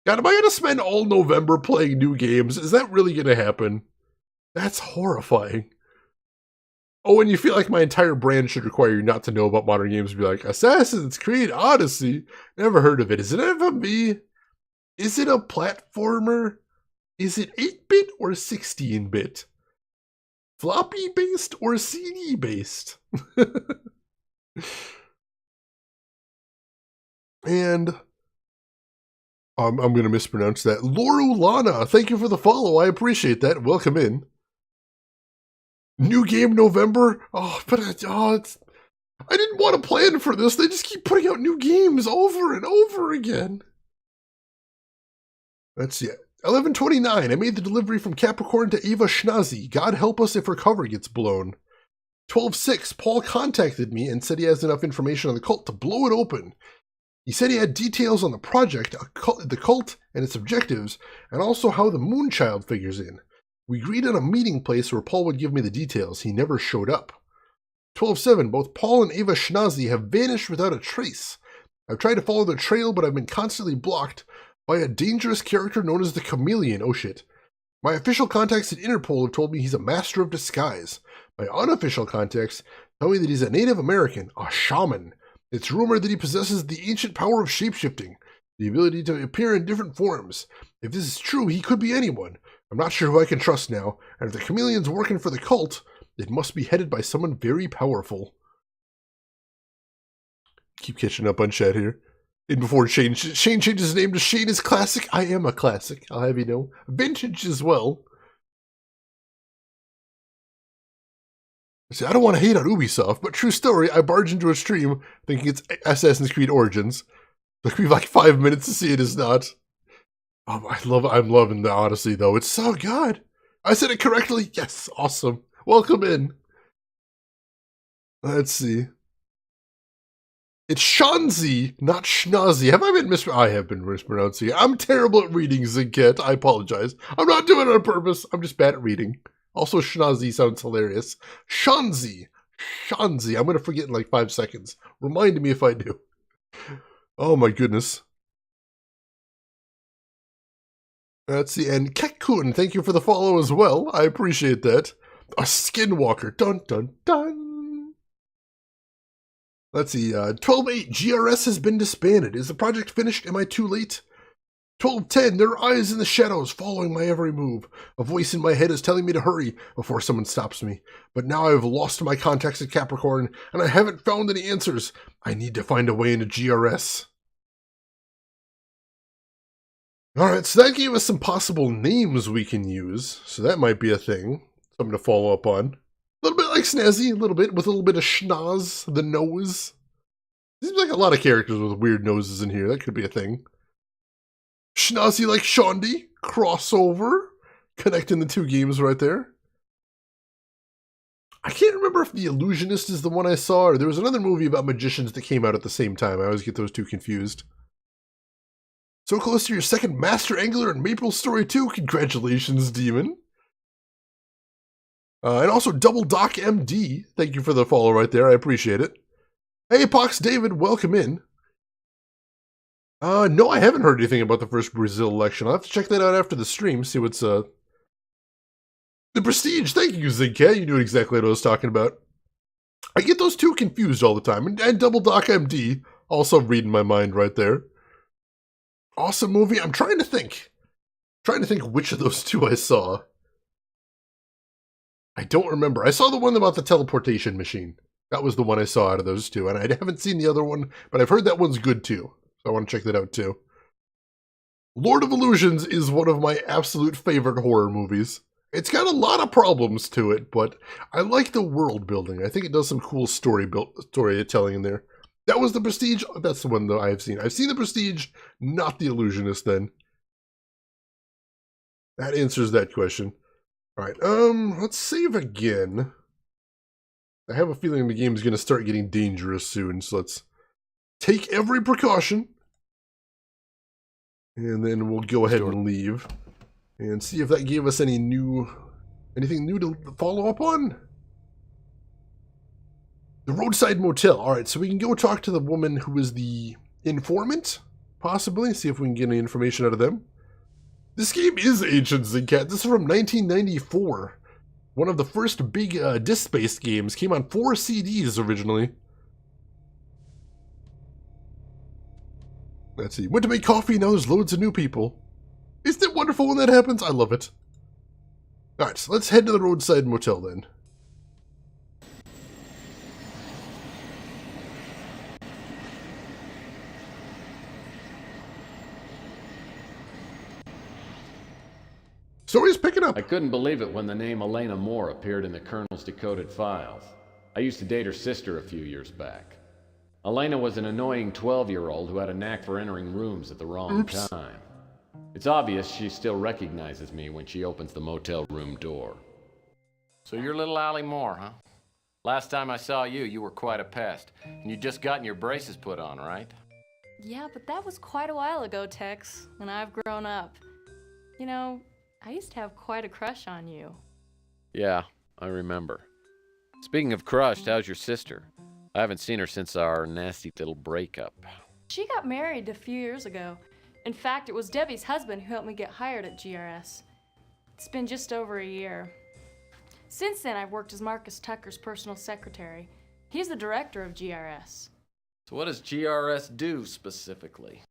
God, am I going to spend all November playing new games? Is that really going to happen? That's horrifying. Oh, and you feel like my entire brand should require you not to know about modern games. Be like, Assassin's Creed Odyssey? Never heard of it. Is it FMV? Is it a platformer? Is it 8-bit or 16-bit? Floppy-based or CD-based? And I'm going to mispronounce that. Lorulana, thank you for the follow. I appreciate that. Welcome in. New game November? Oh, but I didn't want to plan for this. They just keep putting out new games over and over again. Let's see. 11.29. I made the delivery from Capricorn to Eva Schnazzy. God help us if her cover gets blown. 12.6. Paul contacted me and said he has enough information on the cult to blow it open. He said he had details on the project, the cult and its objectives, and also how the Moonchild figures in. We agreed on a meeting place where Paul would give me the details. He never showed up. 12.7. Both Paul and Eva Schnazzy have vanished without a trace. I've tried to follow their trail, but I've been constantly blocked by a dangerous character known as the Chameleon. Oh shit. My official contacts at Interpol have told me he's a master of disguise. My unofficial contacts tell me that he's a Native American, a shaman. It's rumored that he possesses the ancient power of shapeshifting, the ability to appear in different forms. If this is true, he could be anyone. I'm not sure who I can trust now, and if the Chameleon's working for the cult, it must be headed by someone very powerful. Keep catching up on chat here. And before Shane changes his name to Shane is Classic, I am a classic, I'll have you know. Vintage as well. See, I don't want to hate on Ubisoft, but true story, I barged into a stream thinking it's Assassin's Creed Origins. It took me like 5 minutes to see it is not. I'm loving the Odyssey though, it's so good. I said it correctly? Yes, awesome. Welcome in. Let's see. It's Shanzi, not Schnazzy. I have been mispronouncing it. I'm terrible at reading, Zinket. I apologize. I'm not doing it on purpose. I'm just bad at reading. Also, Schnazzy sounds hilarious. Shanzi. I'm going to forget in like 5 seconds. Remind me if I do. Oh my goodness. Let's see, and Kekkun, thank you for the follow as well. I appreciate that. A skinwalker. Dun dun dun. Let's see, 12-8, GRS has been disbanded. Is the project finished? Am I too late? 12-10, there are eyes in the shadows following my every move. A voice in my head is telling me to hurry before someone stops me. But now I've lost my contacts at Capricorn, and I haven't found any answers. I need to find a way into GRS. Alright, so that gave us some possible names we can use. So that might be a thing. Something to follow up on. A little bit like Snazzy, a little bit, with a little bit of schnoz, the nose. Seems like a lot of characters with weird noses in here. That could be a thing. Schnozzy like Shondi, crossover, connecting the two games right there. I can't remember if The Illusionist is the one I saw, or there was another movie about magicians that came out at the same time. I always get those two confused. So close to your second Master Angler in Maple Story 2. Congratulations, Demon. And also Double Doc MD. Thank you for the follow right there. I appreciate it. Hey, Pox David, welcome in. No, I haven't heard anything about the first Brazil election. I'll have to check that out after the stream, see what's, The Prestige, thank you, Zigcat. You knew exactly what I was talking about. I get those two confused all the time. And Double Doc MD, also reading my mind right there. Awesome movie. I'm trying to think. Which of those two I saw. I don't remember. I saw the one about the teleportation machine. That was the one I saw out of those two. And I haven't seen the other one, but I've heard that one's good too. So I want to check that out too. Lord of Illusions is one of my absolute favorite horror movies. It's got a lot of problems to it, but I like the world building. I think it does some cool storytelling in there. That was The Prestige. That's the one that I've seen. I've seen The Prestige, not The Illusionist then. That answers that question. Alright, let's save again. I have a feeling the game's going to start getting dangerous soon, so let's take every precaution. And then we'll go ahead and leave. And see if that gave us anything new to follow up on. The Roadside Motel. Alright, so we can go talk to the woman who is the informant, possibly. See if we can get any information out of them. This game is Ancient Zigcat. This is from 1994. One of the first big disc-based games. Came on 4 CDs originally. Let's see. Went to make coffee, now there's loads of new people. Isn't it wonderful when that happens? I love it. Alright, so let's head to the Roadside Motel then. Story's picking up. I couldn't believe it when the name Elena Moore appeared in the Colonel's decoded files. I used to date her sister a few years back. Elena was an annoying 12-year-old who had a knack for entering rooms at the wrong time. It's obvious she still recognizes me when she opens the motel room door. So you're little Allie Moore, huh? Last time I saw you, you were quite a pest. And you'd just gotten your braces put on, right? Yeah, but that was quite a while ago, Tex, when I've grown up. You know, I used to have quite a crush on you. Yeah, I remember. Speaking of crushed, how's your sister? I haven't seen her since our nasty little breakup. She got married a few years ago. In fact, it was Debbie's husband who helped me get hired at GRS. It's been just over a year. Since then, I've worked as Marcus Tucker's personal secretary. He's the director of GRS. So what does GRS do specifically?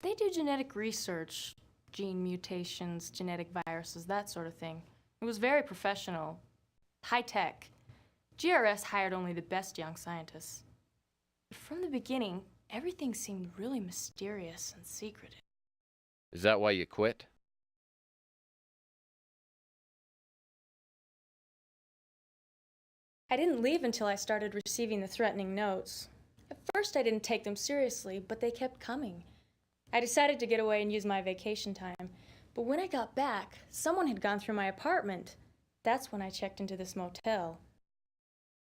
They do genetic research, gene mutations, genetic viruses, that sort of thing. It was very professional, high tech. GRS hired only the best young scientists. But from the beginning, everything seemed really mysterious and secretive. Is that why you quit? I didn't leave until I started receiving the threatening notes. At first, I didn't take them seriously, but they kept coming. I decided to get away and use my vacation time. But when I got back, someone had gone through my apartment. That's when I checked into this motel.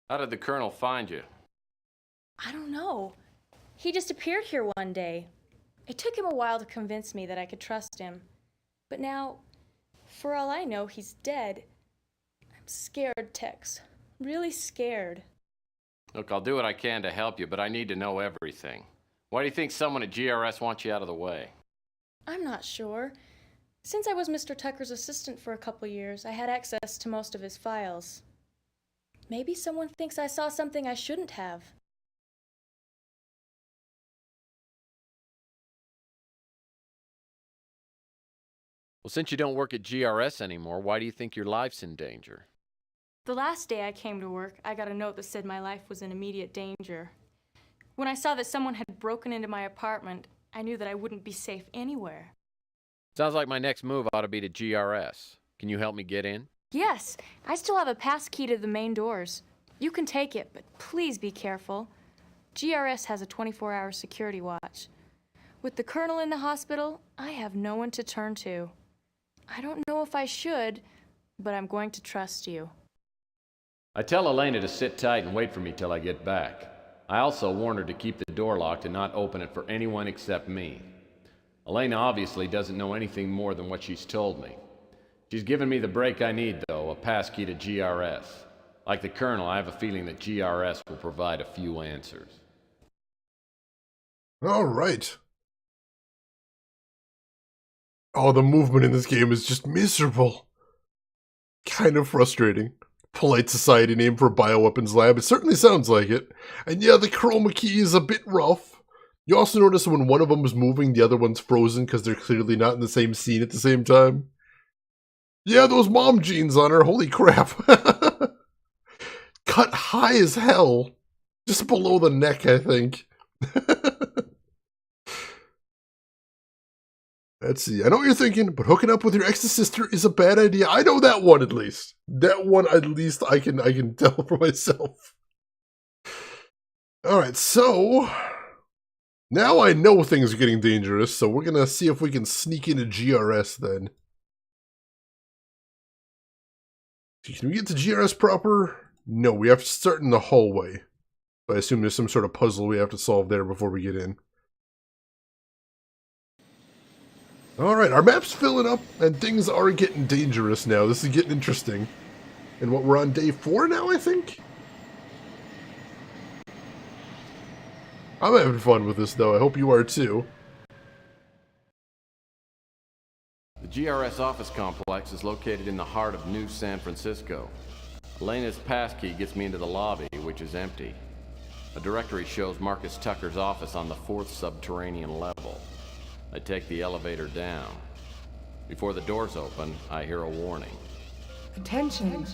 How did the Colonel find you? I don't know. He just appeared here one day. It took him a while to convince me that I could trust him. But now, for all I know, he's dead. I'm scared, Tex. Really scared. Look, I'll do what I can to help you, but I need to know everything. Why do you think someone at GRS wants you out of the way? I'm not sure. Since I was Mr. Tucker's assistant for a couple years, I had access to most of his files. Maybe someone thinks I saw something I shouldn't have. Well, since you don't work at GRS anymore, why do you think your life's in danger? The last day I came to work, I got a note that said my life was in immediate danger. When I saw that someone had broken into my apartment, I knew that I wouldn't be safe anywhere. Sounds like my next move ought to be to GRS. Can you help me get in? Yes, I still have a pass key to the main doors. You can take it, but please be careful. GRS has a 24-hour security watch. With the colonel in the hospital, I have no one to turn to. I don't know if I should, but I'm going to trust you. I tell Elena to sit tight and wait for me till I get back. I also warn her to keep the door locked and not open it for anyone except me. Elena obviously doesn't know anything more than what she's told me. She's given me the break I need, though, a passkey to GRS. Like the Colonel, I have a feeling that GRS will provide a few answers. All right. Oh, the movement in this game is just miserable. Kind of frustrating. Polite society name for a bioweapons lab. It certainly sounds like it. And yeah, the chroma key is a bit rough. You also notice when one of them is moving, the other one's frozen because they're clearly not in the same scene at the same time. Yeah, those mom jeans on her. Holy crap. Cut high as hell. Just below the neck, I think. Let's see. I know what you're thinking, but hooking up with your ex's sister is a bad idea. I know that one at least. That one at least I can tell for myself. Alright, so now I know things are getting dangerous, so we're gonna see if we can sneak into GRS then. Can we get to GRS proper? No, we have to start in the hallway. So I assume there's some sort of puzzle we have to solve there before we get in. Alright, our map's filling up, and things are getting dangerous now. This is getting interesting. And what, we're on day 4 now, I think? I'm having fun with this, though. I hope you are, too. The GRS office complex is located in the heart of New San Francisco. Elena's passkey gets me into the lobby, which is empty. A directory shows Marcus Tucker's office on the 4th subterranean level. I take the elevator down. Before the doors open, I hear a warning. Attention.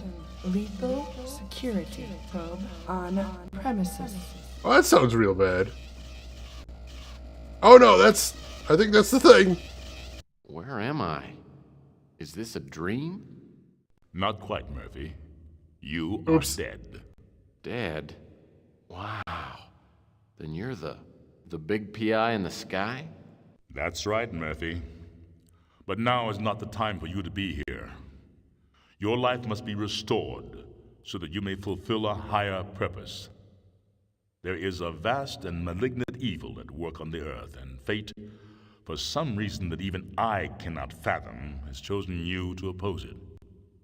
Lethal security probe on premises. Oh, that sounds real bad. Oh no, I think that's the thing. Where am I? Is this a dream? Not quite, Murphy. You are dead. Dead? Wow. Then you're the big PI in the sky? That's right, Murphy. But now is not the time for you to be here. Your life must be restored so that you may fulfill a higher purpose. There is a vast and malignant evil at work on the earth, and fate, for some reason that even I cannot fathom, has chosen you to oppose it.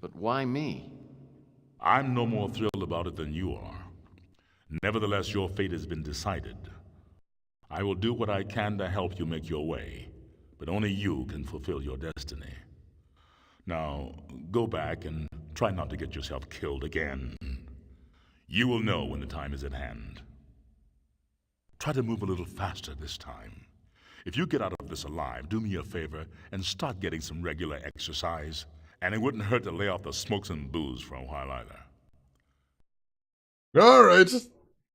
But why me? I'm no more thrilled about it than you are. Nevertheless, your fate has been decided. I will do what I can to help you make your way, but only you can fulfill your destiny. Now, go back and try not to get yourself killed again. You will know when the time is at hand. Try to move a little faster this time. If you get out of this alive, do me a favor and start getting some regular exercise. And it wouldn't hurt to lay off the smokes and booze for a while either. Alright.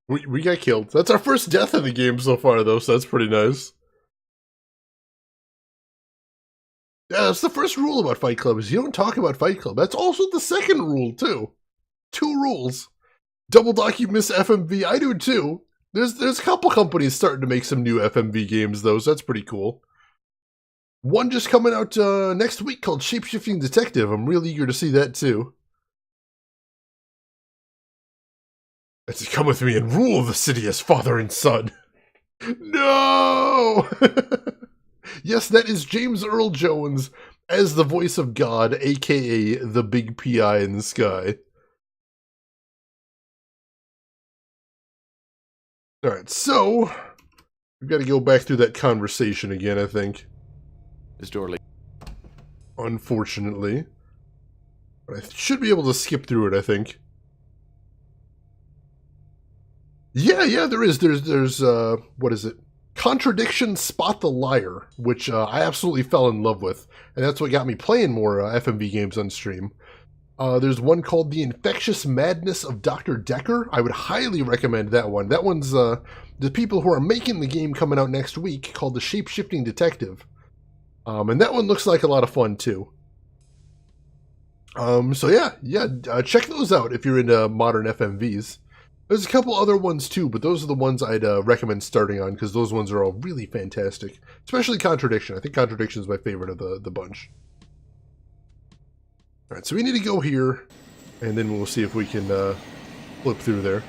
We got killed. That's our first death in the game so far, though, so that's pretty nice. Yeah, that's the first rule about Fight Club, is you don't talk about Fight Club. That's also the second rule, too. 2 rules. Double Dock, you miss FMV. I do, too. There's a couple companies starting to make some new FMV games, though, so that's pretty cool. One just coming out next week called Shapeshifting Detective. I'm really eager to see that, too. Let's come with me and rule the city as father and son. No! Yes, that is James Earl Jones as the voice of God, aka the big PI in the sky. Alright, so we've got to go back through that conversation again, I think. This door leads. Unfortunately. But I should be able to skip through it, I think. Yeah, there is. There's what is it? Contradiction Spot the Liar, which I absolutely fell in love with. And that's what got me playing more FMV games on stream. There's one called The Infectious Madness of Dr. Decker. I would highly recommend that one. That one's the people who are making the game coming out next week, called The Shape-Shifting Detective. And that one looks like a lot of fun, too. So yeah, check those out if you're into modern FMVs. There's a couple other ones too, but those are the ones I'd recommend starting on, because those ones are all really fantastic. Especially Contradiction. I think Contradiction is my favorite of the bunch. Alright, so we need to go here, and then we'll see if we can flip through there.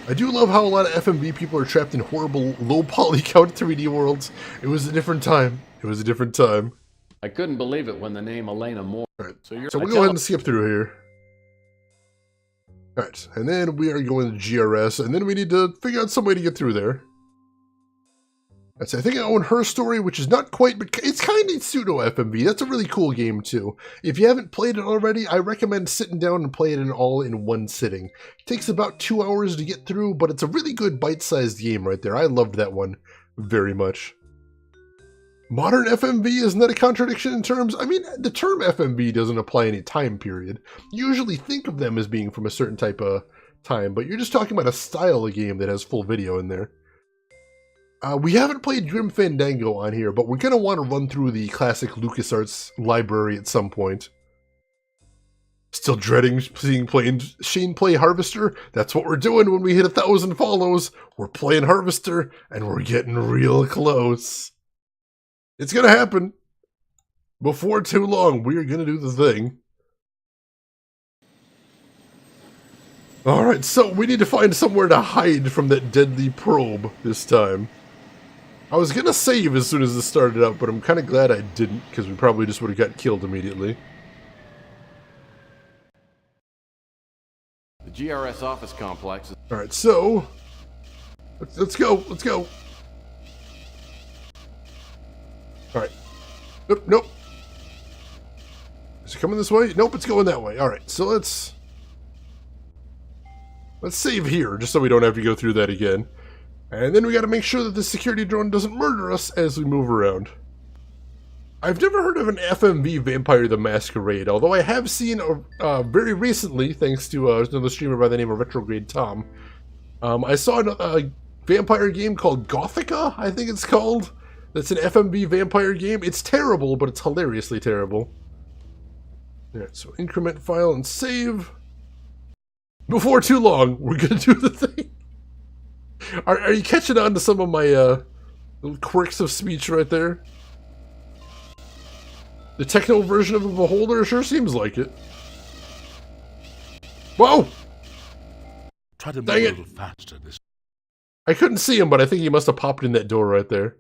I do love how a lot of FMV people are trapped in horrible, low-poly count 3D worlds. It was a different time. It was a different time. I couldn't believe it when the name Elena Moore... Alright, so we'll go ahead and skip through here. Alright, and then we are going to GRS, and then we need to figure out some way to get through there. Alright, so I think I own Her Story, which is not quite, but it's kind of pseudo-FMV. That's a really cool game, too. If you haven't played it already, I recommend sitting down and playing it all in one sitting. It takes about 2 hours to get through, but it's a really good bite-sized game right there. I loved that one very much. Modern FMV, isn't that a contradiction in terms? I mean, the term FMV doesn't apply any time period. You usually think of them as being from a certain type of time, but you're just talking about a style of game that has full video in there. We haven't played Grim Fandango on here, but we're going to want to run through the classic LucasArts library at some point. Still dreading seeing Shane play Harvester? That's what we're doing when we hit 1,000 follows. We're playing Harvester, and we're getting real close. It's gonna happen. Before too long, we are gonna do the thing. Alright, so we need to find somewhere to hide from that deadly probe this time. I was gonna save as soon as this started up, but I'm kinda glad I didn't, because we probably just would have got killed immediately. The GRS office complex is... Alright, so... Let's go, let's go. Alright. Nope. Is it coming this way? Nope, it's going that way. Alright, so let's save here, just so we don't have to go through that again. And then we gotta make sure that the security drone doesn't murder us as we move around. I've never heard of an FMV Vampire the Masquerade, although I have seen very recently, thanks to another streamer by the name of Retrograde Tom, I saw a vampire game called Gothica, I think it's called. That's an FMV vampire game. It's terrible, but it's hilariously terrible. Alright, so increment file and save. Before too long, we're gonna do the thing. Are you catching on to some of my little quirks of speech right there? The techno version of a beholder sure seems like it. Whoa! Try to move a little faster this. I couldn't see him, but I think he must have popped in that door right there.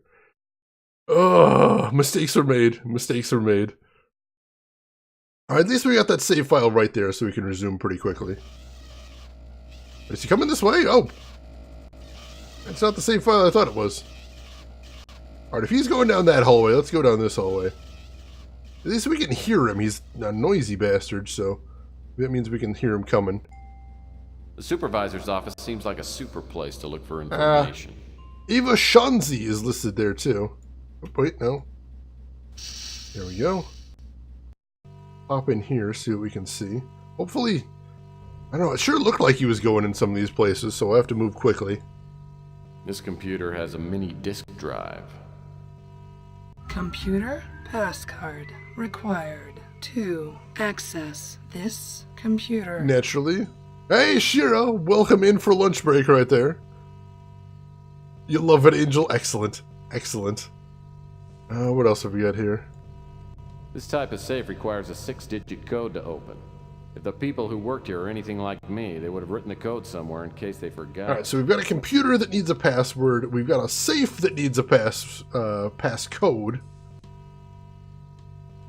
Ugh, mistakes were made. Mistakes were made. Alright, at least we got that save file right there so we can resume pretty quickly. Is he coming this way? Oh! That's not the save file I thought it was. Alright, if he's going down that hallway, let's go down this hallway. At least we can hear him. He's a noisy bastard, so that means we can hear him coming. The supervisor's office seems like a super place to look for information. Eva Shanzi is listed there too. Oh, wait, no. There we go. Hop in here, see what we can see. Hopefully, I don't know, it sure looked like he was going in some of these places, so I'll have to move quickly. This computer has a mini disk drive. Computer passcard required to access this computer. Naturally. Hey, Shira! Welcome in for lunch break right there. You love it, Angel. Excellent. Excellent. What else have we got here? This type of safe requires a 6-digit code to open. If the people who worked here are anything like me, they would have written the code somewhere in case they forgot. Alright, so we've got a computer that needs a password. We've got a safe that needs a passcode.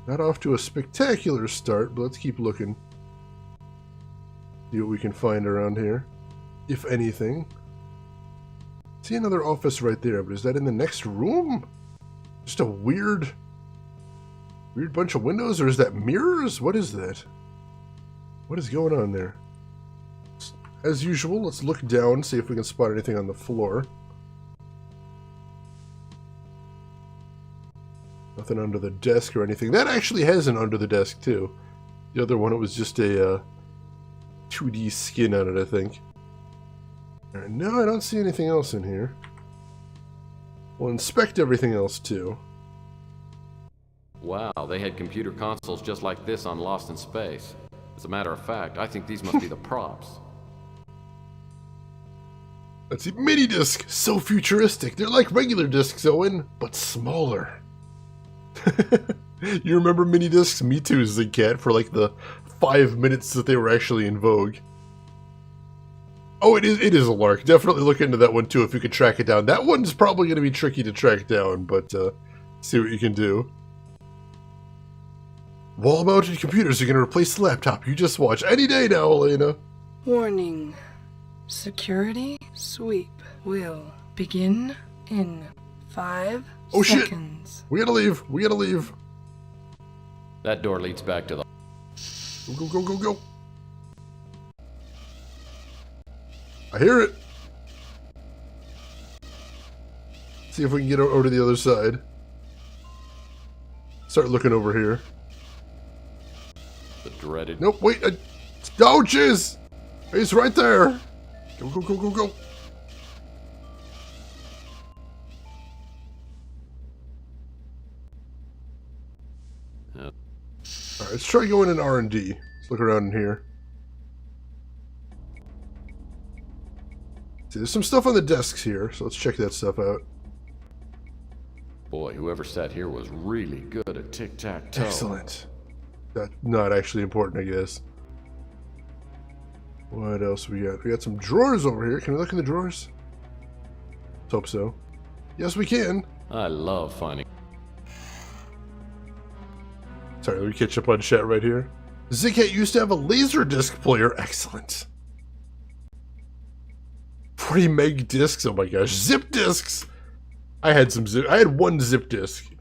Not off to a spectacular start, but let's keep looking. See what we can find around here. If anything. See another office right there, but is that in the next room? Just a weird bunch of windows, or is that mirrors? What is that? What is going on there? As usual, let's look down, see if we can spot anything on the floor. Nothing under the desk or anything. That actually has an under the desk, too. The other one, it was just a 2D skin on it, I think. Alright, no, I don't see anything else in here. We'll inspect everything else, too. Wow, they had computer consoles just like this on Lost in Space. As a matter of fact, I think these must be the props. Let's see, mini disc, so futuristic. They're like regular discs, Owen, but smaller. You remember mini discs? Me too, Zigcat, for like the 5 minutes that they were actually in vogue. Oh, it is a lark. Definitely look into that one too if you could track it down. That one's probably going to be tricky to track down, but see what you can do. Wall-mounted computers are going to replace the laptop. You just watch. Any day now, Elena. Warning. Security sweep will begin in 5 Oh seconds. Shit! We gotta leave. We gotta leave. That door leads back to the... Go, go, go, go. I hear it. See if we can get over to the other side. Start looking over here. The dreaded... Nope, wait. Oh, jeez. He's right there. Go, go, go, go, go. Alright, let's try going in R&D. Let's look around in here. See, there's some stuff on the desks here, so let's check that stuff out. Boy, whoever sat here was really good at tic-tac-toe. Excellent. That's not actually important, I guess. What else we got? We got some drawers over here. Can we look in the drawers? Let's hope so. Yes, we can. I love finding... Sorry, let me catch up on chat right here. Zigcat used to have a Laserdisc player. Excellent. 40 meg discs. Oh my gosh. Zip discs. I had some zip. I had one zip disc.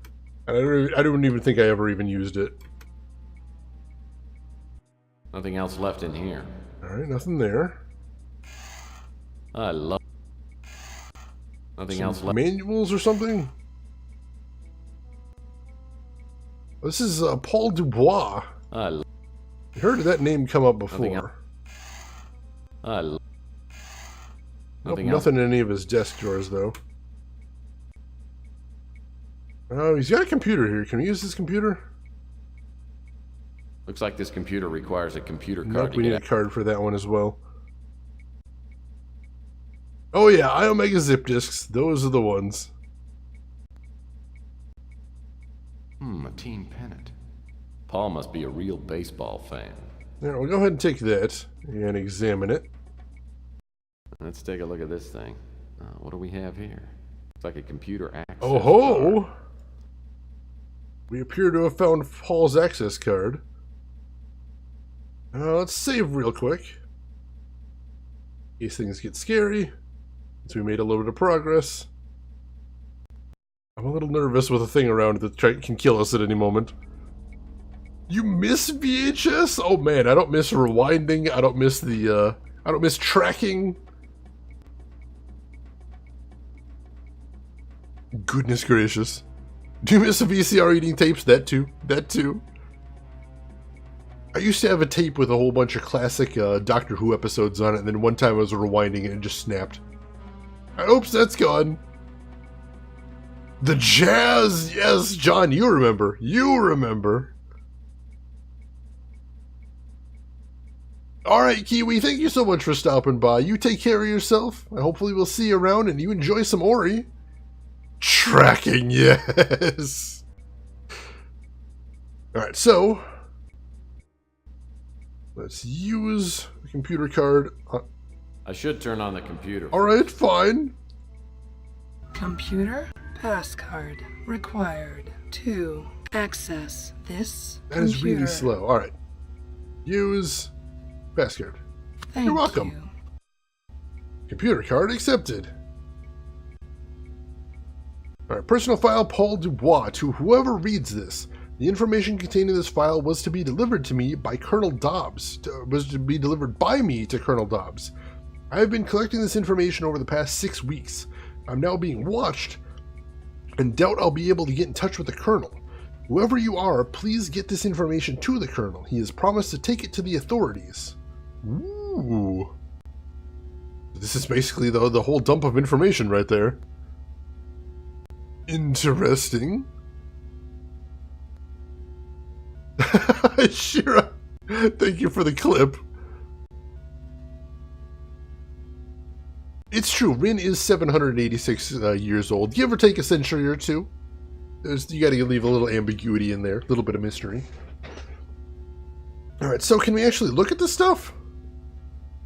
And I don't even think I ever even used it. Nothing else left in here. Alright, nothing there. I love... Nothing Some else left. manuals or something? This is Paul Dubois. I heard that name come up before. Nothing in any of his desk drawers, though. Oh, he's got a computer here. Can we use this computer? Looks like this computer requires a computer card. Nope, to we get need a out. card for that one as well. Oh yeah, Iomega zip discs. Those are the ones. A team pennant. Paul must be a real baseball fan. There, we'll go ahead and take that and examine it. Let's take a look at this thing. What do we have here? It's like a computer access Oh ho! card. We appear to have found Paul's access card. Let's save real quick. In case things get scary. Since we made a little bit of progress. I'm a little nervous with a thing around that can kill us at any moment. You miss VHS? Oh man, I don't miss rewinding. I don't miss the, I don't miss tracking. Goodness gracious. Do you miss the VCR eating tapes? That too. That too. I used to have a tape with a whole bunch of classic Doctor Who episodes on it, and then one time I was rewinding it and it just snapped. Oops, that's gone. The Jazz! Yes, John, you remember. You remember. Alright, Kiwi, thank you so much for stopping by. You take care of yourself. Hopefully we'll see you around and you enjoy some Ori. Tracking, yes! Alright, so... let's use the computer card. I should turn on the computer. Alright, fine. Computer passcard required to access this That is computer. really slow. Alright. Use passcard. Thank You're welcome. you. Computer card accepted. Alright, personal file Paul Dubois. To whoever reads this, the information contained in this file was to be delivered to me by Colonel Dobbs. Was to be delivered by me to Colonel Dobbs. I have been collecting this information over the past 6 weeks. I'm now being watched, and doubt I'll be able to get in touch with the Colonel. Whoever you are, please get this information to the Colonel. He has promised to take it to the authorities. Ooh. This is basically the whole dump of information right there. Interesting. Shira, thank you for the clip. It's true, Rin is 786 years old. Give or take a century or two. You gotta leave a little ambiguity in there, a little bit of mystery. Alright, so can we actually look at this stuff?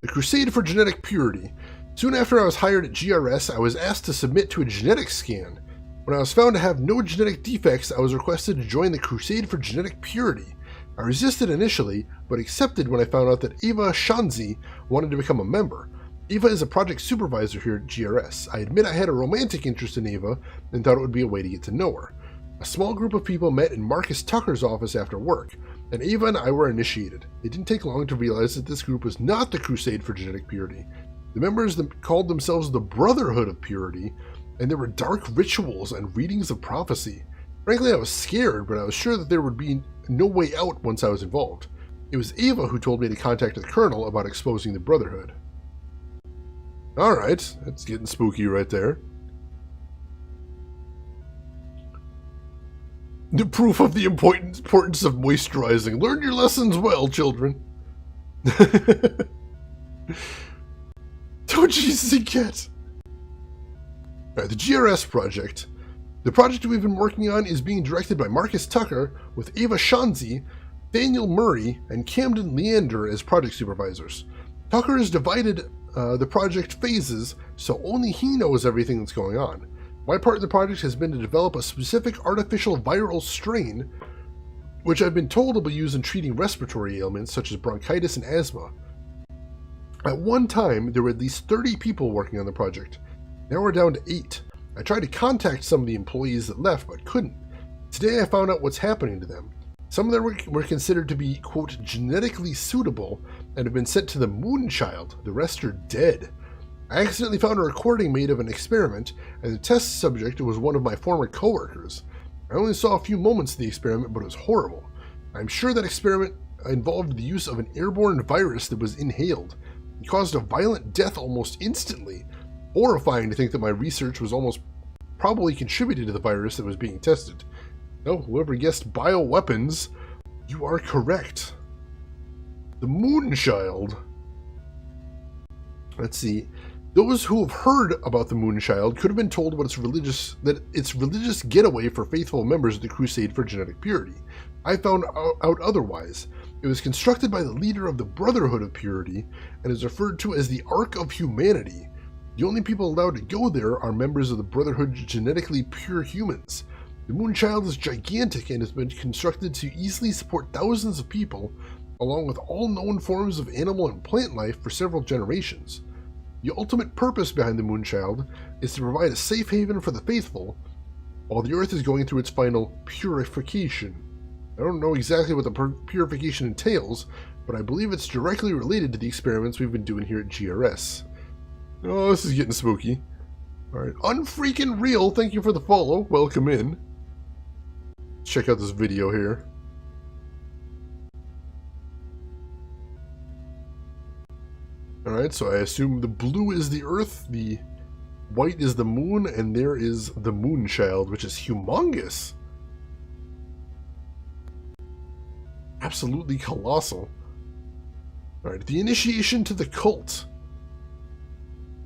The Crusade for Genetic Purity. Soon after I was hired at GRS, I was asked to submit to a genetic scan. When I was found to have no genetic defects, I was requested to join the Crusade for Genetic Purity. I resisted initially, but accepted when I found out that Eva Shanzi wanted to become a member. Eva is a project supervisor here at GRS. I admit I had a romantic interest in Eva and thought it would be a way to get to know her. A small group of people met in Marcus Tucker's office after work, and Eva and I were initiated. It didn't take long to realize that this group was not the Crusade for Genetic Purity. The members called themselves the Brotherhood of Purity, and there were dark rituals and readings of prophecy. Frankly, I was scared, but I was sure that there would be no way out once I was involved. It was Eva who told me to contact the Colonel about exposing the Brotherhood. Alright, that's getting spooky right there. The proof of the importance of moisturizing. Learn your lessons well, children. Don't you get? Alright, the GRS project. The project we've been working on is being directed by Marcus Tucker, with Eva Shanzi, Daniel Murray, and Camden Leander as project supervisors. Tucker has divided the project phases, so only he knows everything that's going on. My part in the project has been to develop a specific artificial viral strain, which I've been told will be used in treating respiratory ailments such as bronchitis and asthma. At one time, there were at least 30 people working on the project. Now we're down to 8. I tried to contact some of the employees that left, but couldn't. Today I found out what's happening to them. Some of them were considered to be, quote, genetically suitable and have been sent to the Moonchild. The rest are dead. I accidentally found a recording made of an experiment, and the test subject was one of my former coworkers. I only saw a few moments of the experiment, but it was horrible. I'm sure that experiment involved the use of an airborne virus that was inhaled. It caused a violent death almost instantly. Horrifying to think that my research was almost probably contributed to the virus that was being tested. No, whoever guessed bioweapons, you are correct. The Moonchild. Let's see. Those who have heard about the Moonchild could have been told what its religious getaway for faithful members of the Crusade for Genetic Purity. I found out otherwise. It was constructed by the leader of the Brotherhood of Purity and is referred to as the Ark of Humanity. The only people allowed to go there are members of the Brotherhood's genetically pure humans. The Moonchild is gigantic and has been constructed to easily support thousands of people, along with all known forms of animal and plant life for several generations. The ultimate purpose behind the Moonchild is to provide a safe haven for the faithful, while the Earth is going through its final purification. I don't know exactly what the purification entails, but I believe it's directly related to the experiments we've been doing here at GRS. Oh, this is getting spooky. Alright, Unfreaking Real, thank you for the follow. Welcome in. Check out this video here. Alright, so I assume the blue is the Earth, the white is the moon, and there is the Moonchild, which is humongous. Absolutely colossal. Alright, the initiation to the cult.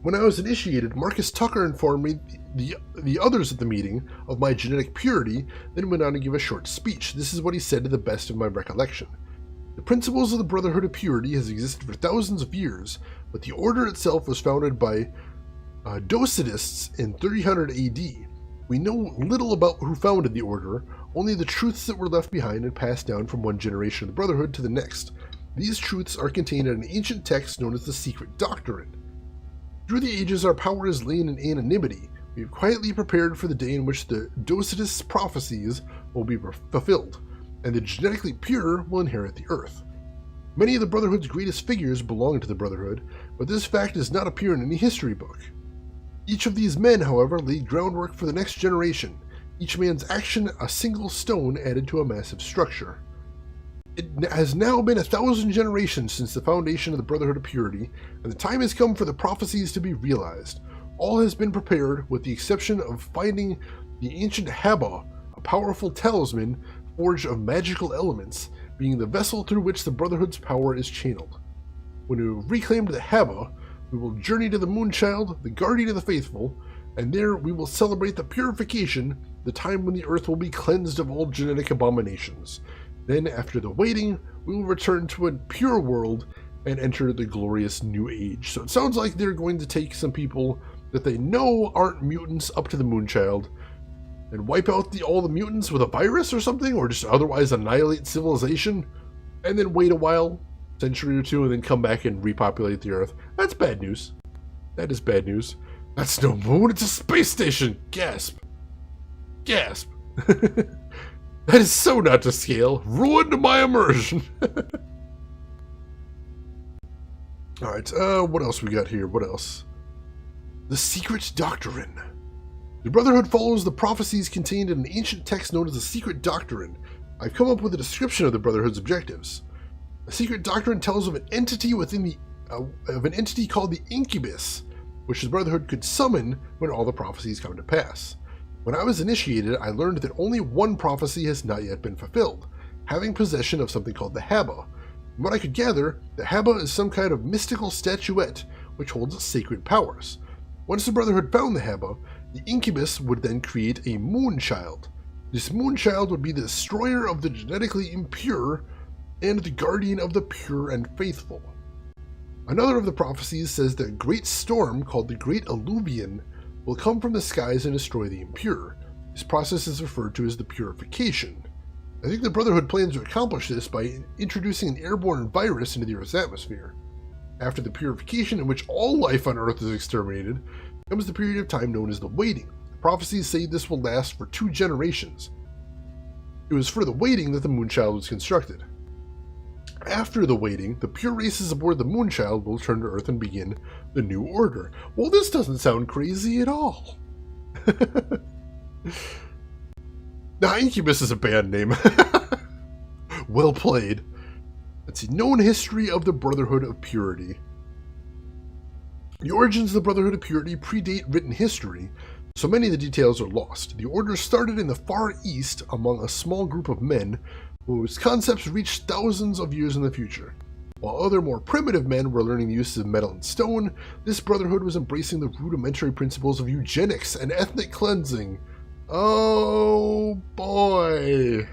When I was initiated, Marcus Tucker informed me, the others at the meeting, of my genetic purity, then went on to give a short speech. This is what he said to the best of my recollection. The principles of the Brotherhood of Purity has existed for thousands of years, but the order itself was founded by Docetists in 300 AD. We know little about who founded the order, only the truths that were left behind and passed down from one generation of the Brotherhood to the next. These truths are contained in an ancient text known as the Secret Doctrine. Through the ages, our power has lain in anonymity. We have quietly prepared for the day in which the Docetus prophecies will be fulfilled, and the genetically pure will inherit the earth. Many of the Brotherhood's greatest figures belong to the Brotherhood, but this fact does not appear in any history book. Each of these men, however, laid groundwork for the next generation, each man's action a single stone added to a massive structure. It has now been 1,000 generations since the foundation of the Brotherhood of Purity, and the time has come for the prophecies to be realized. All has been prepared, with the exception of finding the ancient Haba, a powerful talisman forged of magical elements, being the vessel through which the Brotherhood's power is channeled. When we have reclaimed the Haba, we will journey to the Moonchild, the Guardian of the Faithful, and there we will celebrate the purification, the time when the earth will be cleansed of all genetic abominations. Then, after the waiting, we will return to a pure world and enter the glorious new age. So it sounds like they're going to take some people that they know aren't mutants up to the Moonchild and wipe out all the mutants with a virus or something, or just otherwise annihilate civilization, and then wait a while, century or two, and then come back and repopulate the earth. That's bad news. That is bad news. That's no moon, it's a space station! Gasp. Gasp. That is so not to scale. Ruined my immersion. Alright, what else we got here? What else? The Secret Doctrine. The Brotherhood follows the prophecies contained in an ancient text known as the Secret Doctrine. I've come up with a description of the Brotherhood's objectives. The Secret Doctrine tells of an entity within of an entity called the Incubus, which the Brotherhood could summon when all the prophecies come to pass. When I was initiated, I learned that only one prophecy has not yet been fulfilled, having possession of something called the Haba. From what I could gather, the Haba is some kind of mystical statuette which holds sacred powers. Once the Brotherhood found the Haba, the Incubus would then create a Moonchild. This Moonchild would be the destroyer of the genetically impure and the guardian of the pure and faithful. Another of the prophecies says that a great storm called the Great Alluvion will come from the skies and destroy the impure. This process is referred to as the purification. I think the Brotherhood plans to accomplish this by introducing an airborne virus into the Earth's atmosphere. After the purification, in which all life on Earth is exterminated, comes the period of time known as the Waiting. The prophecies say this will last for 2 generations. It was for the Waiting that the Moonchild was constructed. After the Waiting, the pure races aboard the Moonchild will return to Earth and begin the New Order. Well, this doesn't sound crazy at all. Now, Incubus is a bad name. Well played. Let's see. Known history of the Brotherhood of Purity. The origins of the Brotherhood of Purity predate written history, so many of the details are lost. The Order started in the Far East among a small group of men whose concepts reached thousands of years in the future. While other more primitive men were learning the uses of metal and stone, this Brotherhood was embracing the rudimentary principles of eugenics and ethnic cleansing. Oh boy!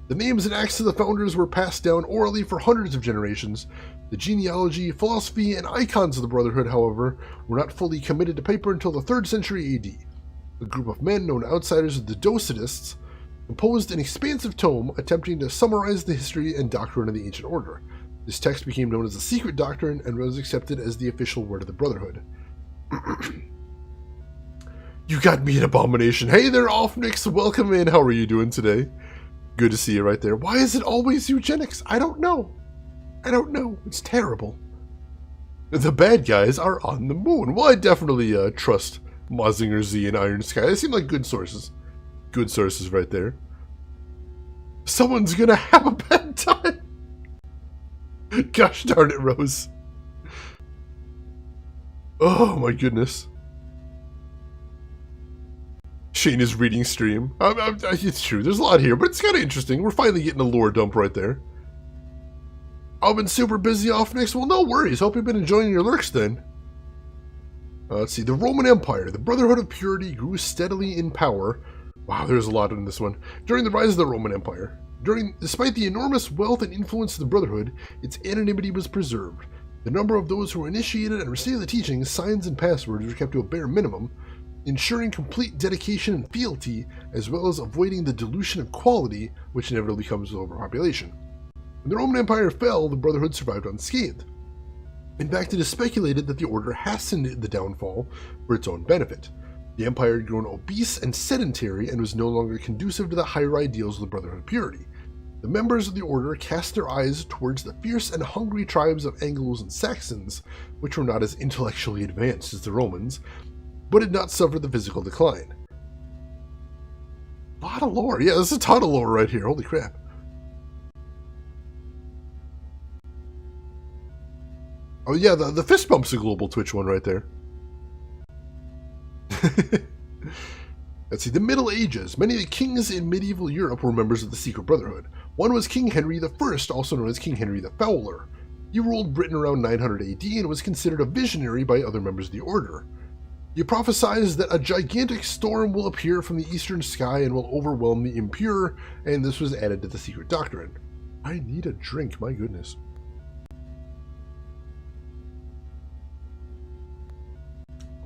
The names and acts of the founders were passed down orally for hundreds of generations. The genealogy, philosophy, and icons of the Brotherhood, however, were not fully committed to paper until the 3rd century AD. A group of men known outsiders as the Docetists composed an expansive tome attempting to summarize the history and doctrine of the ancient order. This text became known as the Secret Doctrine and was accepted as the official word of the Brotherhood. You got me an abomination. Hey there, Offnix. Welcome in. How are you doing today? Good to see you right there. Why is it always eugenics? I don't know. I don't know. It's terrible. The bad guys are on the moon. Well, I definitely trust Mazinger Z and Iron Sky. They seem like good sources. Good sources right there. Someone's gonna have a bad time. Gosh darn it, Rose. Oh my goodness. Shane is reading stream. It's true, there's a lot here, but it's kind of interesting. We're finally getting a lore dump right there. I've been super busy off next. Well, no worries. Hope you've been enjoying your lurks then. Let's see. The Roman Empire. The Brotherhood of Purity grew steadily in power. Wow, there's a lot in this one. During the rise of the Roman Empire. Despite the enormous wealth and influence of the Brotherhood, its anonymity was preserved. The number of those who were initiated and received the teachings, signs, and passwords were kept to a bare minimum, ensuring complete dedication and fealty, as well as avoiding the dilution of quality, which inevitably comes with overpopulation. When the Roman Empire fell, the Brotherhood survived unscathed. In fact, it is speculated that the Order hastened the downfall for its own benefit. The Empire had grown obese and sedentary and was no longer conducive to the higher ideals of the Brotherhood of Purity. The members of the Order cast their eyes towards the fierce and hungry tribes of Anglos and Saxons, which were not as intellectually advanced as the Romans, but did not suffer the physical decline. A lot of lore. Yeah, there's a ton of lore right here. Holy crap. Oh yeah, the fist bump's a global Twitch one right there. Let's see, the Middle Ages. Many of the kings in medieval Europe were members of the Secret Brotherhood. One was King Henry I, also known as King Henry the Fowler. He ruled Britain around 900 AD and was considered a visionary by other members of the Order. He prophesies that a gigantic storm will appear from the eastern sky and will overwhelm the impure, and this was added to the secret doctrine. I need a drink, my goodness.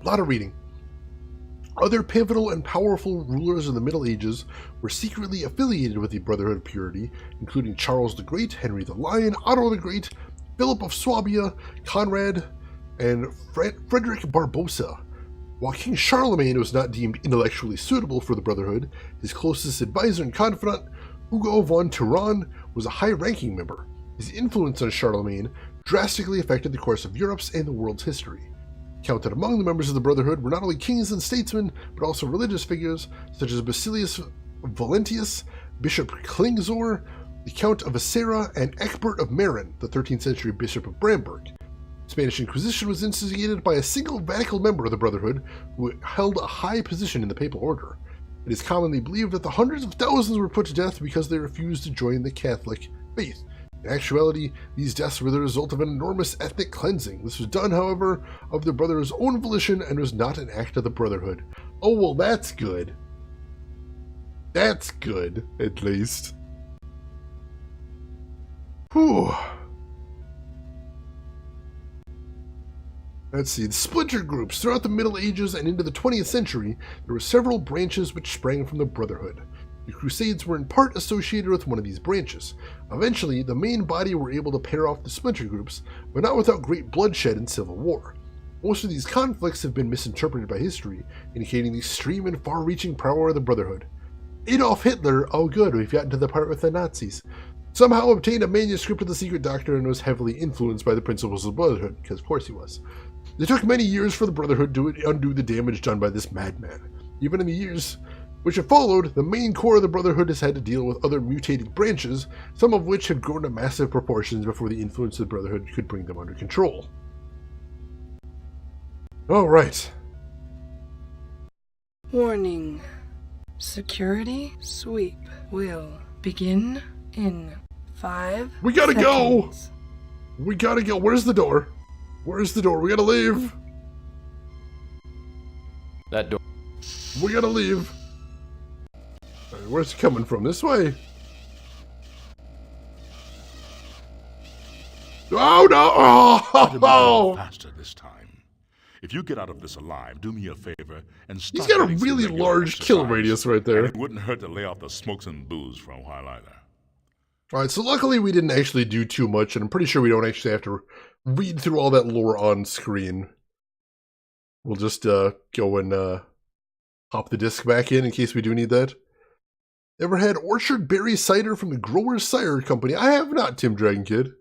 A lot of reading. Other pivotal and powerful rulers in the Middle Ages were secretly affiliated with the Brotherhood of Purity, including Charles the Great, Henry the Lion, Otto the Great, Philip of Swabia, Conrad, and Frederick Barbarossa. While King Charlemagne was not deemed intellectually suitable for the Brotherhood, his closest advisor and confidant, Hugo von Turan, was a high-ranking member. His influence on Charlemagne drastically affected the course of Europe's and the world's history. Counted among the members of the Brotherhood were not only kings and statesmen, but also religious figures such as Basilius Valentius, Bishop Klingzor, the Count of Acera, and Ecbert of Marin, the 13th century Bishop of Bramberg. The Spanish Inquisition was instigated by a single radical member of the Brotherhood who held a high position in the Papal Order. It is commonly believed that the hundreds of thousands were put to death because they refused to join the Catholic faith. In actuality, these deaths were the result of an enormous ethnic cleansing. This was done, however, of the Brotherhood's own volition and was not an act of the Brotherhood. Oh, well, that's good. That's good, at least. Whew. Let's see, the splinter groups. Throughout the Middle Ages and into the 20th century, there were several branches which sprang from the Brotherhood. The Crusades were in part associated with one of these branches. Eventually, the main body were able to pair off the splinter groups, but not without great bloodshed and civil war. Most of these conflicts have been misinterpreted by history, indicating the extreme and far-reaching power of the Brotherhood. Adolf Hitler, oh good, we've gotten to the part with the Nazis, somehow obtained a manuscript of the secret doctrine and was heavily influenced by the principles of the Brotherhood, because of course he was. It took many years for the Brotherhood to undo the damage done by this madman. Even in the years which have followed, the main core of the Brotherhood has had to deal with other mutating branches, some of which have grown to massive proportions before the influence of the Brotherhood could bring them under control. Alright. Warning. Security sweep will begin in 5 We gotta seconds. go! We gotta go. Where's the door? Where's the door? We gotta leave. That door. We gotta leave. Right, where's it coming from? This way? Oh no! Oh! Faster this time. If you get out of this alive, do me a favor and stop. He's got a getting some really regular large kill exercise. radius right there. And it wouldn't hurt to lay off the smokes and booze for a while either. Alright, so luckily we didn't actually do too much, and I'm pretty sure we don't actually have to read through all that lore on screen. We'll just go and hop the disc back in case we do need that. Ever had Orchard Berry Cider from the Growers Cider Company? I have not, Tim Dragon Kid.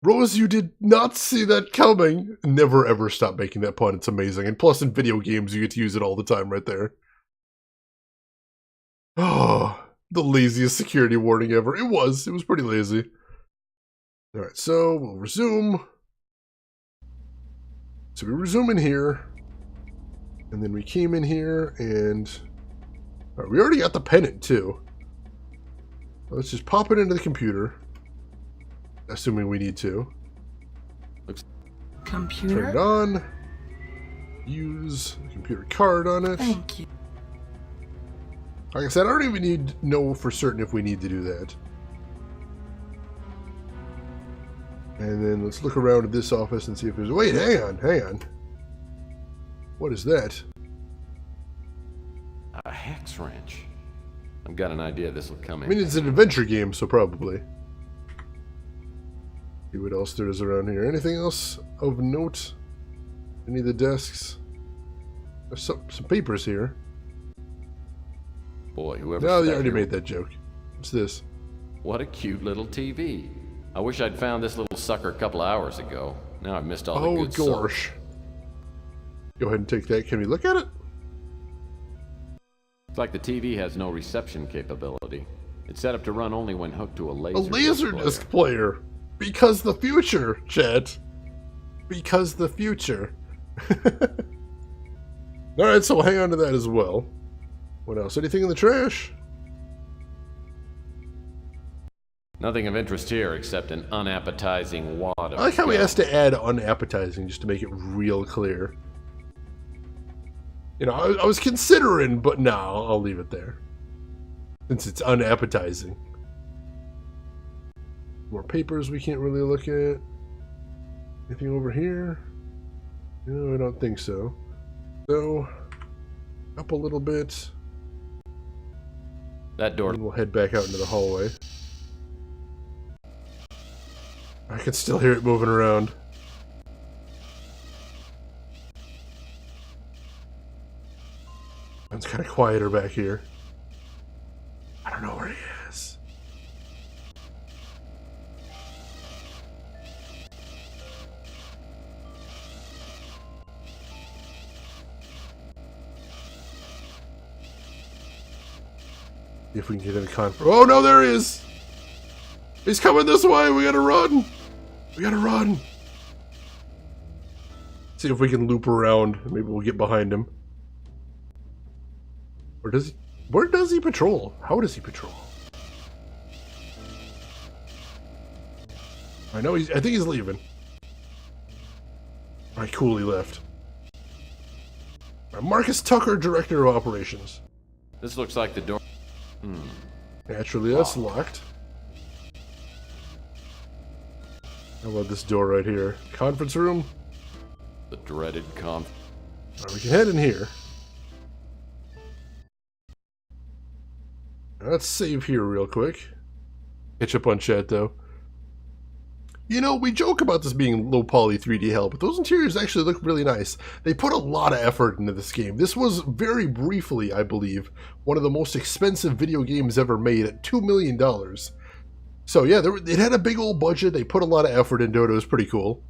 Rose, you did not see that coming. Never ever stop making that pun. It's amazing. And plus in video games, you get to use it all the time right there. Oh, the laziest security warning ever. It was pretty lazy. Alright, so we'll resume. So we resume in here. And then we came in here and... Alright, we already got the pennant too. Let's just pop it into the computer. Assuming we need to. Computer. Turn it on. Use the computer card on it. Thank you. Like I said, I don't even need to know for certain if we need to do that. And then let's look around at this office and see if there's... Wait, hang on. What is that? A hex wrench. I've got an idea this will come I in. mean, it's an adventure game, so probably. See what else there is around here. Anything else of note? Any of the desks? There's some papers here. Boy, whoever. No, they sat already here- made that joke. What's this? What a cute little TV. I wish I'd found this little sucker a couple hours ago. Now I've missed all the Oh good stuff. gosh. Go ahead and take that. Can we look at it? It's like the TV has no reception capability. It's set up to run only when hooked to a laser. A Laserdisc player. Because the future, chat. Because the future. Alright, so we'll hang on to that as well. What else? Anything in the trash? Nothing of interest here except an unappetizing wad of I like how he gum. has to add unappetizing just to make it real clear. You know, I was considering, but no, I'll leave it there. Since it's unappetizing. More papers we can't really look at. Anything over here? No, I don't think so. So, up a little bit. That door. And we'll head back out into the hallway. I can still hear it moving around. It's kind of quieter back here. I don't know where he is. See if we can get in conference. Oh no, there he is! He's coming this way! We gotta run! We gotta run! See if we can loop around. Maybe we'll get behind him. Or does he? Where does he patrol? How does he patrol? I know I think he's leaving. Alright, cool, he left. Marcus Tucker, Director of Operations. This looks like the door. Naturally, that's locked. How about this door right here? Conference room? The dreaded Alright, we can head in here. Let's save here real quick. Catch up on chat, though. You know, we joke about this being low poly 3D hell, but those interiors actually look really nice. They put a lot of effort into this game. This was very briefly, I believe, one of the most expensive video games ever made at $2 million. So yeah, it had a big old budget. They put a lot of effort into it. It was pretty cool.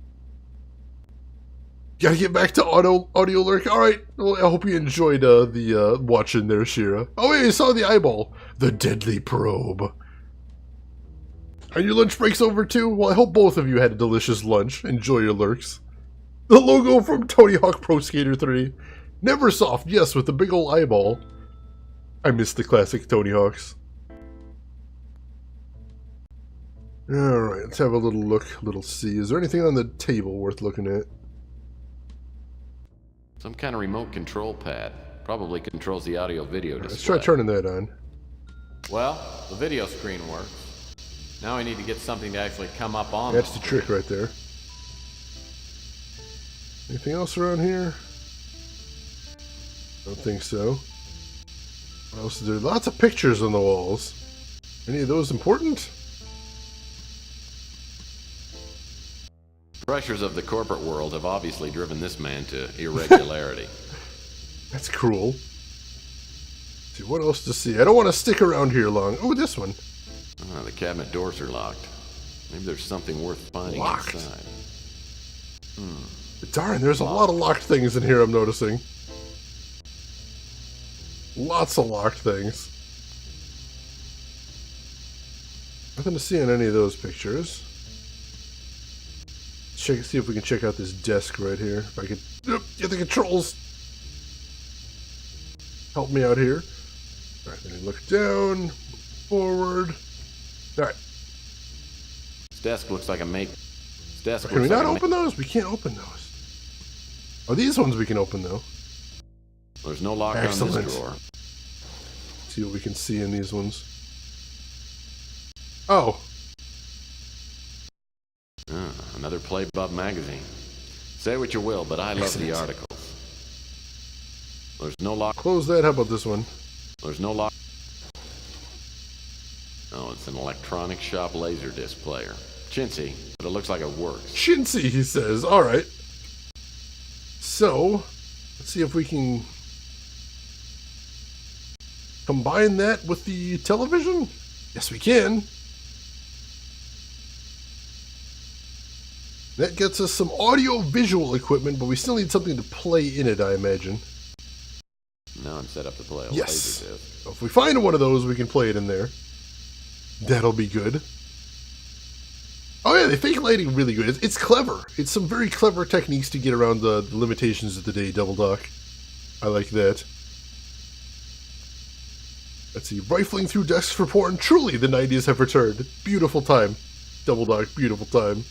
Gotta get back to audio lurk. Alright, well, I hope you enjoyed the watching there, Shira. Oh yeah, you saw the eyeball. The deadly probe. And your lunch break's over too? Well, I hope both of you had a delicious lunch. Enjoy your lurks. The logo from Tony Hawk Pro Skater 3. Neversoft, yes, with the big old eyeball. I miss the classic Tony Hawks. Alright, let's have a little look, little see. Is there anything on the table worth looking at? Some kind of remote control pad. Probably controls the audio-video display. Let's try turning that on. Well, the video screen works. Now I need to get something to actually come up on. That's the trick right there. Anything else around here? Don't think so. What else is there? Lots of pictures on the walls. Any of those important? Pressures of the corporate world have obviously driven this man to irregularity. That's cruel. Let's see, what else to see? I don't want to stick around here long. Oh, this one. The cabinet doors are locked. Maybe there's something worth finding Locked. inside. Darn, there's a lot of locked things in here, I'm noticing. Lots of locked things. Nothing to see on any of those pictures. See if we can check out this desk right here. If I could get the controls. Help me out here. Alright, then look down, forward. Alright. This desk looks like a make. This desk Can we looks not like a open those? We can't open those. Oh, these ones we can open though. There's no lock Excellent. on this drawer. See what we can see in these ones. Oh. Another Playbub magazine. Say what you will, but I love the Excellent. articles. There's no lock. Close that. How about this one? There's no lock. Oh, it's an electronic shop laserdisc player. Chintzy, but it looks like it works. Chintzy, he says. Alright. So, Let's see if we can combine that with the television. Yes, we can. That gets us some audio-visual equipment, but we still need something to play in it, I imagine. Now I'm set up to play a Yes. Laserdisc. So if we find one of those, we can play it in there. That'll be good. Oh yeah, the fake lighting really good. It's clever. It's some very clever techniques to get around the limitations of the day, Double Dock. I like that. Let's see, rifling through desks for porn. Truly, the 90s have returned. Beautiful time. Double Dock, beautiful time.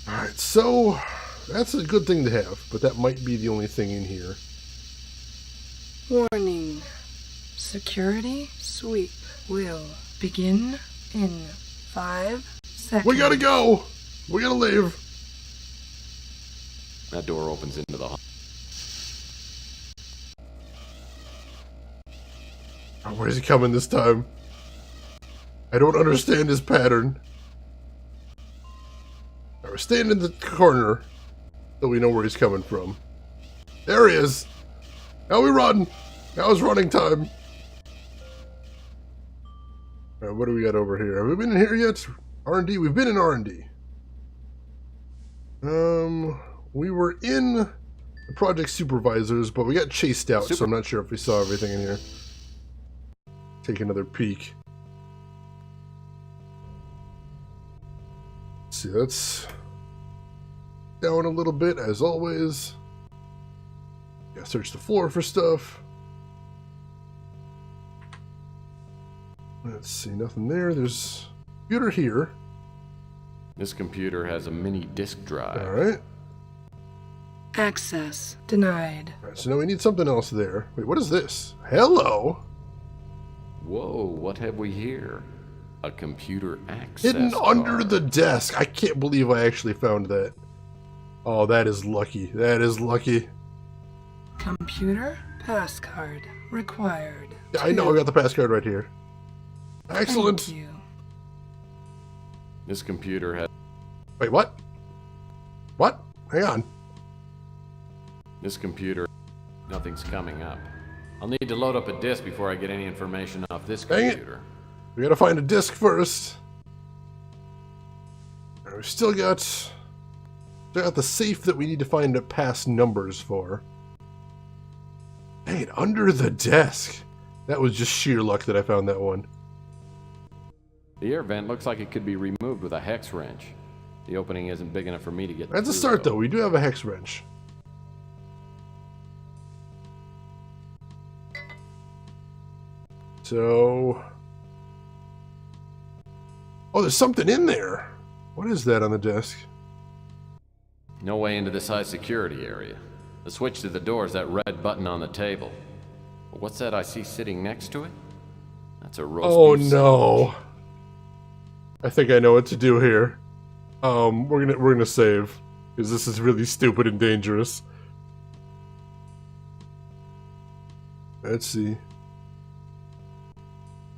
Alright, so that's a good thing to have, but that might be the only thing in here. Warning. Security sweep will begin in 5 seconds. We gotta go! We gotta leave! That door opens into the hall. Oh, where's he coming this time? I don't understand his pattern. Alright, we're staying in the corner so we know where he's coming from. There he is! Now we run! Now is running time! Alright, what do we got over here? Have we been in here yet? R&D? We've been in R&D. We were in the project supervisors, but we got chased out, so I'm not sure if we saw everything in here. Take another peek. Let's see, that's down a little bit, as always. Gotta search the floor for stuff. Let's see, nothing there. There's a computer here. This computer has a mini disk drive. Alright. Access denied. Alright, so now we need something else there. Wait, what is this? Hello? Whoa, what have we here? A computer access Hidden under card. the desk. I can't believe I actually found that. Oh, that is lucky. That is lucky. Computer passcard required. Yeah, I know, I got the passcode right here. Excellent. Thank you. This computer has... Wait, what? What? Hang on. This computer... Nothing's coming up. I'll need to load up a disk before I get any information off this Dang it. computer. We gotta find a disk first. Alright, we still got the safe that we need to find the past numbers for. Dang it, under the desk. That was just sheer luck that I found that one. The air vent looks like it could be removed with a hex wrench. The opening isn't big enough for me to get That's a through, start though. We do have a hex wrench. So... Oh, there's something in there. What is that on the desk? No way into this high security area. The switch to the door is that red button on the table. But what's that I see sitting next to it? That's a roast Oh beef no. I think I know what to do here. We're gonna save. Because this is really stupid and dangerous. Let's see.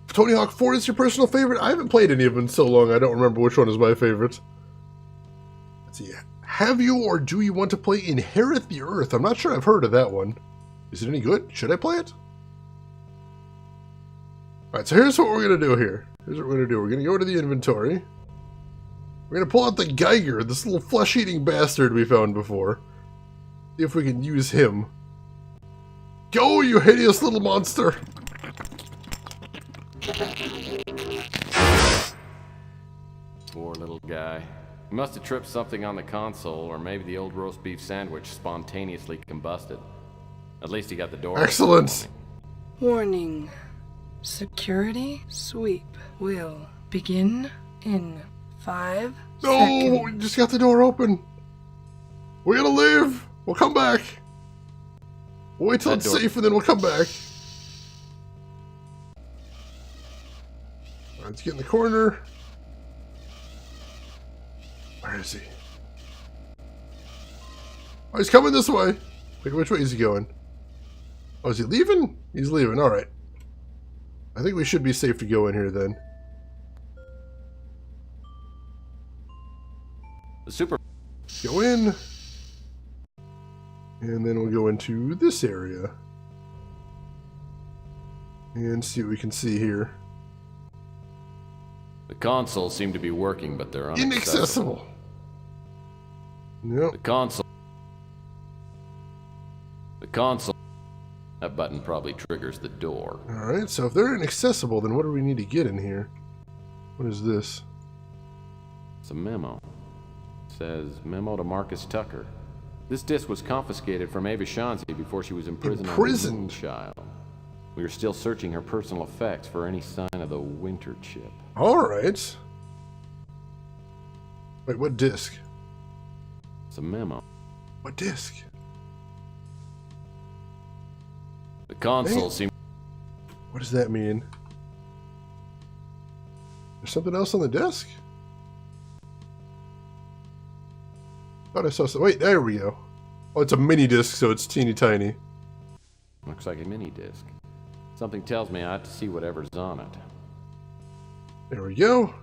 Tony Hawk 4 is your personal favorite? I haven't played any of them in so long, I don't remember which one is my favorite. Let's see. Have you or do you want to play Inherit the Earth? I'm not sure I've heard of that one. Is it any good? Should I play it? Alright, so here's what we're going to do here. Here's what we're going to do. We're going to go to the inventory. We're going to pull out the Geiger, this little flesh-eating bastard we found before. See if we can use him. Go, you hideous little monster! Poor little guy. He must have tripped something on the console, or maybe the old roast beef sandwich spontaneously combusted. At least he got the door. Excellent! Warning. Security sweep will begin in 5 No, seconds. we just got the door open. We gotta leave. We'll come back. We'll wait till That it's door- safe and then we'll come back. All right, let's get in the corner. Where is he? Oh, he's coming this way. Wait, which way is he going? Oh, is he leaving? He's leaving. All right. I think we should be safe to go in here then. The super... Go in. And then we'll go into this area. And see what we can see here. The consoles seem to be working, but they're inaccessible. Yep. The console. That button probably triggers the door. Alright, so if they're inaccessible, then what do we need to get in here? What is this? It's a memo. It says, memo to Marcus Tucker. This disc was confiscated from Ava Shanzi before she was imprisoned on the Moon Child. We are still searching her personal effects for any sign of the Winter Chip. Alright. Wait, what disc? It's a memo. What disc? The console seems... What does that mean? There's something else on the desk? Thought I saw some... Wait, there we go. Oh, it's a mini disc, so it's teeny tiny. Looks like a mini disc. Something tells me I have to see whatever's on it. There we go.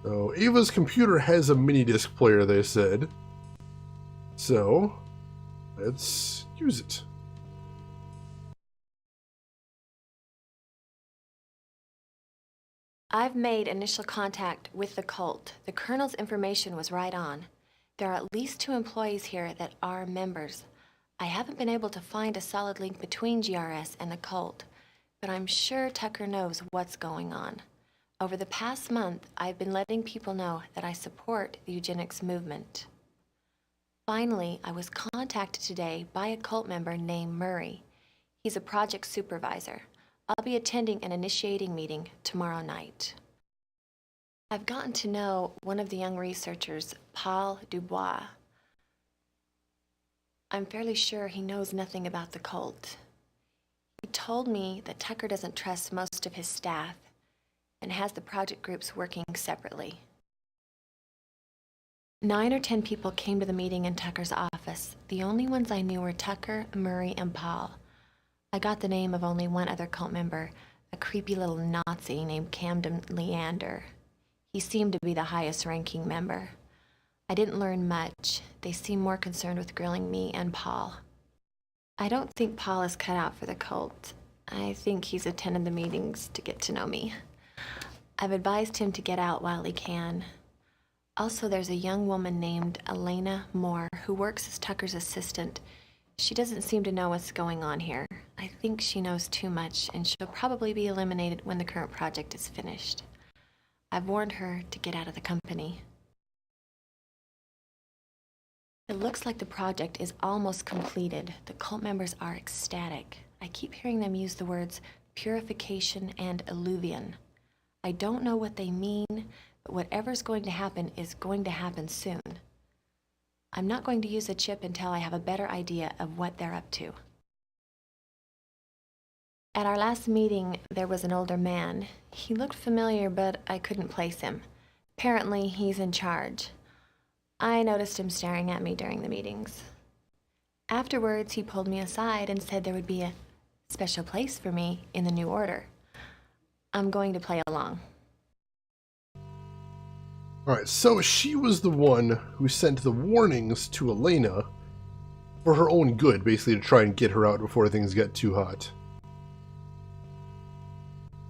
So, Ava's computer has a mini disc player, they said. So, let's use it. I've made initial contact with the cult. The Colonel's information was right on. There are at least 2 employees here that are members. I haven't been able to find a solid link between GRS and the cult, but I'm sure Tucker knows what's going on. Over the past month, I've been letting people know that I support the eugenics movement. Finally, I was contacted today by a cult member named Murray. He's a project supervisor. I'll be attending an initiating meeting tomorrow night. I've gotten to know one of the young researchers, Paul Dubois. I'm fairly sure he knows nothing about the cult. He told me that Tucker doesn't trust most of his staff and has the project groups working separately. 9 or 10 people came to the meeting in Tucker's office. The only ones I knew were Tucker, Murray, and Paul. I got the name of only one other cult member, a creepy little Nazi named Camden Leander. He seemed to be the highest ranking member. I didn't learn much. They seemed more concerned with grilling me and Paul. I don't think Paul is cut out for the cult. I think he's attended the meetings to get to know me. I've advised him to get out while he can. Also, there's a young woman named Elena Moore who works as Tucker's assistant. She doesn't seem to know what's going on here. I think she knows too much, and she'll probably be eliminated when the current project is finished. I've warned her to get out of the company. It looks like the project is almost completed. The cult members are ecstatic. I keep hearing them use the words purification and illuvion. I don't know what they mean, but whatever's going to happen is going to happen soon. I'm not going to use a chip until I have a better idea of what they're up to. At our last meeting, there was an older man. He looked familiar, but I couldn't place him. Apparently, he's in charge. I noticed him staring at me during the meetings. Afterwards, he pulled me aside and said there would be a special place for me in the new order. I'm going to play along. Alright, so she was the one who sent the warnings to Elena for her own good, basically to try and get her out before things got too hot.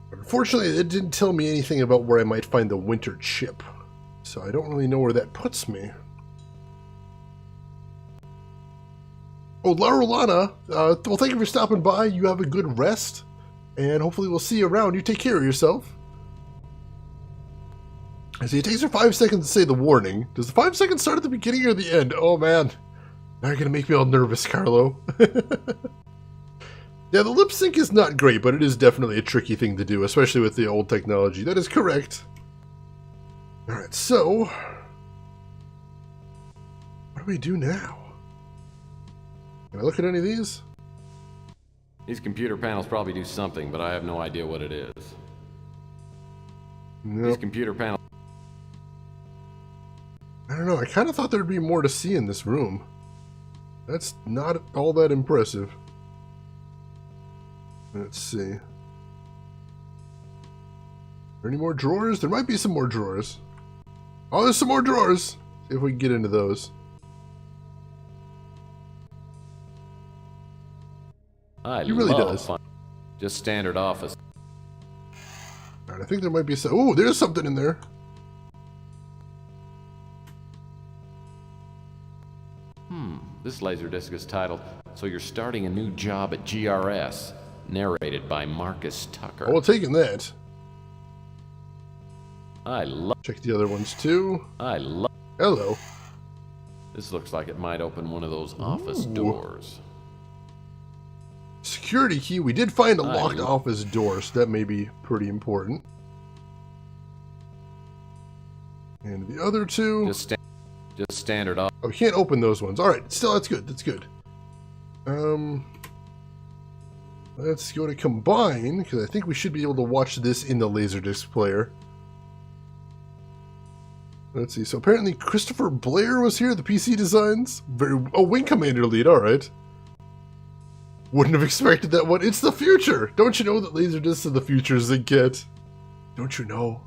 But unfortunately, it didn't tell me anything about where I might find the Winter Chip, so I don't really know where that puts me. Oh, Larulana, well, thank you for stopping by. You have a good rest, and hopefully we'll see you around. You take care of yourself. I see it takes her 5 seconds to say the warning. Does the 5 seconds start at the beginning or the end? Oh man, now you're gonna make me all nervous, Carlo. Yeah, the lip sync is not great, but it is definitely a tricky thing to do, especially with the old technology. That is correct. Alright, so what do we do now? Can I look at any of these? These computer panels probably do something, but I have no idea what it is. Nope. These computer panels... I don't know, I kind of thought there'd be more to see in this room. That's not all that impressive. Let's see. Are there any more drawers? There might be some more drawers. Oh, there's some more drawers. See if we can get into those. He really does. Just standard office. All right, I think there might be some. Oh, there's something in there. This laserdisc is titled "So You're Starting a New Job at GRS," narrated by Marcus Tucker. Oh, well, taking that. I Check the other ones too. Hello. This looks like it might open one of those office doors. Security key. We did find a locked office door, so that may be pretty important. And the other two. Just standard off. Oh, we can't open those ones. All right, still that's good. That's good. Let's go to combine because I think we should be able to watch this in the Laserdisc player. Let's see. So apparently Christopher Blair was here. The PC designs. Wing Commander lead. All right. Wouldn't have expected that one. It's the future. Don't you know that Laserdiscs are the future as they get? Don't you know?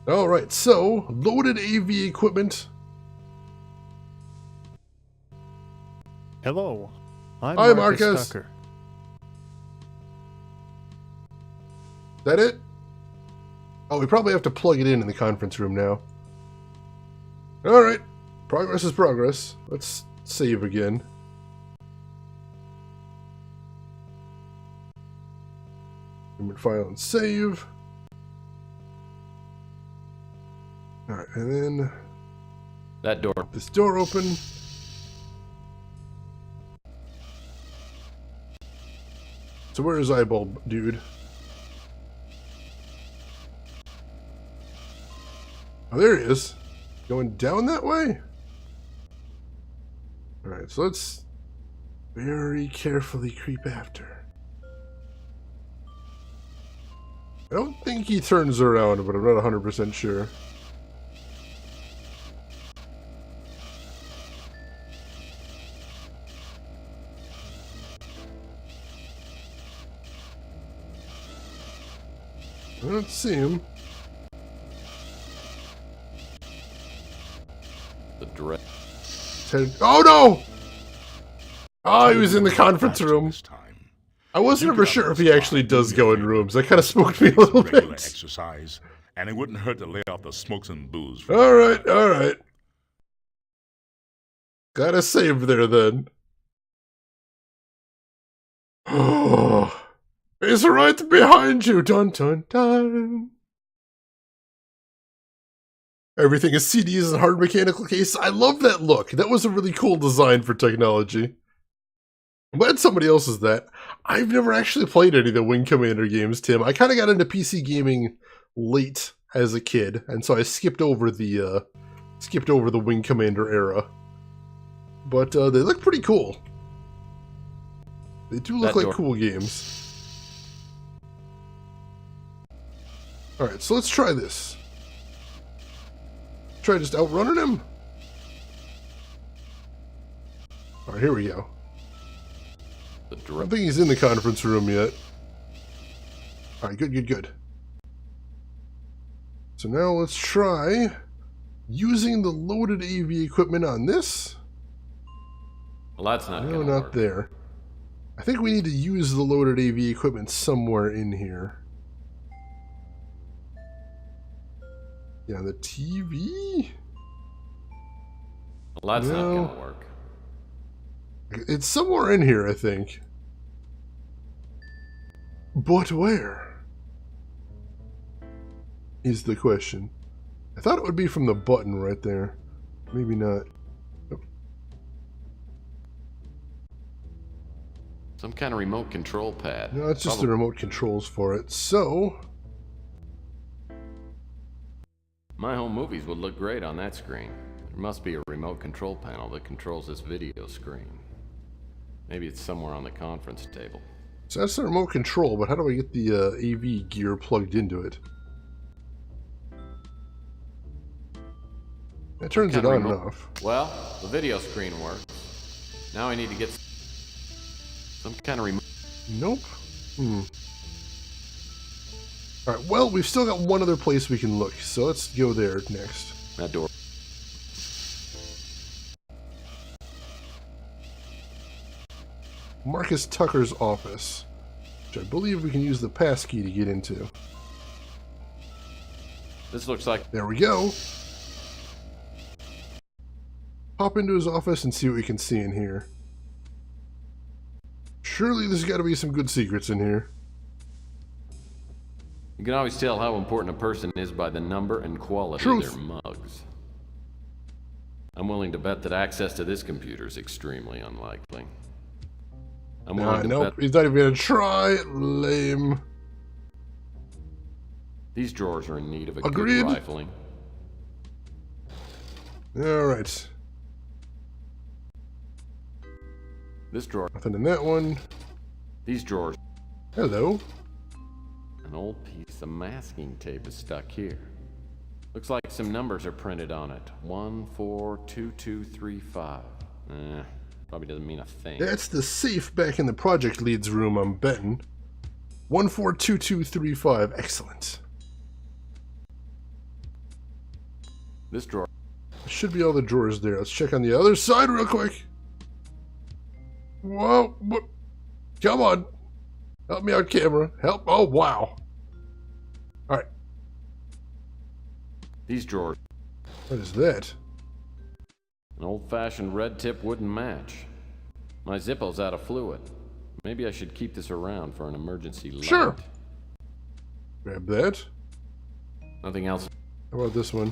All right, so loaded AV equipment. Hello, I'm Hi, Marcus Marcus. Tucker. That it? Oh, we probably have to plug it in the conference room now. All right, progress is progress. Let's save again. Image file and save. All right, and then that door. This door open. So where is Eyebulb, dude? Oh, there he is. Going down that way? Alright, so let's very carefully creep after. I don't think he turns around, but I'm not 100% sure. I don't see him. The direct. Oh no! Oh, he was in the conference room. I wasn't ever sure if he actually does go in rooms. That kind of spooked me a little Regular bit. exercise, and it wouldn't hurt to lay off the smokes and booze. All right, all right. Got a save there then. Oh, he's right behind you. Dun dun dun. Everything is CDs and hard mechanical case. I love that look. That was a really cool design for technology. I'm glad somebody else is that. I've never actually played any of the Wing Commander games, Tim. I kind of got into PC gaming late as a kid, and so I skipped over the Wing Commander era. But they look pretty cool. They do look like cool games. Alright, so let's try this. Try just outrunning him. Alright, here we go. I don't think he's in the conference room yet. Alright, good, good, good. So now let's try using the loaded AV equipment on this. Well, that's not No, gonna not work. there. I think we need to use the loaded AV equipment somewhere in here. Yeah, the TV? Well, that's not No. gonna work. It's somewhere in here, I think. But where? Is the question. I thought it would be from the button right there. Maybe not. Nope. Some kind of remote control pad. No, it's just the remote controls for it. So, My home movies would look great on that screen. There must be a remote control panel that controls this video screen. Maybe it's somewhere on the conference table. so that's the remote control, but how do I get the AV gear plugged into it? That turns it on and off. Well, the video screen works. Now I need to get some kind of remote. Nope. Alright, well, we've still got one other place we can look, so let's go there next. That door. Marcus Tucker's office, which I believe we can use the passkey to get into. This looks like... There we go. Pop into his office and see what we can see in here. Surely there's got to be some good secrets in here. You can always tell how important a person is by the number and quality of their mugs. I'm willing to bet that access to this computer is extremely unlikely. I'm willing to nope, bet... he's not even going to try. Lame. These drawers are in need of a Agreed. good rifling. Alright. This drawer... Nothing in that one. These drawers... Hello. An old piece of masking tape is stuck here. Looks like some numbers are printed on it. 142235. Probably doesn't mean a thing. That's the safe back in the project lead's room, I'm betting. 142235. Excellent. This drawer... Should be all the drawers there. Let's check on the other side real quick. Whoa. Come on. Help me out, camera. Help. Oh, wow. Alright. These drawers... What is that? An old-fashioned red tip wouldn't match. My Zippo's out of fluid. Maybe I should keep this around for an emergency light. Sure. Grab that. Nothing else. How about this one?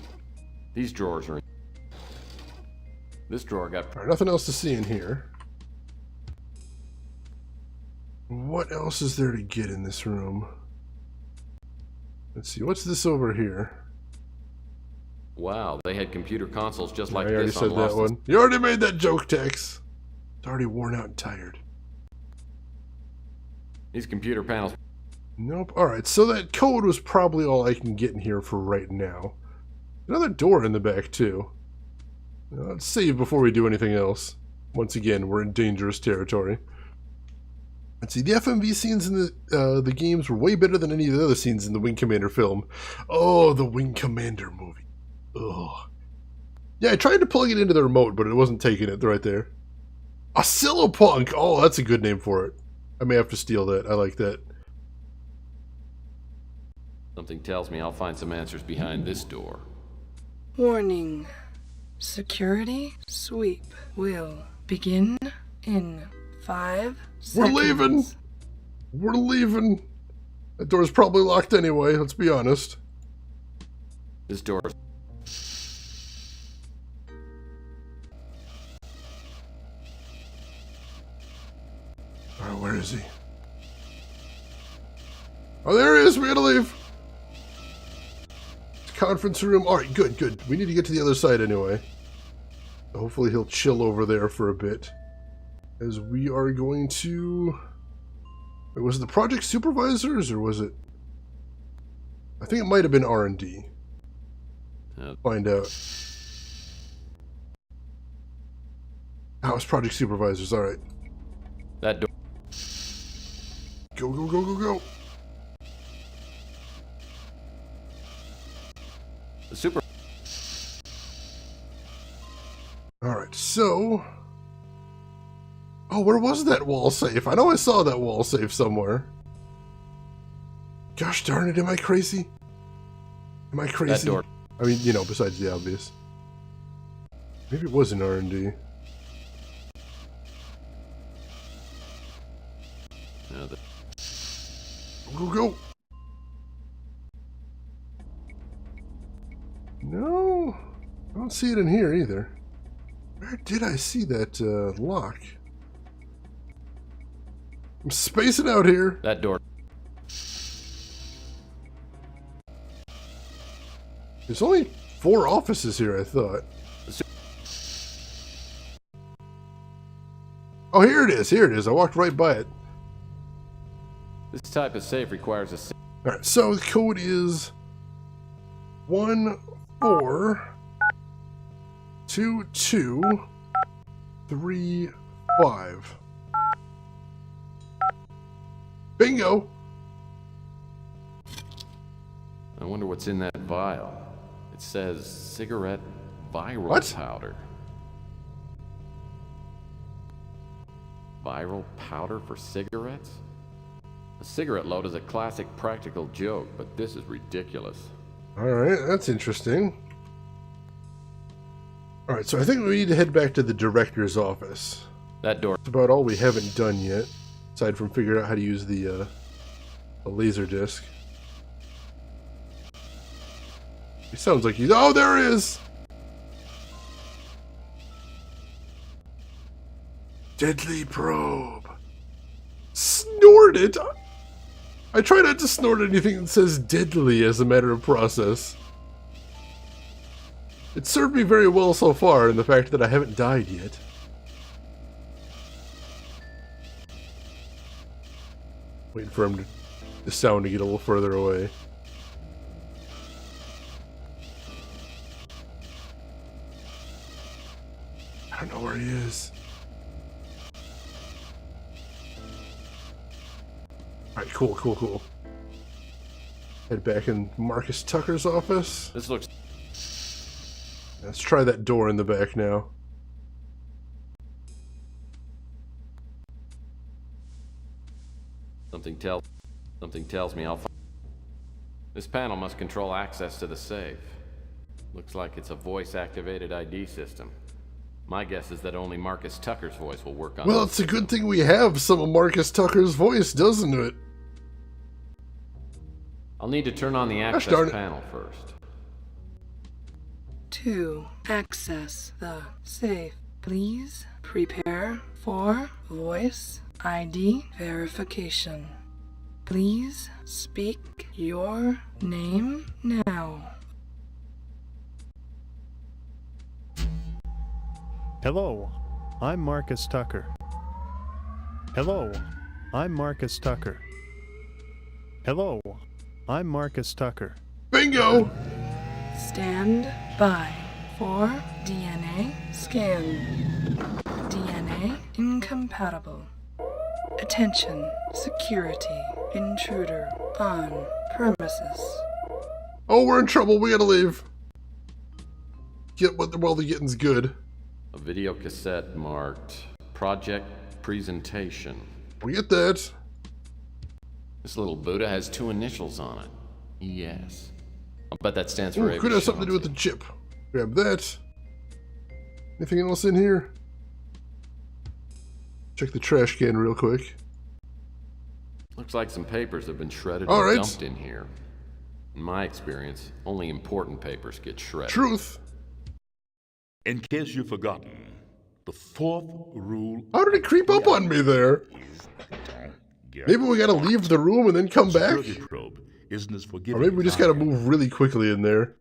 These drawers are... This drawer got... Alright, nothing else to see in here. What else is there to get in this room? Let's see, what's this over here? Wow, they had computer consoles just like I already this said on that Lost in... one. You already made that joke, Tex. It's already worn out and tired. These computer panels... Nope. Alright, so that code was probably all I can get in here for right now. Another door in the back, too. Let's save before we do anything else. Once again, we're in dangerous territory. Let's see, the FMV scenes in the games were way better than any of the other scenes in the Wing Commander film. Oh, the Wing Commander movie. Ugh. Yeah, I tried to plug it into the remote, but it wasn't taking it right there. Oscillopunk! Oh, that's a good name for it. I may have to steal that. I like that. Something tells me I'll find some answers behind this door. Warning. Security sweep will begin in 5 seconds. We're leaving! We're leaving! That door's probably locked anyway, let's be honest. This door... Alright, where is he? Oh, there he is! We gotta leave! Conference room. Alright, good, good. We need to get to the other side anyway. Hopefully he'll chill over there for a bit. As we are going to... Wait, was it the project supervisors, or was it... I think it might have been R&D. Find out. Oh, it's project supervisors, alright. That door... Go, go, go, go, go! The super... Alright, so... Oh, where was that wall safe? I know I saw that wall safe somewhere. Gosh darn it, am I crazy? Am I crazy? That door... I mean, you know, besides the obvious. Maybe it was an R&D. Go, go! No, I don't see it in here either. Where did I see that lock? I'm spacing out here. That door... There's only 4 offices here, I thought. Oh, here it is. Here it is. I walked right by it. This type of safe requires a... Alright, so the code is 142235. Bingo! I wonder what's in that vial. It says cigarette viral What? powder. spiral powder for cigarettes? A cigarette load is a classic practical joke, but this is ridiculous. Alright, that's interesting. Alright, so I think we need to head back to the director's office. That door. That's about all we haven't done yet, aside from figuring out how to use the laser disc. He sounds like he's... Oh, there he is! Deadly probe. Snort it! I try not to snort anything that says deadly as a matter of process. It served me very well so far in the fact that I haven't died yet. Waiting for him the sound to get a little further away. I don't know where he is. Alright, cool. Head back in Marcus Tucker's office. This looks... Let's try that door in the back now. Something tells me I'll find... This panel must control access to the safe. Looks like it's a voice-activated ID system. My guess is that only Marcus Tucker's voice will work on Well, it's a good thing we have some of Marcus Tucker's voice, doesn't it? I'll need to turn on the access panel first. To access the safe, please prepare for voice ID verification. Please speak your name now. Hello, I'm Marcus Tucker. Hello, I'm Marcus Tucker. Hello, I'm Marcus Tucker. Bingo! Stand by for DNA scan. DNA incompatible. Attention, security, intruder on premises. Oh, we're in trouble. We gotta leave. Get what while the getting's good. A video cassette marked Project Presentation. We get that. This little Buddha has 2 initials on it. ES. I'll bet that stands for... Could have something to do with the chip. Grab that. Anything else in here? Check the trash can real quick. Looks like some papers have been shredded All and right. dumped in here. In my experience, only important papers get shredded. Truth. In case you've forgotten, the 4th rule... How did it creep up on me there? Maybe we gotta leave the room and then come back? Probe isn't as Or forgiving maybe we just gotta move really quickly in there.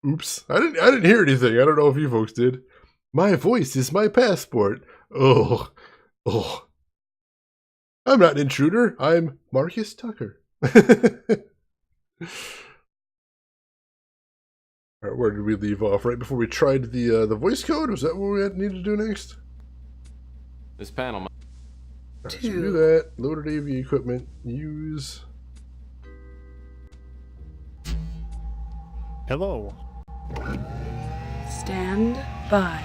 Oops. I didn't hear anything. I don't know if you folks did. My voice is my passport. Oh. I'm not an intruder. I'm Marcus Tucker. Alright, where did we leave off? Right before we tried the voice code? Was that what we needed to do next? This panel... Alright, so do that. Loaded AV equipment. Use... Hello. Stand by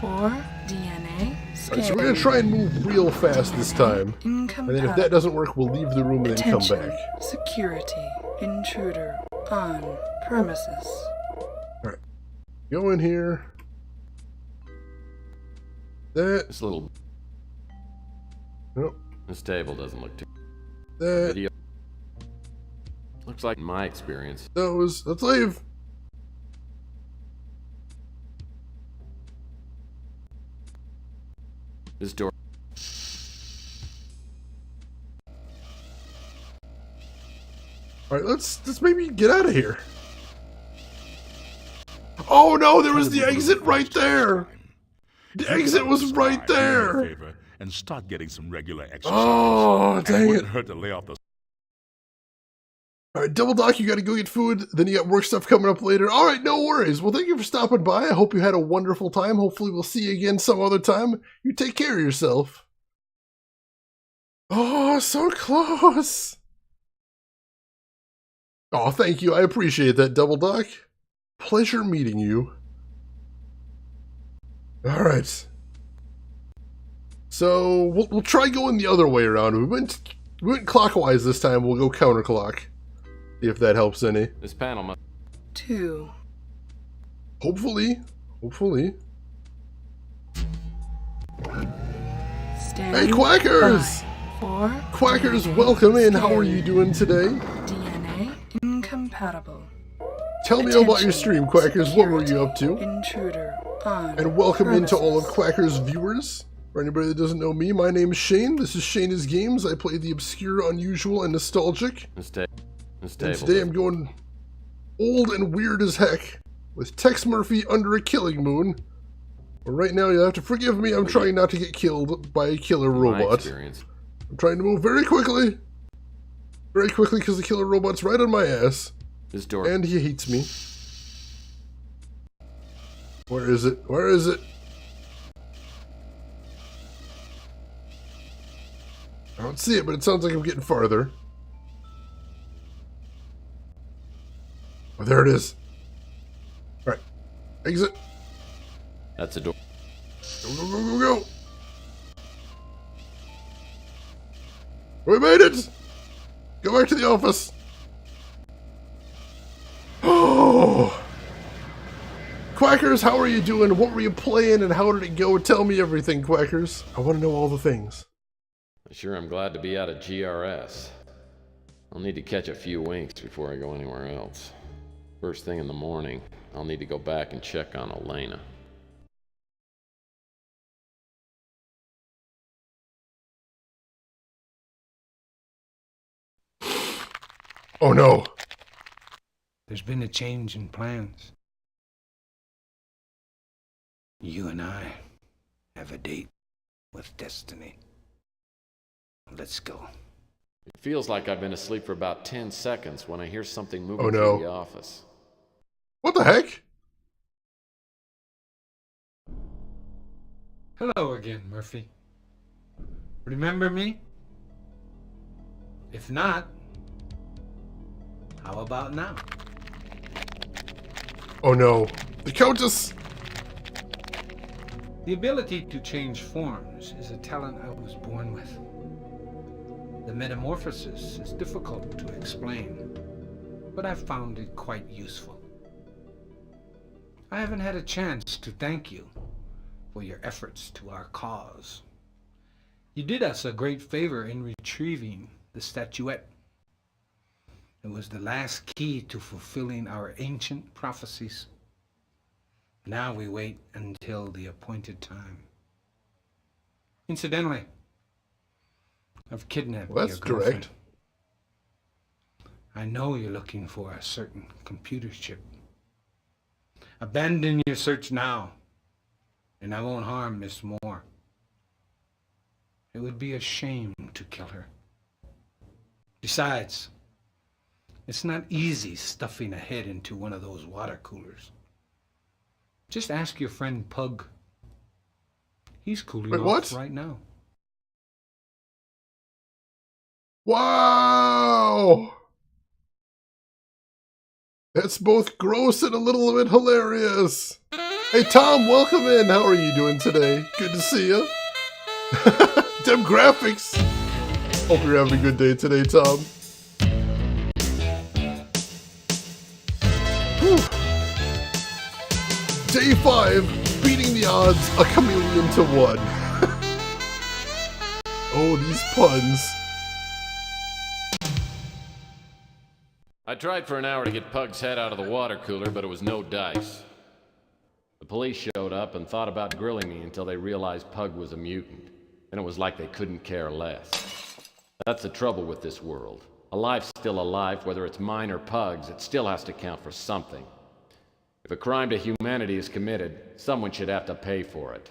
for DNA scan. Alright, so we're gonna try and move real fast this time. And then if that doesn't work, we'll leave the room and then come back. Security intruder on premises. Alright. Go in here. That. This little... Nope. This table doesn't look too... That. Video... Looks like, in my experience... Those. Let's leave. This door... Alright, let's maybe get out of here. Oh no, there was the exit right there! The exit was right there! And start getting some regular exercise. Oh, dang it! it. Wouldn't hurt to lay off the... Alright, Double Doc, you gotta go get food, then you got work stuff coming up later. Alright, no worries. Well, thank you for stopping by. I hope you had a wonderful time. Hopefully we'll see you again some other time. You take care of yourself. Oh, so close! Oh, thank you. I appreciate that, Double Doc. Pleasure meeting you. Alright. So we'll try going the other way around. We went clockwise this time. We'll go counterclock. See if that helps any. This panel must... 2. Hopefully. Stand Hey, Quackers! by. 4. Quackers, welcome in. How are you doing today? DNA incompatible. Tell me about your stream, Quackers. What were you up to? Intruder on. And welcome into all of Quackers' viewers. For anybody that doesn't know me, my name's Shane. This is Shane's Games. I play the obscure, unusual, and nostalgic. This And table. today I'm going old and weird as heck with Tex Murphy under a killing moon. But right now, you'll have to forgive me. I'm trying not to get killed by a killer robot. I'm trying to move very quickly. Very quickly because the killer robot's right on my ass. This door. And he hates me. Where is it? Where is it? I don't see it, but it sounds like I'm getting farther. Oh, there it is. Alright. Exit. That's a door. Go. We made it! Go back to the office. Oh! Quackers, how are you doing? What were you playing and how did it go? Tell me everything, Quackers. I want to know all the things. Sure, I'm glad to be out of GRS. I'll need to catch a few winks before I go anywhere else. First thing in the morning, I'll need to go back and check on Elena. Oh no. There's been a change in plans. You and I have a date with destiny. Let's go. It feels like I've been asleep for about 10 seconds when I hear something moving Oh, no. through the office. What the heck? Hello again, Murphy. Remember me? If not, how about now? Oh no. The Countess! The ability to change forms is a talent I was born with. The metamorphosis is difficult to explain, but I've found it quite useful. I haven't had a chance to thank you for your efforts to our cause. You did us a great favor in retrieving the statuette. It was the last key to fulfilling our ancient prophecies. Now we wait until the appointed time. Incidentally, I've kidnapped Well, your that's girlfriend. direct. I know you're looking for a certain computer chip. Abandon your search now, and I won't harm Miss Moore. It would be a shame to kill her. Besides, it's not easy stuffing a head into one of those water coolers. Just ask your friend Pug. He's cooling Wait, off what? right now. Wow! That's both gross and a little bit hilarious. Hey Tom, welcome in. How are you doing today? Good to see you. Dem graphics. Hope you're having a good day today, Tom. Whew. Day 5, beating the odds, a chameleon to 1. Oh, these puns. I tried for an hour to get Pug's head out of the water cooler, but it was no dice. The police showed up and thought about grilling me until they realized Pug was a mutant. And it was like they couldn't care less. That's the trouble with this world. A life's still a life, whether it's mine or Pug's, it still has to count for something. If a crime to humanity is committed, someone should have to pay for it.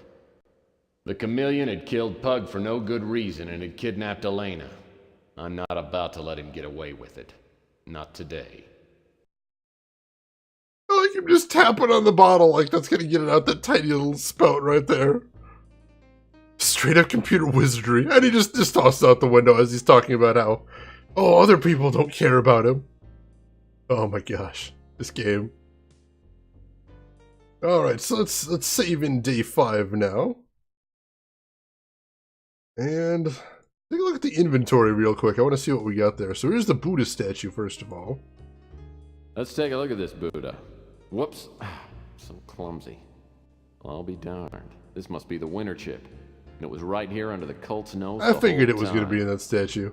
The chameleon had killed Pug for no good reason and had kidnapped Elena. I'm not about to let him get away with it. Not today. I like him just tapping on the bottle like that's gonna get it out that tiny little spout right there. Straight up computer wizardry. And he just tossed out the window as he's talking about how, oh, other people don't care about him. Oh my gosh. This game. Alright, so let's save in day 5 now. And take a look at the inventory real quick. I want to see what we got there. So here's the Buddha statue, first of all. Let's take a look at this Buddha. Whoops. So clumsy. Well, I'll be darned. This must be the winter chip. And it was right here under the cult's nose. I figured it was going to be in that statue.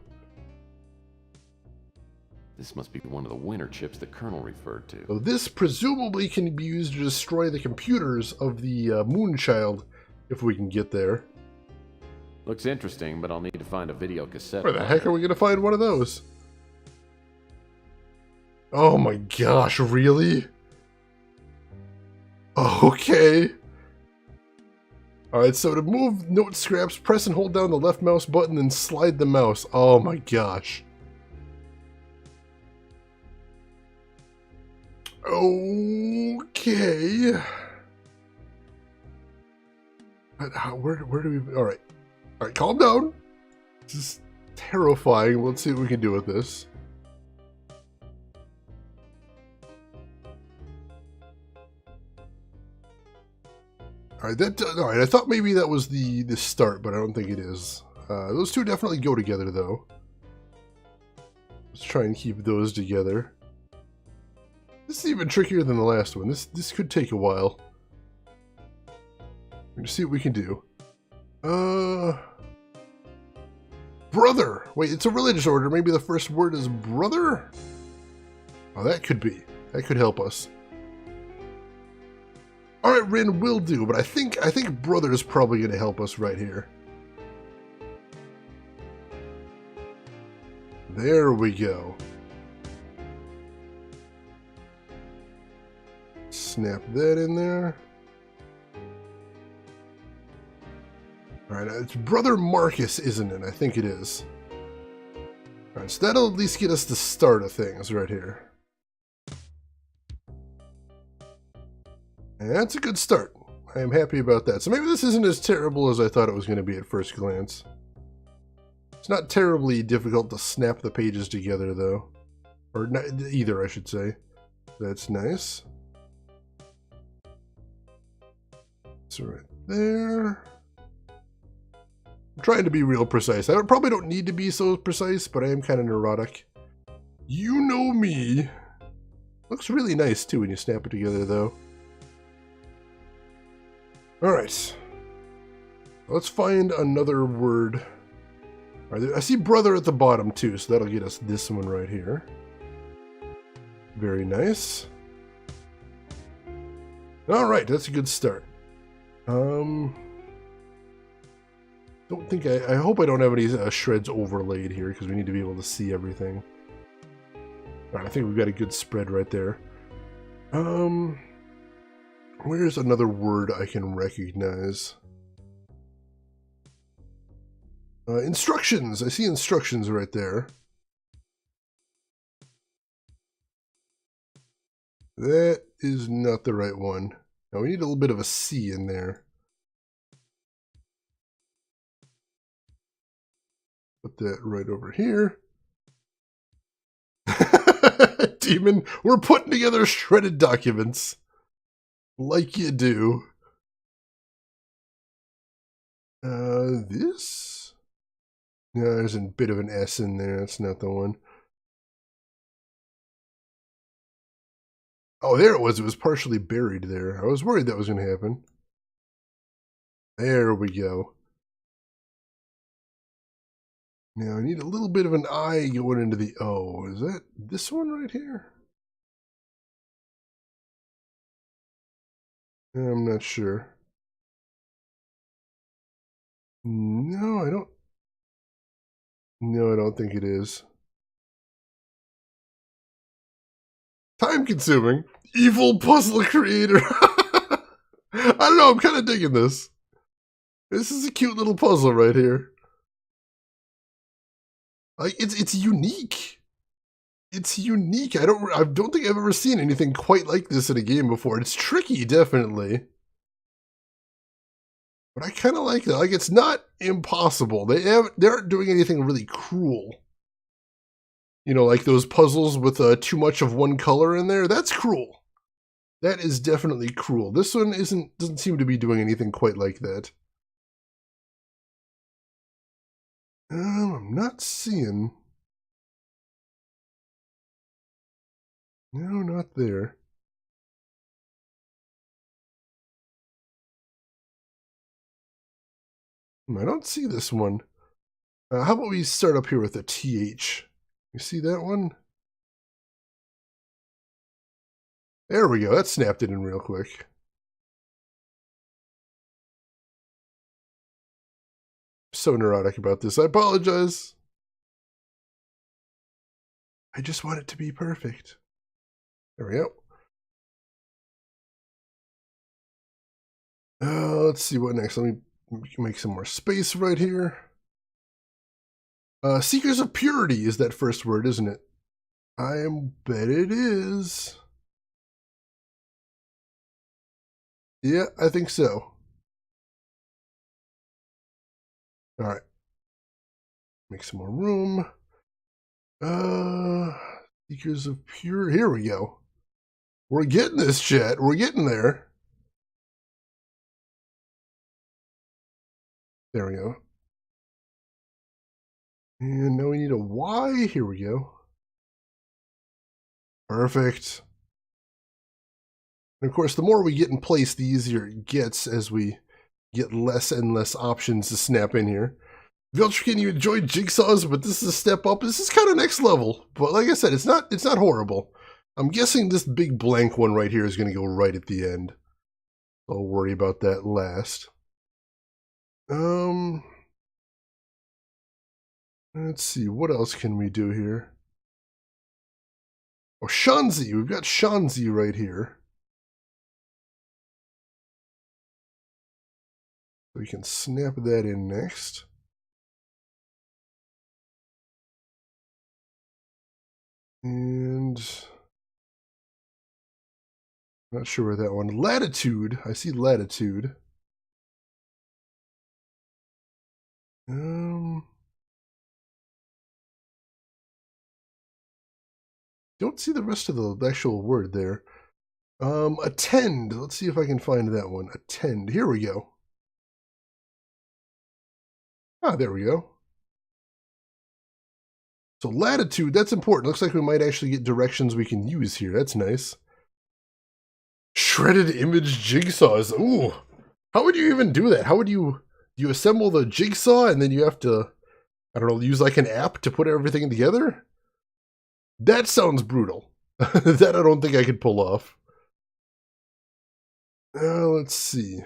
This must be one of the winter chips the Colonel referred to. So this presumably can be used to destroy the computers of the Moonchild, if we can get there. Looks interesting, but I'll need to find a video cassette. Where the heck are we going to find one of those? Oh my gosh, really? Okay. Alright, so to move note scraps, press and hold down the left mouse button and slide the mouse. Oh my gosh. Okay. Where do we... Alright. Alright, calm down. This is terrifying. Let's see what we can do with this. Alright, alright, I thought maybe that was the start, but I don't think it is. Those two definitely go together, though. Let's try and keep those together. This is even trickier than the last one. This could take a while. Let's see what we can do. Brother! Wait, it's a religious order. Maybe the first word is brother? Oh, that could be. That could help us. Alright, Rin, will do, but I think brother is probably going to help us right here. There we go. Snap that in there. Alright, it's Brother Marcus, isn't it? I think it is. Alright, so that'll at least get us the start of things right here. And that's a good start. I am happy about that. So maybe this isn't as terrible as I thought it was going to be at first glance. It's not terribly difficult to snap the pages together, though. Or not, either, I should say. That's nice. So right there. I'm trying to be real precise. I probably don't need to be so precise, but I am kind of neurotic. You know me. Looks really nice, too, when you snap it together, though. Alright. Let's find another word. Alright, I see brother at the bottom, too, so that'll get us this one right here. Very nice. Alright, that's a good start. Don't think I hope I don't have any shreds overlaid here, because we need to be able to see everything. Alright, I think we've got a good spread right there. Where's another word I can recognize? Instructions! I see instructions right there. That is not the right one. Now we need a little bit of a C in there. Put that right over here. Demon, we're putting together shredded documents. Like you do. This? No, there's a bit of an S in there. That's not the one. Oh, there it was. It was partially buried there. I was worried that was going to happen. There we go. Now I need a little bit of an I going into the O. Is that this one right here? I'm not sure. No, I don't. No, I don't think it is. Time consuming. Evil puzzle creator. I don't know, I'm kind of digging this. This is a cute little puzzle right here. Like it's unique. It's unique. I don't think I've ever seen anything quite like this in a game before. It's tricky, definitely. But I kind of like that. Like, it's not impossible. They aren't doing anything really cruel. You know, like those puzzles with too much of one color in there. That's cruel. That is definitely cruel. This one doesn't seem to be doing anything quite like that. I'm not seeing. No, not there. I don't see this one. How about we start up here with a TH? You see that one? There we go. That snapped it in real quick. So neurotic about this. I apologize. I just want it to be perfect. There we go. Let's see what next. Let me make some more space right here. Seekers of Purity is that first word, isn't it? I bet it is. Yeah, I think so. All right. Make some more room. Seekers of Pure. Here we go. We're getting this, chat. We're getting there. There we go. And now we need a Y. Here we go. Perfect. And of course, the more we get in place, the easier it gets as we get less and less options to snap in here. Viltrukin, you enjoyed Jigsaws, but this is a step up. This is kind of next level. But like I said, it's not horrible. I'm guessing this big blank one right here is going to go right at the end. I'll worry about that last. Let's see, what else can we do here? Oh, Shanzi. We've got Shanzi right here. We can snap that in next. And not sure where that one. Latitude. I see latitude. Don't see the rest of the actual word there. Attend. Let's see if I can find that one. Attend. Here we go. Ah, there we go. So latitude, that's important. Looks like we might actually get directions we can use here. That's nice. Shredded image jigsaws. Ooh. How would you even do that? How would you assemble the jigsaw and then you have to, I don't know, use like an app to put everything together? That sounds brutal. That I don't think I could pull off. Let's see.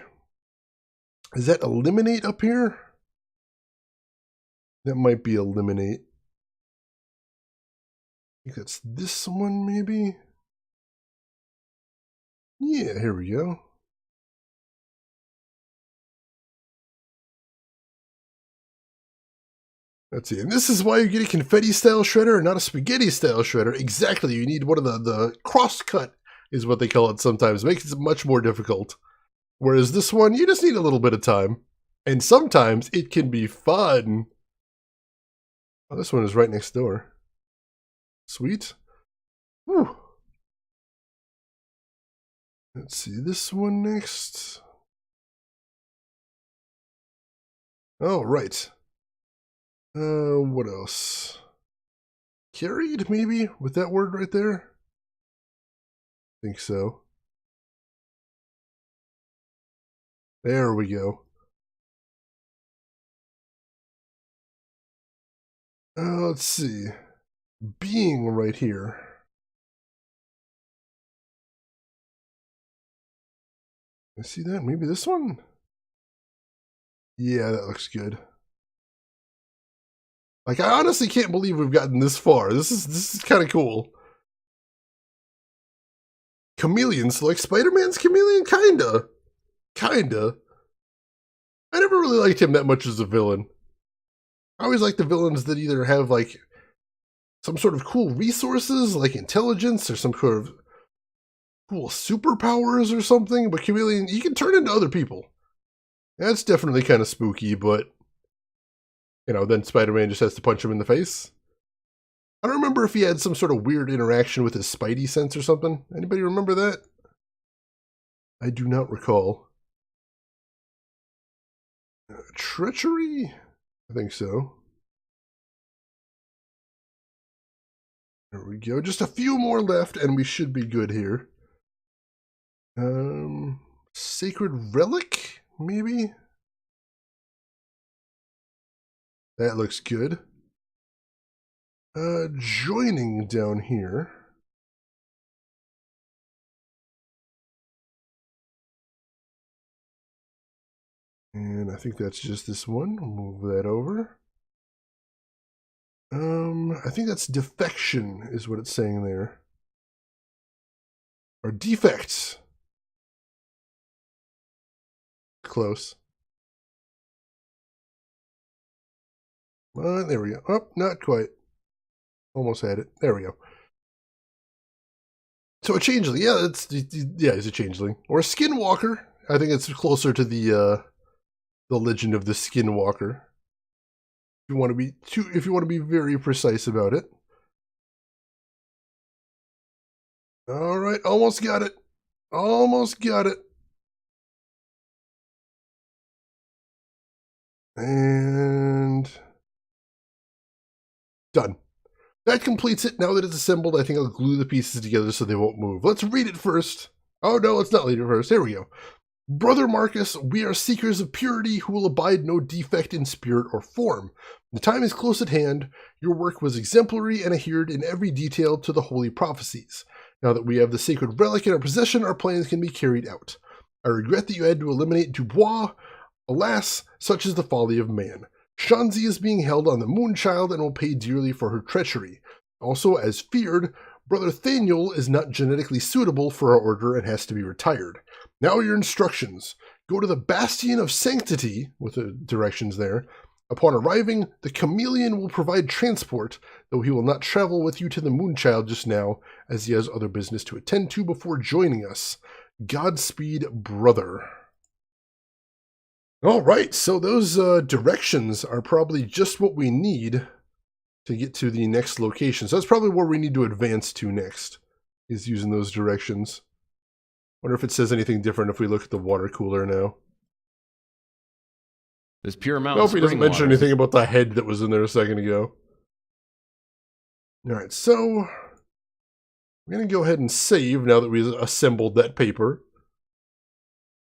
Is that eliminate up here? That might be eliminate. I think that's this one, maybe? Yeah, here we go. Let's see, and this is why you get a confetti-style shredder and not a spaghetti-style shredder. Exactly, you need one of the cross-cut is what they call it sometimes. It makes it much more difficult. Whereas this one, you just need a little bit of time. And sometimes it can be fun. Oh, this one is right next door. Sweet. Whew. Let's see, this one next. Oh, right. What else? Carried, maybe? With that word right there? I think so. There we go. Let's see. Being right here. I see that? Maybe this one? Yeah, that looks good. Like, I honestly can't believe we've gotten this far. This is kind of cool. Chameleon, so like Spider-Man's chameleon? Kinda. I never really liked him that much as a villain. I always like the villains that either have like some sort of cool resources, like intelligence, or some sort of cool superpowers or something, but Chameleon, he can turn into other people. That's definitely kind of spooky, but you know, then Spider-Man just has to punch him in the face. I don't remember if he had some sort of weird interaction with his Spidey sense or something. Anybody remember that? I do not recall. Treachery? I think so. There we go. Just a few more left, and we should be good here. Sacred Relic, maybe? That looks good. Joining down here. And I think that's just this one. I'll move that over. I think that's defection is what it's saying there. Or defects. Close. There we go. Oh, not quite. Almost had it. There we go. So a changeling. Yeah, it's a changeling. Or a skinwalker. I think it's closer to the legend of the skinwalker. If you want to be very precise about it. All right, almost got it. Almost got it. And done. That completes it. Now that it's assembled, I think I'll glue the pieces together so they won't move. Let's read it first. Oh no, let's not read it first. Here we go. Brother Marcus, we are seekers of purity who will abide no defect in spirit or form. The time is close at hand. Your work was exemplary and adhered in every detail to the holy prophecies. Now that we have the sacred relic in our possession, our plans can be carried out. I regret that you had to eliminate Dubois. Alas, such is the folly of man. Shanzi is being held on the Moonchild and will pay dearly for her treachery. Also, as feared, Brother Thaniel is not genetically suitable for our order and has to be retired. Now your instructions. Go to the Bastion of Sanctity, with the directions there. Upon arriving, the Chameleon will provide transport, though he will not travel with you to the Moonchild just now, as he has other business to attend to before joining us. Godspeed, brother. Alright, so those directions are probably just what we need to get to the next location. So that's probably where we need to advance to next, is using those directions. Wonder if it says anything different if we look at the water cooler now. This pure mountain Nope, he doesn't mention water. anything about the head that was in there a second ago. Alright, so we're going to go ahead and save now that we've assembled that paper.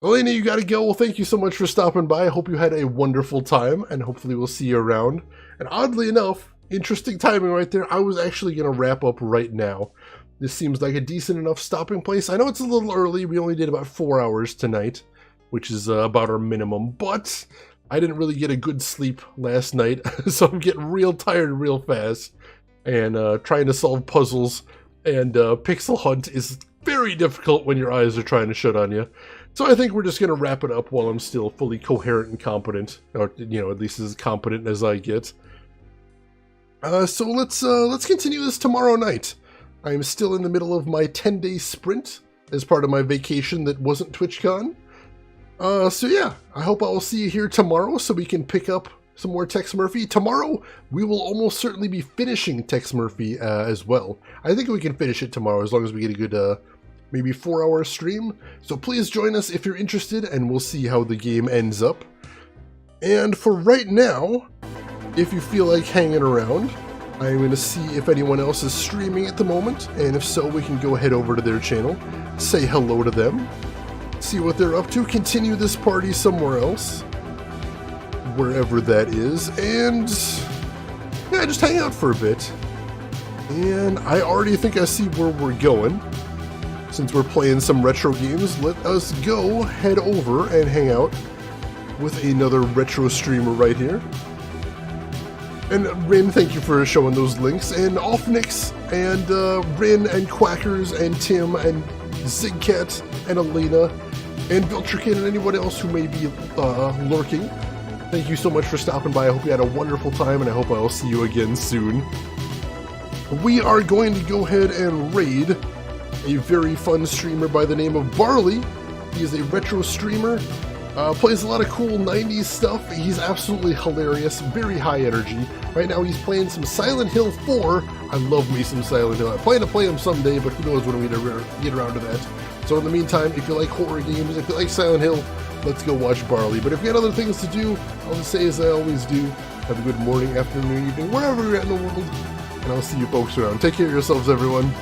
Elena, you gotta go. Well, thank you so much for stopping by. I hope you had a wonderful time, and hopefully we'll see you around. And oddly enough, interesting timing right there, I was actually going to wrap up right now. This seems like a decent enough stopping place. I know it's a little early. We only did about 4 hours tonight, which is about our minimum, but I didn't really get a good sleep last night, so I'm getting real tired real fast. And trying to solve puzzles and pixel hunt is very difficult when your eyes are trying to shut on you. So I think we're just going to wrap it up while I'm still fully coherent and competent, or at least as competent as I get. So let's continue this tomorrow night. I am still in the middle of my 10-day sprint as part of my vacation that wasn't TwitchCon. So yeah, I hope I will see you here tomorrow so we can pick up some more Tex Murphy. Tomorrow, we will almost certainly be finishing Tex Murphy as well. I think we can finish it tomorrow as long as we get a good maybe 4-hour stream. So please join us if you're interested, and we'll see how the game ends up. And for right now, if you feel like hanging around, I'm going to see if anyone else is streaming at the moment, and if so, we can go head over to their channel, say hello to them, see what they're up to, continue this party somewhere else, wherever that is, and yeah, just hang out for a bit. And I already think I see where we're going. Since we're playing some retro games, let us go head over and hang out with another retro streamer right here. And Rin, thank you for showing those links. And Offnix, and Rin, and Quackers, and Tim, and Zigcat, and Elena, and Viltrikin, and anyone else who may be lurking. Thank you so much for stopping by. I hope you had a wonderful time, and I hope I will see you again soon. We are going to go ahead and raid a very fun streamer by the name of Barley. He is a retro streamer, plays a lot of cool 90s stuff. He's absolutely hilarious, very high energy. Right now he's playing some Silent Hill 4. I love me some Silent Hill. I plan to play him someday, but who knows when we get around to that. So in the meantime, if you like horror games, if you like Silent Hill, let's go watch Barley. But if you got other things to do, I'll just say as I always do, have a good morning, afternoon, evening, wherever you're at in the world. and I'll see you folks around. Take care of yourselves, everyone.